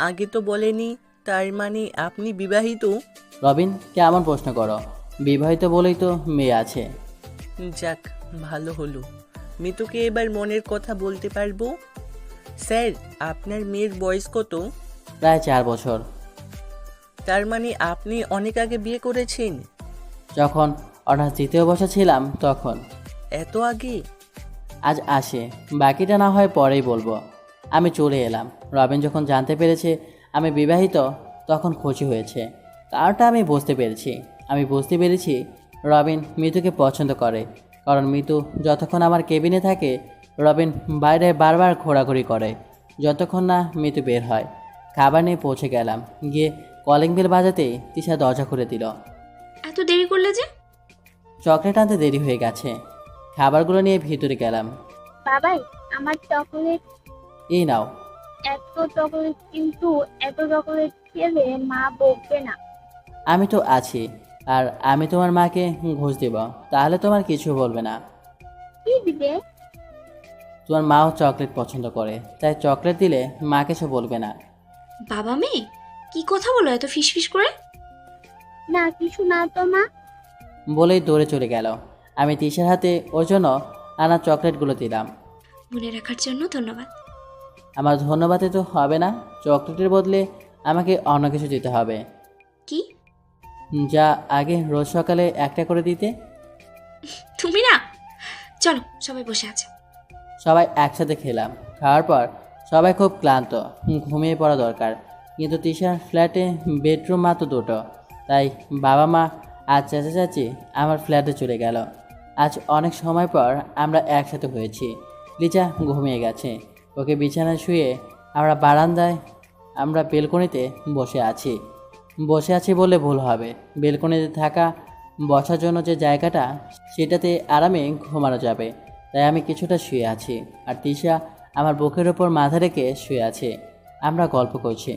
আগে তো বলেনি, তার মানে আপনি বিবাহিত? রবিন, কেমন প্রশ্ন করো? বিবাহিত বলেই তো মেয়ে আছে। যাক, ভালো হলো। মিতুকে এবার মনের কথা বলতে পারবো। স্যার, আপনার মেয়ের বয়স কত? প্রায় 4 বছর। তার মানে আপনি অনেক আগে বিয়ে করেছেন? যখন অনার্স 2য় বর্ষে ছিলাম তখন। এত আগে? আজ আসে, বাকিটা না হয় পরেই বলবো। আমি চলে এলাম। রবিন যখন জানতে পেরেছে আমি বিবাহিত তখন খুশি হয়েছে। কারণটা আমি বুঝতে পেরেছি রবিন মিতুকে পছন্দ করে। কারণ মিতু যতক্ষণ আমার কেবিনে থাকে রবিন বাইরে বারবার ঘোরাঘুরি করে, যতক্ষণ না মিতু বের হয়। খাবার নিয়ে পৌঁছে গেলাম। গিয়ে কলিং বেল বাজাতেই তিশা দরজা খুলে দিল। এত দেরি করলে যে? চকলেট আনতে দেরি হয়ে গেছে। খাবারগুলো নিয়ে ভিতরে গেলাম। বাবাই, আমার চকলেট। এই নাও। এত চকলেট, কিন্তু এত চকলেট খেলে মা বকবে না? আমি তো আছি, আর আমি তোমার মাকে ঘুষ দেব, তাহলে তোমার কিছু বলবে না। কি দিবে? তোমার মাও চকলেট পছন্দ করে, তাই চকলেট দিলে মা কিছু বলবে না। বাবা মেয়ে কি কথা বলো এত ফিসফিস করে? না, কিছু না তো মা। বলেই দৌড়ে চলে গেল। আমি তিশার হাতে ওর জন্য আনা চকলেটগুলো দিলাম। মনে রাখার জন্য ধন্যবাদ। আমার ধন্যবাদে তো হবে না, চকলেটের বদলে আমাকে অন্য কিছু দিতে হবে। কি? যা আগে রোজ সকালে একটা করে দিতে। তুমি না, চলো সবাই বসে আছে। সবাই একসাথে খেলাম। খাওয়ার পর সবাই খুব ক্লান্ত, ঘুমিয়ে পড়া দরকার। কিন্তু তিশার ফ্ল্যাটে বেডরুম মাত্র 2টো, তাই বাবা মা আর চাচা চাচি আমার ফ্ল্যাটে চলে গেল। আজ অনেক সময় পর আমরা একসাথে হয়েছি। লিজা ঘুমিয়ে গেছে, ওকে বিছানায় শুয়ে আমরা বেলকনিতে বসে আছি বললে ভুল হবে। বেলকনিতে থাকা বসার জন্য যে জায়গাটা, সেটাতে আরামে ঘুমানো যাবে, তাই আমি কিছুটা শুয়ে আছি, আর তিশা আমার বুকের ওপর মাথা রেখে শুয়ে আছে। আমরা গল্প করছি।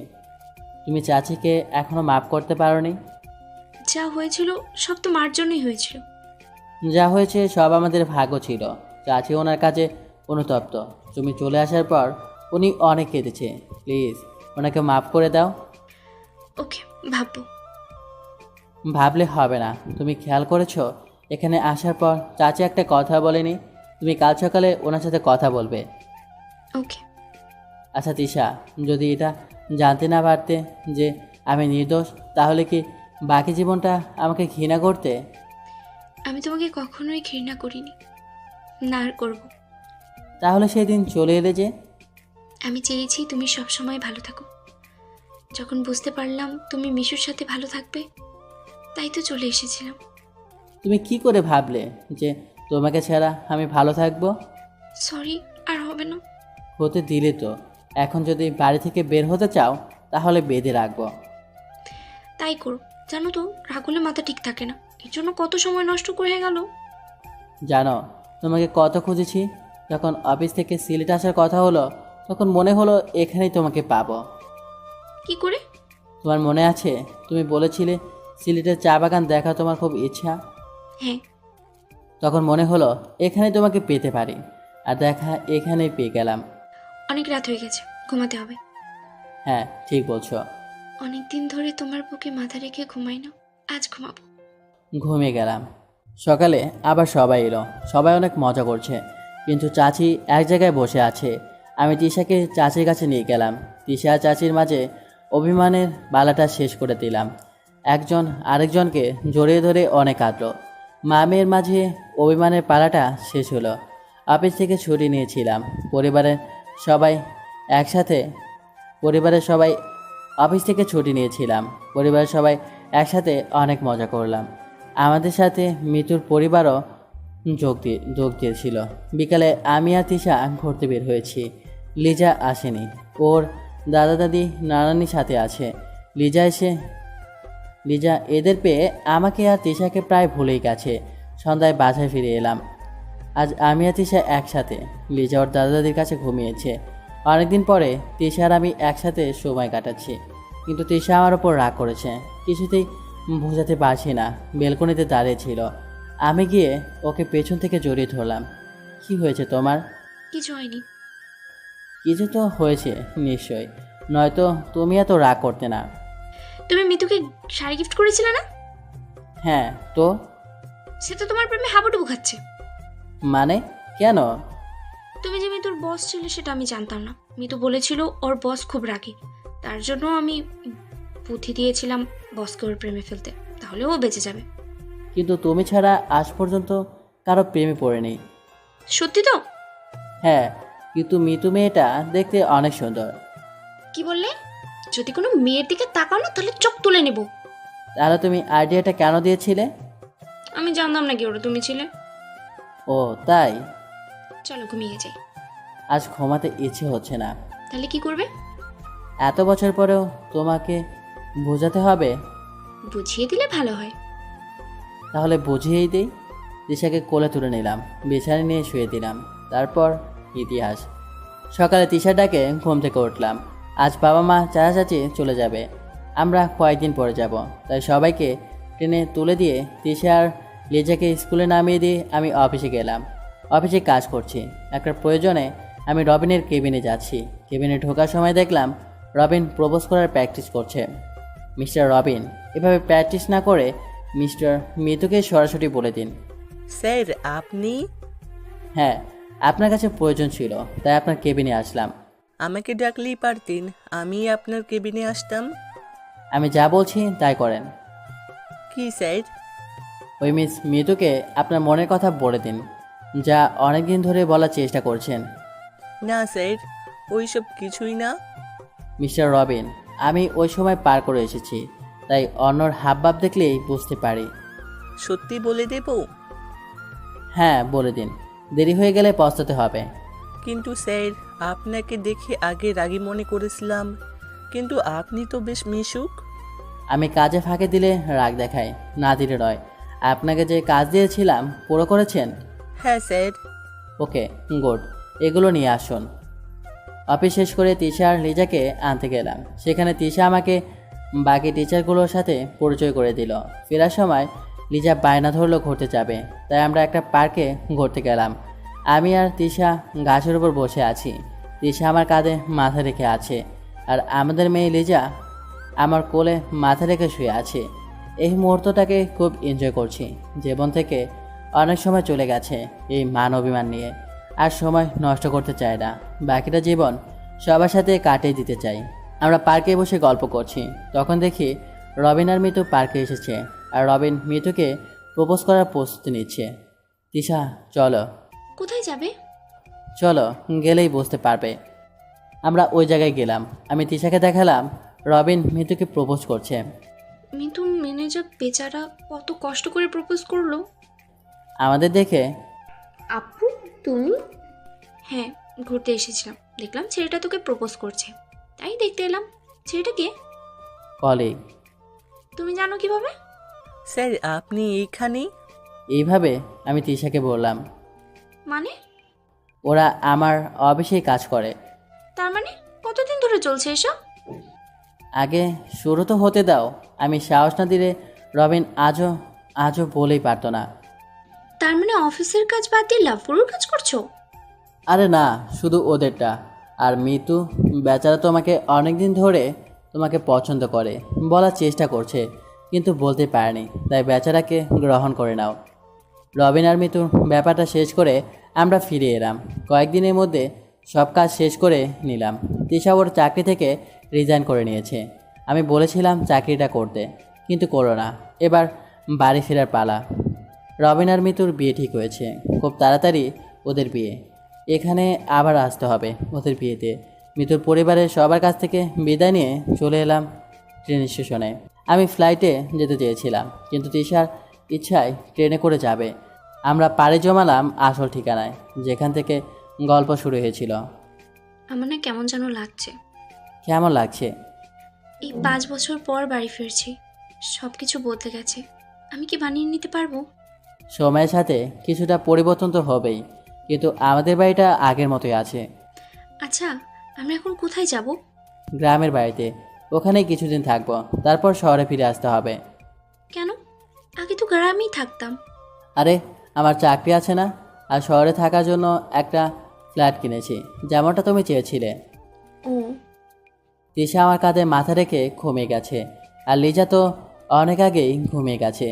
তুমি চাচিকে এখনো মাফ করতে পারোনি? যা হয়েছিল সব তো মার জন্যই হয়েছিল। যা হয়েছে সব আমাদের ভাগ্য ছিল। চাচি ওনার কাছে অনুতপ্ত। তুমি চলে আসার পর উনি অনেক কেঁদেছে। প্লিজ ওনাকে মাফ করে দাও। ওকে, ভাববো। ভাবলে হবে না। তুমি খেয়াল করেছো এখানে আসার পর চাচি একটা কথা বলেনি? তুমি কাল সকালে ওনার সাথে কথা বলবে। ওকে। আচ্ছা তিশা, যদি এটা জানতে না পারতে যে আমি নির্দোষ, তাহলে কি বাকি জীবনটা আমাকে ঘৃণা করতে? আমি তোমাকে কখনোই ঘৃণা করিনি, না আর করবো। তাহলে সেদিন চলে এলে যে? আমি চেয়েছি তুমি সবসময় ভালো থাকো। যখন বুঝতে পারলাম তুমি মিশুর সাথে ভালো থাকবে, তাই তো চলে এসেছিলাম। তুমি কি করে ভাবলে যে তোমাকে ছাড়া আমি ভালো থাকবো? সরি, আর হবে না। হতে দিলে তো। এখন যদি বাড়ি থেকে বের হতে চাও তাহলে বেঁধে রাখবো। তাই করো। জানো তো, রাগুলে মাথা ঠিক থাকে না, এর জন্য কত সময় নষ্ট করে গেল। জানো তোমাকে কত খুঁজেছি। যখন অফিস থেকে সিলেট আসার কথা হলো তখন মনে হলো এখানেই তোমাকে পাবো। কি করে? তোমার মনে আছে তুমি বলেছিলে সিলেটের চা বাগান দেখা তোমার খুব ইচ্ছা? হ্যাঁ। তখন মনে হলো এখানেই তোমাকে পেতে পারি, আর দেখা এখানেই পেয়ে গেলাম। অনেক রাত হয়ে গেছে, ঘুমাতে হবে। হ্যাঁ, ঠিক বলছো। অনেকদিন ধরে তোমার বুকে মাথা রেখে ঘুমাই না, আজ ঘুমাবো। ঘুমিয়ে গেলাম। সকালে আবার সবাই এলো। সবাই অনেক মজা করছে, কিন্তু চাচি এক জায়গায় বসে আছে। আমি তিশাকে চাচির কাছে নিয়ে গেলাম। তিশা চাচির মাঝে অভিমানের বালাটা শেষ করে দিলাম। একজন আরেকজনকে জড়িয়ে ধরে অনেক কাঁদল। মা মেয়ের মাঝে অভিমানের পালাটা শেষ হলো। অফিস থেকে ছুটি নিয়েছিলাম। পরিবারের সবাই একসাথে অনেক মজা করলাম। আমাদের সাথে মিতুর পরিবারও যোগ দিয়েছিল। বিকালে আমি আর তিশা ঘুরতে বের হয়েছি। লিজা আসেনি, ওর দাদা দাদি নানানির সাথে আছে। লিজা এদের পেয়ে আমাকে আর তিশাকে প্রায় ভুলেই গেছে। সন্ধ্যায় বাসায় ফিরে এলাম। আজ আমি আর তিশা একসাথে। লিজা ওর দাদা দাদির কাছে ঘুমিয়েছে। অনেকদিন পরে তিশা আর আমি একসাথে সময় কাটাচ্ছি, কিন্তু তিশা আমার ওপর রাগ করেছে। কিছুতেই বোঝাতে পারছি না। বেলকনিতে দাঁড়িয়েছিল, আমি গিয়ে ওকে পেছন থেকে জড়িয়ে ধরলাম। কি হয়েছে তোমার? কিছু হয়নি। কিছু তো হয়েছে নিশ্চয়ই, নয়তো তুমি এত রাগ করতে না। তুমি মিতুকে শাড়ি গিফট করেছিলে না? হ্যাঁ তো? সে তো তোমার প্রেমে হাবুডুবু খাচ্ছে। মানে কেন? তুমি যে মিতুর বস ছিলে সেটা আমি জানতাম না। মিতু বলেছিল ওর বস খুব রাগী, তার জন্য আমি বুদ্ধি দিয়েছিলাম বসকে ওর প্রেমে ফেলতে, তাহলে ও বেঁচে যাবে। কিন্তু তুমি ছাড়া আজ পর্যন্ত কারো প্রেমে পড়েনি। সত্যি তো? হ্যাঁ, কিন্তু মিতু মেয়েটা দেখতে অনেক সুন্দর। কি বললে? যদি কোনো মেয়ের দিকে তাকাও না তাহলে চোখ তুলে নেব। তাহলে তুমি আইডিয়াটা কেন দিয়েছিলে? আমি জানতাম না কি ওরা তুমি ছিলে। ও তাই? চলো ঘুমিয়ে যাই। আজ ঘুমাতে ইচ্ছে হচ্ছে না। তাহলে কি করবে? এত বছর পরেও তোমাকে বোঝাতে হবে? বুঝিয়ে দিলে ভালো হয়। তাহলে বুঝিয়েই দিই। দিশাকে কোলে তুলে নিলাম, বিছানায় নিয়ে শুয়ে দিলাম। তারপর ইতিহাস। সকালে তিশার ডাকে ঘুম থেকে উঠলাম। আজ বাবা মা চাচা চলে যাবে, আমরা কয়েকদিন পরে যাব। তাই সবাইকে ট্রেনে তুলে দিয়ে তিশা আর লিজাকে স্কুলে নামিয়ে দিয়ে আমি অফিসে গেলাম। অফিসে কাজ করছি। একটা প্রয়োজনে আমি রবিনের কেবিনে যাচ্ছি। কেবিনে ঢোকার সময় দেখলাম রবিন প্রপোজ করার প্র্যাকটিস করছে। মিস্টার রবিন, এভাবে প্র্যাকটিস না করে মিস্টার মিতুকে সরাসরি বলে দিন। স্যার আপনি? হ্যাঁ, আপনার কাছে প্রয়োজন ছিল, তাই আপনার কেবিনে আসলাম। আমাকে ডাকলেই পারতেন, আমি আপনার কেবিনে আসতাম। আমি যা বলছি তাই করেন। কি স্যার? ওই মিস মিতুকে আপনার মনের কথা বলে দিন, যা অনেক দিন ধরে বলার চেষ্টা করছেন। না স্যার, ওইসব কিছুই না। মিস্টার রবিন, আমি ওই সময় পার করে এসেছি, তাই অন্যর হাবভাব দেখলেই বুঝতে পারি। সত্যি বলে দেব? হ্যাঁ বলে দিন, দেরি হয়ে গেলে পস্তাতে হবে। কিন্তু স্যার, আপনাকে দেখে আগে রাগী মনে করেছিলাম, কিন্তু আপনি তো বেশ মিশুক। আমি কাজে ফাঁকে দিলে রাগ দেখাই, না দিলে নয়। আপনাকে যে কাজ দিয়েছিলাম পুরো করেছেন? হ্যাঁ স্যার। ওকে গুড, এগুলো নিয়ে আসুন। অফিস শেষ করে তিশা আর লিজাকে আনতে গেলাম। সেখানে তিশা আমাকে বাকি টিচারগুলোর সাথে পরিচয় করে দিল। ফেরার সময় লিজা বায়না ধরলো ঘুরতে যাবে, তাই আমরা একটা পার্কে ঘুরতে গেলাম। আমি আর তিশা গাছের উপর বসে আছি। তিশা আমার কাঁধে মাথা রেখে আছে, আর আমাদের মেয়ে লিজা আমার কোলে মাথা রেখে শুয়ে আছে। এই মুহূর্তটাকে খুব এনজয় করছি। জীবন থেকে অনেক সময় চলে গেছে এই মান অভিমান নিয়ে, আর সময় নষ্ট করতে চাই না। বাকিটা জীবন সবার সাথে কাটিয়ে দিতে চাই। আমরা পার্কে বসে গল্প করছি, তখন দেখি রবিন আর মিতু পার্কে এসেছে, আর রবিন মিতুকে প্রপোজ করার প্রস্তুতি নিচ্ছে। তিশা চলো। কোথায় যাবে? চলো, গেলেই বুঝতে পারবে। আমরা ওই জায়গায় গেলাম। আমি তিশাকে দেখালাম রবিন মিতুকে প্রপোজ করছে। মিতু ম্যানেজার বেচারা কত কষ্ট করে প্রপোজ করলো। আমাদের দেখে, আপু তুমি? হ্যাঁ, ঘুরতে এসেছিলাম, দেখলাম ছেলেটা তোকে প্রপোজ করছে, তাই দেখতে এলাম। ছেলেটা কে? কলিগ। তুমি জানো কিভাবে? স্যার আপনি এইখানেই? এইভাবে আমি তিশাকে বললাম। মানে? ওরা আমার অফিসেই কাজ করে। তার মানে কতদিন ধরে চলছে এসব? আগে শুরু তো হতে দাও। আমি সাহস না দিলে রবিন আজও বলেই পারতো না। তার মানে অফিসের কাজ বাদ দিয়ে লাভপুরের কাজ করছো? আরে না, শুধু ওদেরটা। আর মিতু বেচারা তোমাকে অনেক দিন ধরে তোমাকে পছন্দ করে, বলার চেষ্টা করছে, কিন্তু বলতে পারেনি, তাই বেচারাকে গ্রহণ করে নাও। রবিন আর মিতুর ব্যাপারটা শেষ করে আমরা ফিরে এলাম। কয়েকদিনের মধ্যে সব কাজ শেষ করে নিলাম। তিশা ওর চাকরি থেকে রিজাইন করে নিয়েছে। আমি বলেছিলাম চাকরিটা করতে, কিন্তু করো না। এবার বাড়ি ফেরার পালা। রবিন আর মিতুর বিয়ে ঠিক হয়েছে, খুব তাড়াতাড়ি ওদের বিয়ে। এখানে আবার আসতে হবে ওদের বিয়েতে। মিতুর পরিবারের সবার কাছ থেকে বিদায় নিয়ে চলে এলাম ট্রেন স্টেশনে। আমি ফ্লাইটে যেতে চেয়েছিলাম, কিন্তু তিশার ইচ্ছায় ট্রেনে করে যাবে। আমরা পাড়ি জমালাম আসল ঠিকানায়, যেখান থেকে গল্প শুরু হয়েছিল। আমার না কেমন যেন লাগছে। কেমন লাগছে? এই 5 বছর পর বাড়ি ফিরছি, সব কিছু বদলে গেছে। আমি কি বানিয়ে নিতে পারবো? সময়ের সাথে কিছুটা পরিবর্তন তো হবেই, কিন্তু আমাদের বাড়িটা আগের মতোই আছে। আচ্ছা, আমরা এখন কোথায় যাব? গ্রামের বাড়িতে, ওখানেই কিছুদিন থাকবো, তারপর শহরে ফিরে আসতে হবে। কেন? আগে তো গ্রামেই থাকতাম। আরে আমার চাকরি আছে না, আর শহরে থাকার জন্য একটা ফ্ল্যাট কিনেছি, যেমনটা তুমি চেয়েছিলে। ও, তিশা আমার কাঁধে মাথা রেখে ঘুমিয়ে গেছে, আর লিজা তো অনেক আগেই ঘুমিয়ে গেছে।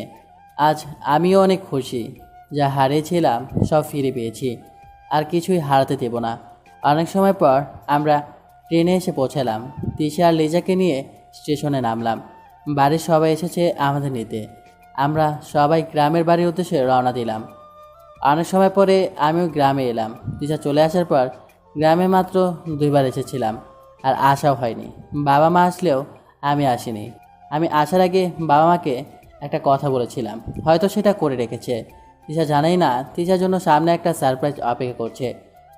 আজ আমিও অনেক খুশি, যা হারিয়েছিলাম সব ফিরে পেয়েছি, আর কিছুই হারাতে দেব না। অনেক সময় পর আমরা ট্রেনে এসে পৌঁছালাম। তিশা আর লিজাকে নিয়ে স্টেশনে নামলাম। বাড়ির সবাই এসেছে আমাদের নিতে। আমরা সবাই গ্রামের বাড়ির উদ্দেশ্যে রওনা দিলাম। অনেক সময় পরে আমিও গ্রামে এলাম। তিশা চলে আসার পর গ্রামে মাত্র 2বার এসেছিলাম, আর আসাও হয়নি। বাবা মা আসলেও আমি আসিনি। আমি আসার আগে বাবা মাকে একটা কথা বলেছিলাম, হয়তো সেটা করে রেখেছে। তিশা জানেই না তিশার জন্য সামনে একটা সারপ্রাইজ অপেক্ষা করছে,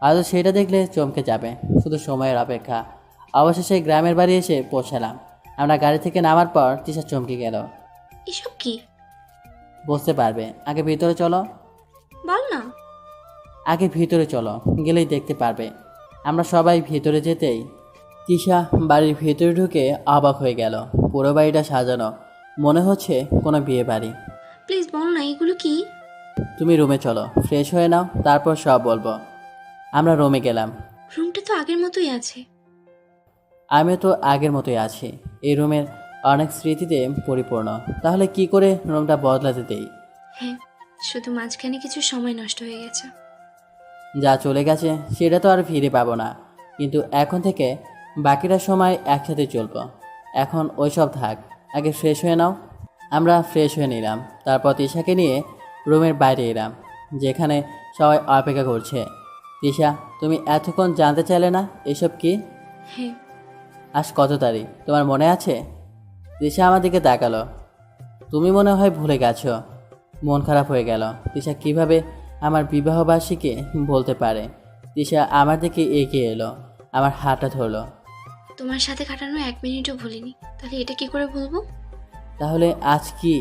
হয়তো সেটা দেখলে চমকে যাবে। শুধু সময়ের অপেক্ষা। অবশেষে গ্রামের বাড়ি এসে পৌঁছালাম। আমরা গাড়ি থেকে নামার পর তিশা চমকে গেল। এসব কি? বুঝতে পারবে, আগে ভিতরে চলো। বল না। আগে ভিতরে চলো, গেলেই দেখতে পারবে। আমরা সবাই ভিতরে যেতেই তিশা বাড়ির ভিতরে ঢুকে অবাক হয়ে গেল। পুরো বাড়িটা সাজানো, মনে হচ্ছে কোনো বিয়ে বাড়ি। প্লিজ বল না, এগুলো কি? তুমি রুমে চলো, ফ্রেশ হয়ে নাও, তারপর সব বলবো। আমরা রুমে গেলাম। রুমটা তো আগের মতোই আছে। আমি তো আগের মতোই আছি। এই রুমের অনেক স্মৃতিতে পরিপূর্ণ, তাহলে কি করে রুমটা বদলাতে দেই? হ্যাঁ, শুধু মাঝখানে কিছু সময় নষ্ট হয়ে গেছে। যা চলে গেছে সেটা তো আর ফিরে পাবো না, কিন্তু এখন থেকে বাকিটা সময় একসাথে চলবো। এখন ওইসব থাক, আগে ফ্রেশ হয়ে নাও। আমরা ফ্রেশ হয়ে নিলাম, তারপর তিশাকে নিয়ে রুমের বাইরে এলাম, যেখানে সবাই অপেক্ষা করছে। তিশা, তুমি এতক্ষণ জানতে চাইলে না এসব কি? হ্যাঁ। আজ কত তারিখ তোমার মনে আছে? তিশা আমার দিকে তাকালো। তুমি মনে হয় ভুলে গেছো। মন খারাপ হয়ে গেল। তিশা কিভাবে আমার বিবাহবার্ষিকী বলতে পারে? তিশা আমার দিকে এগিয়ে এলো, আমার হাতটা ধরলো। তোমার সাথে কাটানো 1 মিনিটও ভুলিনি, তাহলে এটা কি করে ভুলবো? তাহলে আজ কি?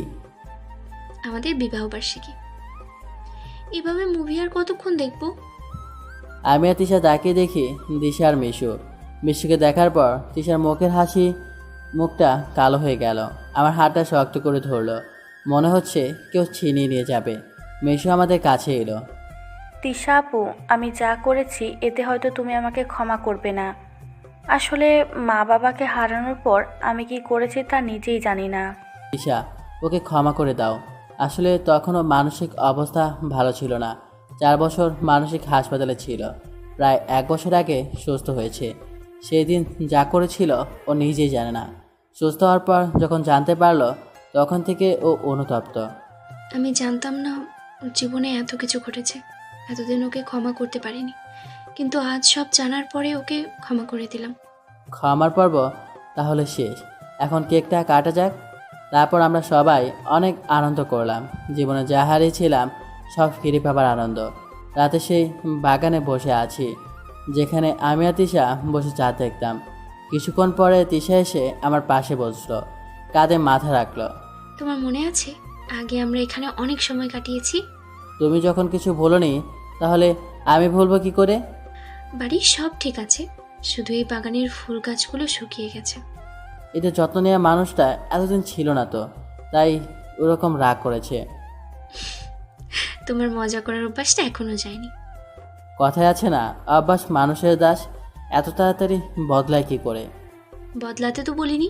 আমাদের বিবাহবার্ষিকী। এভাবে মুভি আর কতক্ষণ দেখবো? আমি আর তিশা তাকিয়ে দেখি দিশা আর মিশু। মিশুকে দেখার পর তিশার মুখটা কালো হয়ে গেল। আমার হাতটা শক্ত করে ধরলো, মনে হচ্ছে কেউ ছিনিয়ে নিয়ে যাবে। মিশু আমাদের কাছে এলো। তিশা আপু, আমি যা করেছি এতে হয়তো তুমি আমাকে ক্ষমা করবে না। আসলে মা বাবাকে হারানোর পর আমি কি করেছি তা নিজেই জানি না। তিশা, ওকে ক্ষমা করে দাও। আসলে তখনও মানসিক অবস্থা ভালো ছিল না। 4 বছর মানসিক হাসপাতালে ছিল, প্রায় 1 বছর আগে সুস্থ হয়েছে। সেই দিন যা করেছিল ও নিজেই জানে না। সুস্থ হওয়ার পর যখন জানতে পারলো, তখন থেকে ও অনুতপ্ত। আমি জানতাম না ওর জীবনে এত কিছু ঘটেছে। এতদিন ওকে ক্ষমা করতে পারিনি, কিন্তু আজ সব জানার পরে ওকে ক্ষমা করে দিলাম। ক্ষমার পর্ব তাহলে শেষ, এখন কেকটা কাটা যাক। তারপর আমরা সবাই অনেক আনন্দ করলাম। জীবনে যা হারিয়েছিলাম সব ফিরে পাবার আনন্দ। রাতে সেই বাগানে বসে আছি, যেখানে আমি আর তিশা বসে চা দেখতাম। কিছুক্ষণ পরে তিশা এসে আমার পাশে বসলো, কাঁধে মাথা রাখলো। তোমার মনে আছে আগে আমরা এখানে অনেক সময় কাটিয়েছি? তুমি যখন কিছু বলোনি, তাহলে আমি ভুলবো কি করে? বাড়ির সব ঠিক আছে, শুধু এই বাগানের ফুল গাছগুলো শুকিয়ে গেছে। এটা যত্ন নেওয়া মানুষটা এতদিন ছিল না তো, তাই ওরকম রাগ করেছে। তোমার মজা করার অভ্যাসটা এখনো যায়নি। কথায় আছে না, অভ্যাস মানুষের দাস। এত তাড়াতাড়ি বদলায় কি করে? বদলাতে তো বলিনি,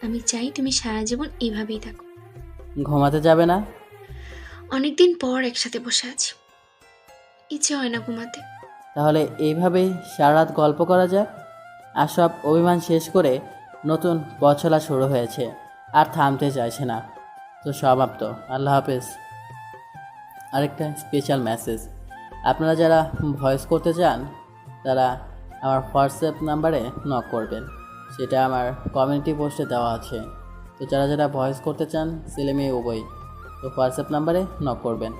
আমি চাই তুমি সারা জীবন এইভাবেই থাকো। ঘুমাতে যাবে না? অনেকদিন পর একসাথে বসে আছি, ইচ্ছে হয় না ঘুমাতে। তাহলে এইভাবেই সারা রাত গল্প করা যাক। আর সব অভিমান শেষ করে নতুন পথ চলা শুরু হয়েছে, আর থামতে চাইছে না। তো সমাপ্ত। আল্লাহ হাফেজ। আরেকটা স্পেশাল মেসেজ, আপনারা যারা ভয়েস করতে চান তারা আমার হোয়াটসঅ্যাপ নাম্বারে নক করবেন, সেটা আমার কমিউনিটি পোস্টে দেওয়া আছে। তো যারা যারা ভয়েস করতে চান, ছেলে মেয়ে উভয়, তো হোয়াটসঅ্যাপ নাম্বারে নক করবেন।